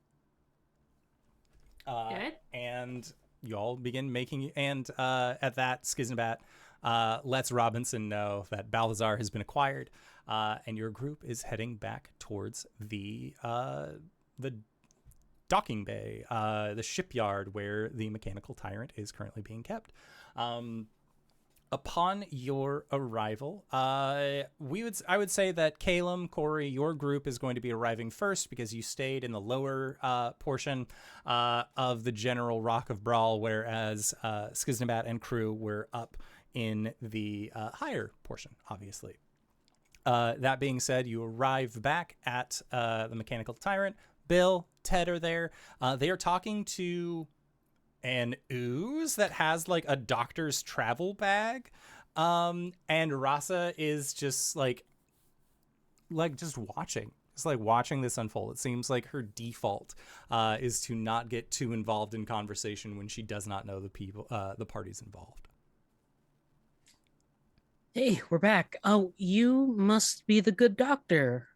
Good. And you all begin making, and at that, Skizznibat lets Robinson know that Balthazar has been acquired, and your group is heading back towards the docking bay, the shipyard where the mechanical tyrant is currently being kept. Upon your arrival, I would say that Caelum, Cori, your group is going to be arriving first because you stayed in the lower portion of the general Rock of Brahl, whereas Skizznibat and crew were up in the higher portion, obviously. That being said, you arrive back at the mechanical tyrant. Bill, Ted are there. They are talking to an ooze that has like a doctor's travel bag, and Rasa is just like just watching. It's like watching this unfold. It seems like her default is to not get too involved in conversation when she does not know the parties involved. Hey, we're back. Oh, you must be the good doctor.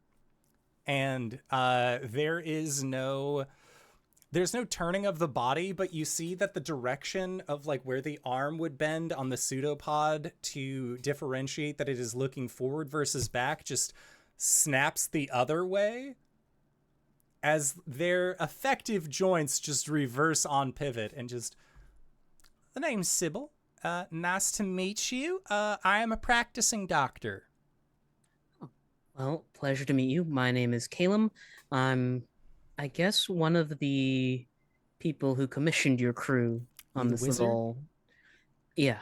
And there's no turning of the body, but you see that the direction of like where the arm would bend on the pseudopod to differentiate that it is looking forward versus back just snaps the other way, as their effective joints just reverse on pivot. And just, the name's Sybil. Nice to meet you. I am a practicing doctor. Well, pleasure to meet you. My name is Caelum. I'm, I guess, one of the people who commissioned your crew on this wizard? little... Yeah.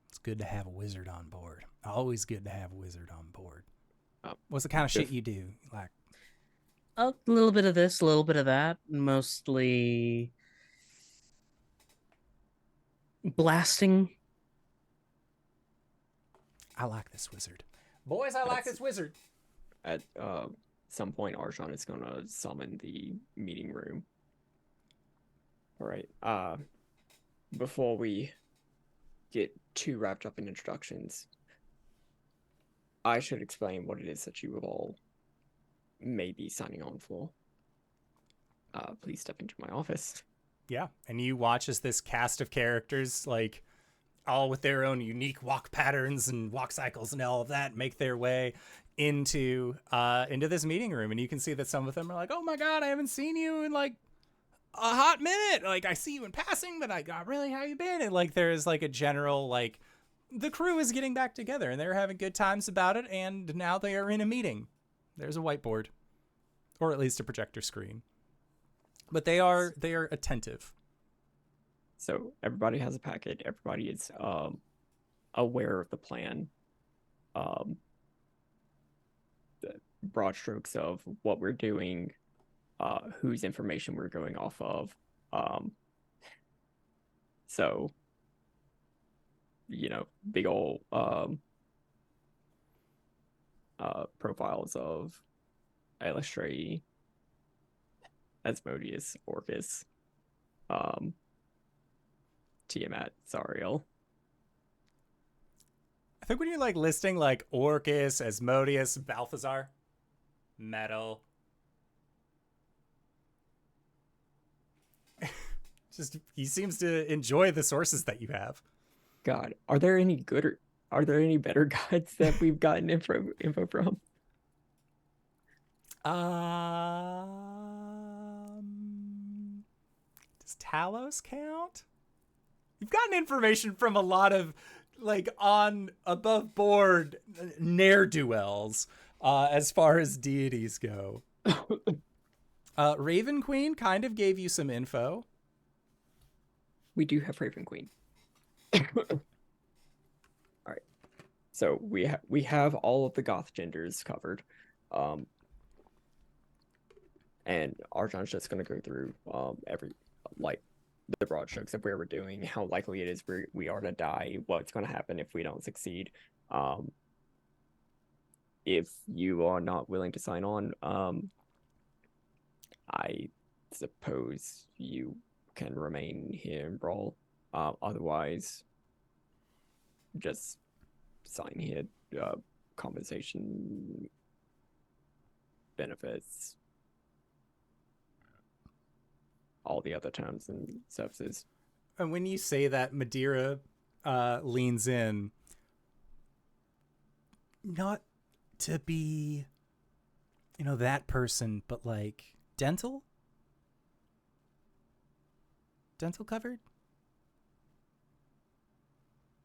It's good to have a wizard on board. Always good to have a wizard on board. What's the kind of shit you do? Like, A little bit of this, a little bit of that. Mostly blasting. I like this wizard. Boys, I like this wizard. At some point, Arjhan is going to summon the meeting room. All right. Before we get too wrapped up in introductions, I should explain what it is that you all may be signing on for. Please step into my office. Yeah, and you watch as this cast of characters, like, all with their own unique walk patterns and walk cycles and all of that, make their way into this meeting room. And you can see that some of them are like, oh my god, I haven't seen you in like a hot minute. Like, I see you in passing, but really, how you been? And like there's like a general, like, the crew is getting back together and they're having good times about it, and now they are in a meeting. There's a whiteboard, or at least a projector screen, but they are attentive. So everybody has a packet. Everybody is aware of the plan. The broad strokes of what we're doing, whose information we're going off of. So, you know, big old profiles of Illustrate, Asmodeus, Orcus, Tiamat, Zariel. I think when you're like listing like Orcus, Asmodeus, Balthazar, Metal, just he seems to enjoy the sources that you have. God, are there any better guides that we've gotten info from? Does Talos count? You've gotten information from a lot of like on above board ne'er-do-wells as far as deities go. Raven Queen kind of gave you some info. We do have Raven Queen. All right. So we have all of the goth genders covered. And Arjhan's just gonna go through every the broad strokes of where we're doing, how likely it is we are to die, what's gonna happen if we don't succeed. If you are not willing to sign on, I suppose you can remain here in Brawl. Otherwise, just sign here. Compensation, benefits, all the other terms and services. And when you say that, Madeira leans in. Not to be, that person, but like dental covered?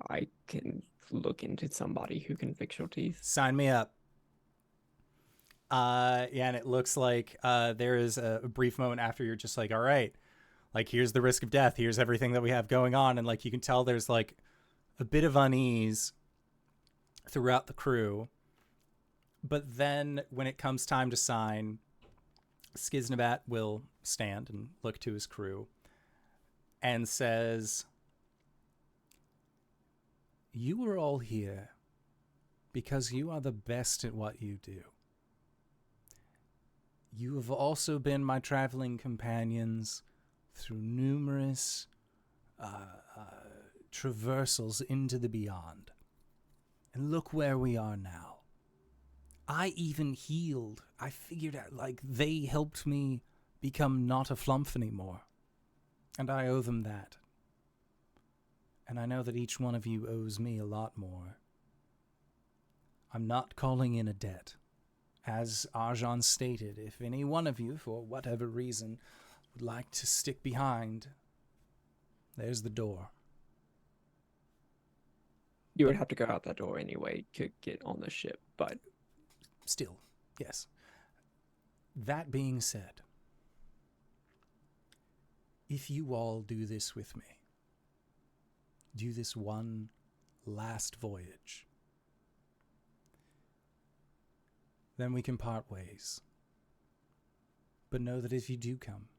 I can look into somebody who can fix your teeth. Sign me up. Yeah, and it looks like there is a brief moment after you're just like, all right, like here's the risk of death, here's everything that we have going on, and like you can tell there's like a bit of unease throughout the crew. But then when it comes time to sign, Skizznibat will stand and look to his crew and says, "You are all here because you are the best at what you do. You have also been my traveling companions through numerous traversals into the beyond. And look where we are now. I even healed. I figured out, like, they helped me become not a flump anymore. And I owe them that. And I know that each one of you owes me a lot more. I'm not calling in a debt. As Arjhan stated, if any one of you, for whatever reason, would like to stick behind, there's the door." You would have to go out that door anyway to get on the ship, but... Still, yes. That being said, if you all do this with me, do this one last voyage, then we can part ways. But know that if you do come,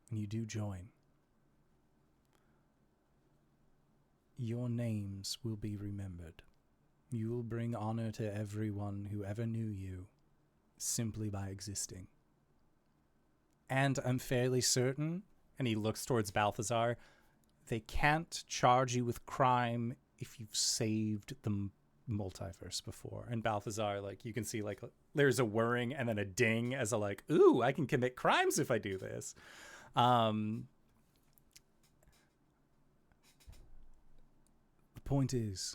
and you do join, your names will be remembered. You will bring honor to everyone who ever knew you, simply by existing. And I'm fairly certain, and he looks towards Balthazar, they can't charge you with crime if you've saved the multiverse before. And Balthazar, like, you can see, like, there's a whirring and then a ding as a, like, ooh, I can commit crimes if I do this. The point is,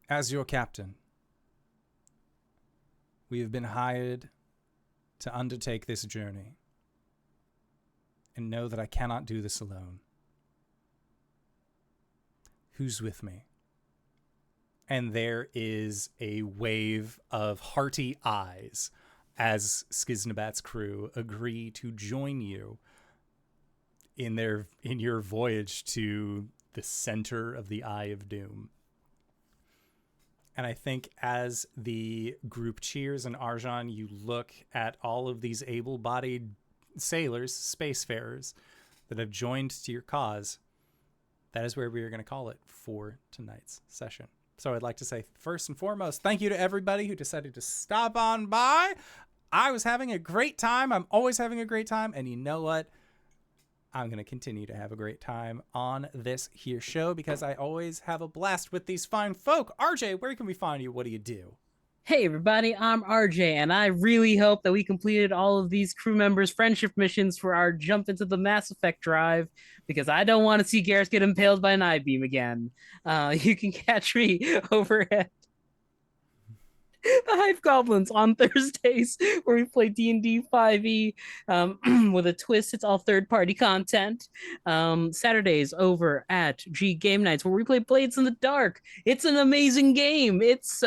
as your captain, we have been hired to undertake this journey, and know that I cannot do this alone. Who's with me? And there is a wave of hearty eyes as Skizznibat's crew agree to join you in your voyage to the center of the Eye of Doom. And I think as the group cheers, and Arjhan, you look at all of these able-bodied sailors, spacefarers, that have joined to your cause, that is where we are going to call it for tonight's session. So I'd like to say, first and foremost, thank you to everybody who decided to stop on by. I was having a great time. I'm always having a great time. And you know what? I'm going to continue to have a great time on this here show because I always have a blast with these fine folk. RJ, where can we find you? What do you do? Hey everybody, I'm RJ, and I really hope that we completed all of these crew members' friendship missions for our jump into the Mass Effect drive, because I don't want to see Garrus get impaled by an I-beam again. You can catch me over at the Hype Goblins on Thursdays, where we play D&D 5e with a twist. It's all third-party content. Saturdays over at G Game Nights, where we play Blades in the Dark. It's an amazing game. It's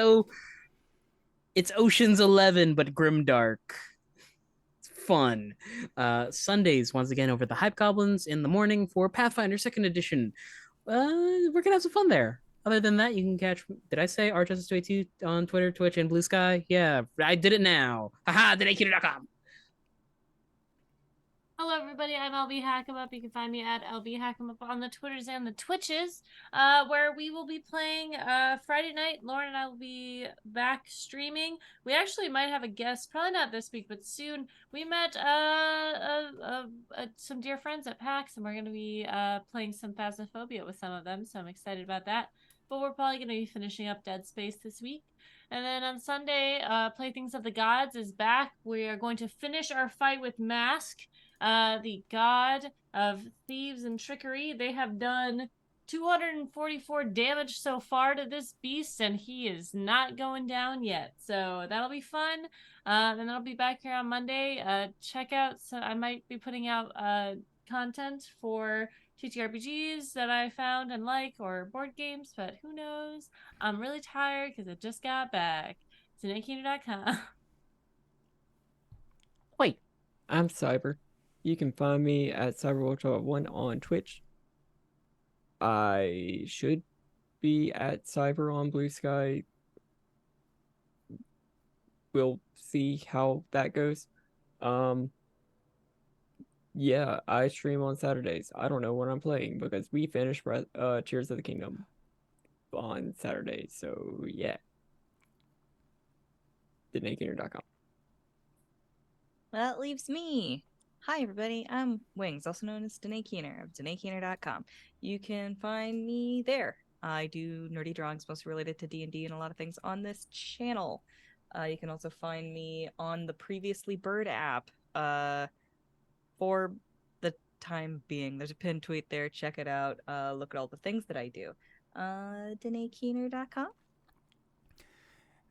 Ocean's 11, but grimdark. It's fun. Sundays, once again, over the Hype Goblins in the morning for Pathfinder 2nd Edition. We're going to have some fun there. Other than that, you can catch, did I say RJustice22 on Twitter, Twitch, and Blue Sky? Yeah, I did it now. Haha, DenakeHeater.com. Hello, everybody. I'm LBHackEmUp. You can find me at LBHackEmUp on the Twitters and the Twitches, where we will be playing Friday night. Lauren and I will be back streaming. We actually might have a guest, probably not this week, but soon. We met some dear friends at PAX, and we're going to be playing some Phasmophobia with some of them, so I'm excited about that. But we're probably going to be finishing up Dead Space this week. And then on Sunday, Playthings of the Gods is back. We are going to finish our fight with Mask, the god of thieves and trickery. They have done 244 damage so far to this beast, and he is not going down yet. So that'll be fun. And I'll be back here on Monday. Check out, so I might be putting out content for TTRPGs that I found and like, or board games, but who knows? I'm really tired because I just got back. DenakeHeater.com. Wait. I'm Cyber. You can find me at CyberWatch1 on Twitch. I should be at Cyber on Blue Sky. We'll see how that goes. Yeah, I stream on Saturdays. I don't know what I'm playing because we finished Tears of the Kingdom on Saturday. So yeah. DenakeHeater.com. That leaves me. Hi, everybody. I'm Wings, also known as DenakeHeater of DenakeHeater.com. You can find me there. I do nerdy drawings, mostly related to D&D and a lot of things on this channel. You can also find me on the Previously Bird app for the time being. There's a pinned tweet there. Check it out. Look at all the things that I do. DenakeHeater.com.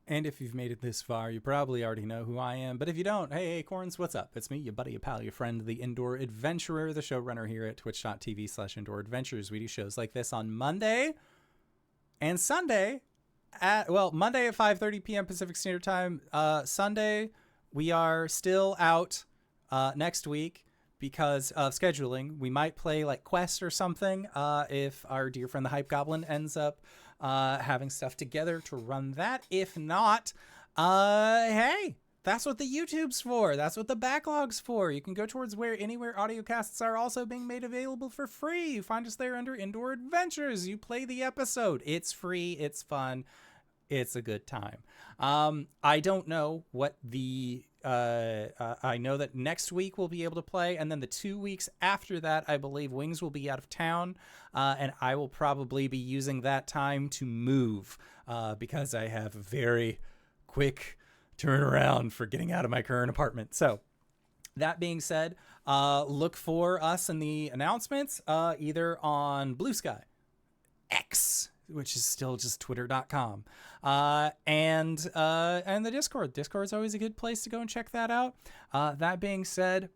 And if you've made it this far, you probably already know who I am. But if you don't, hey, Acorns, what's up? It's me, your buddy, your pal, your friend, the Indoor Adventurer, the showrunner here at twitch.tv/Indoor Adventures. We do shows like this on Monday and Sunday Monday at 5:30 p.m. Pacific Standard Time. Sunday, we are still out next week because of scheduling. We might play like Quest or something if our dear friend the Hype Goblin ends up having stuff together to run that. If not, hey, that's what the YouTube's for. That's what the backlog's for. You can go towards anywhere audiocasts are also being made available for free. You find us there under Indoor Adventures. You play the episode. It's free. It's fun. It's a good time. I don't know what the I know that next week we'll be able to play, and then the 2 weeks after that, I believe Wings will be out of town, and I will probably be using that time to move because I have a very quick turnaround for getting out of my current apartment. So that being said, look for us in the announcements either on Blue Sky, X, which is still just twitter.com, and the Discord. Discord's always a good place to go and check that out. That being said,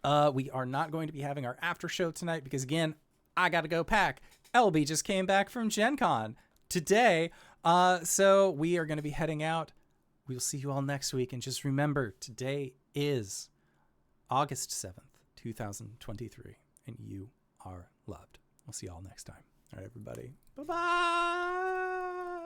we are not going to be having our after show tonight because, again, I got to go pack. LB just came back from Gen Con today, so we are going to be heading out. We'll see you all next week, and just remember, today is August 7th, 2023, and you are loved. We'll see you all next time. All right, everybody. Bye-bye.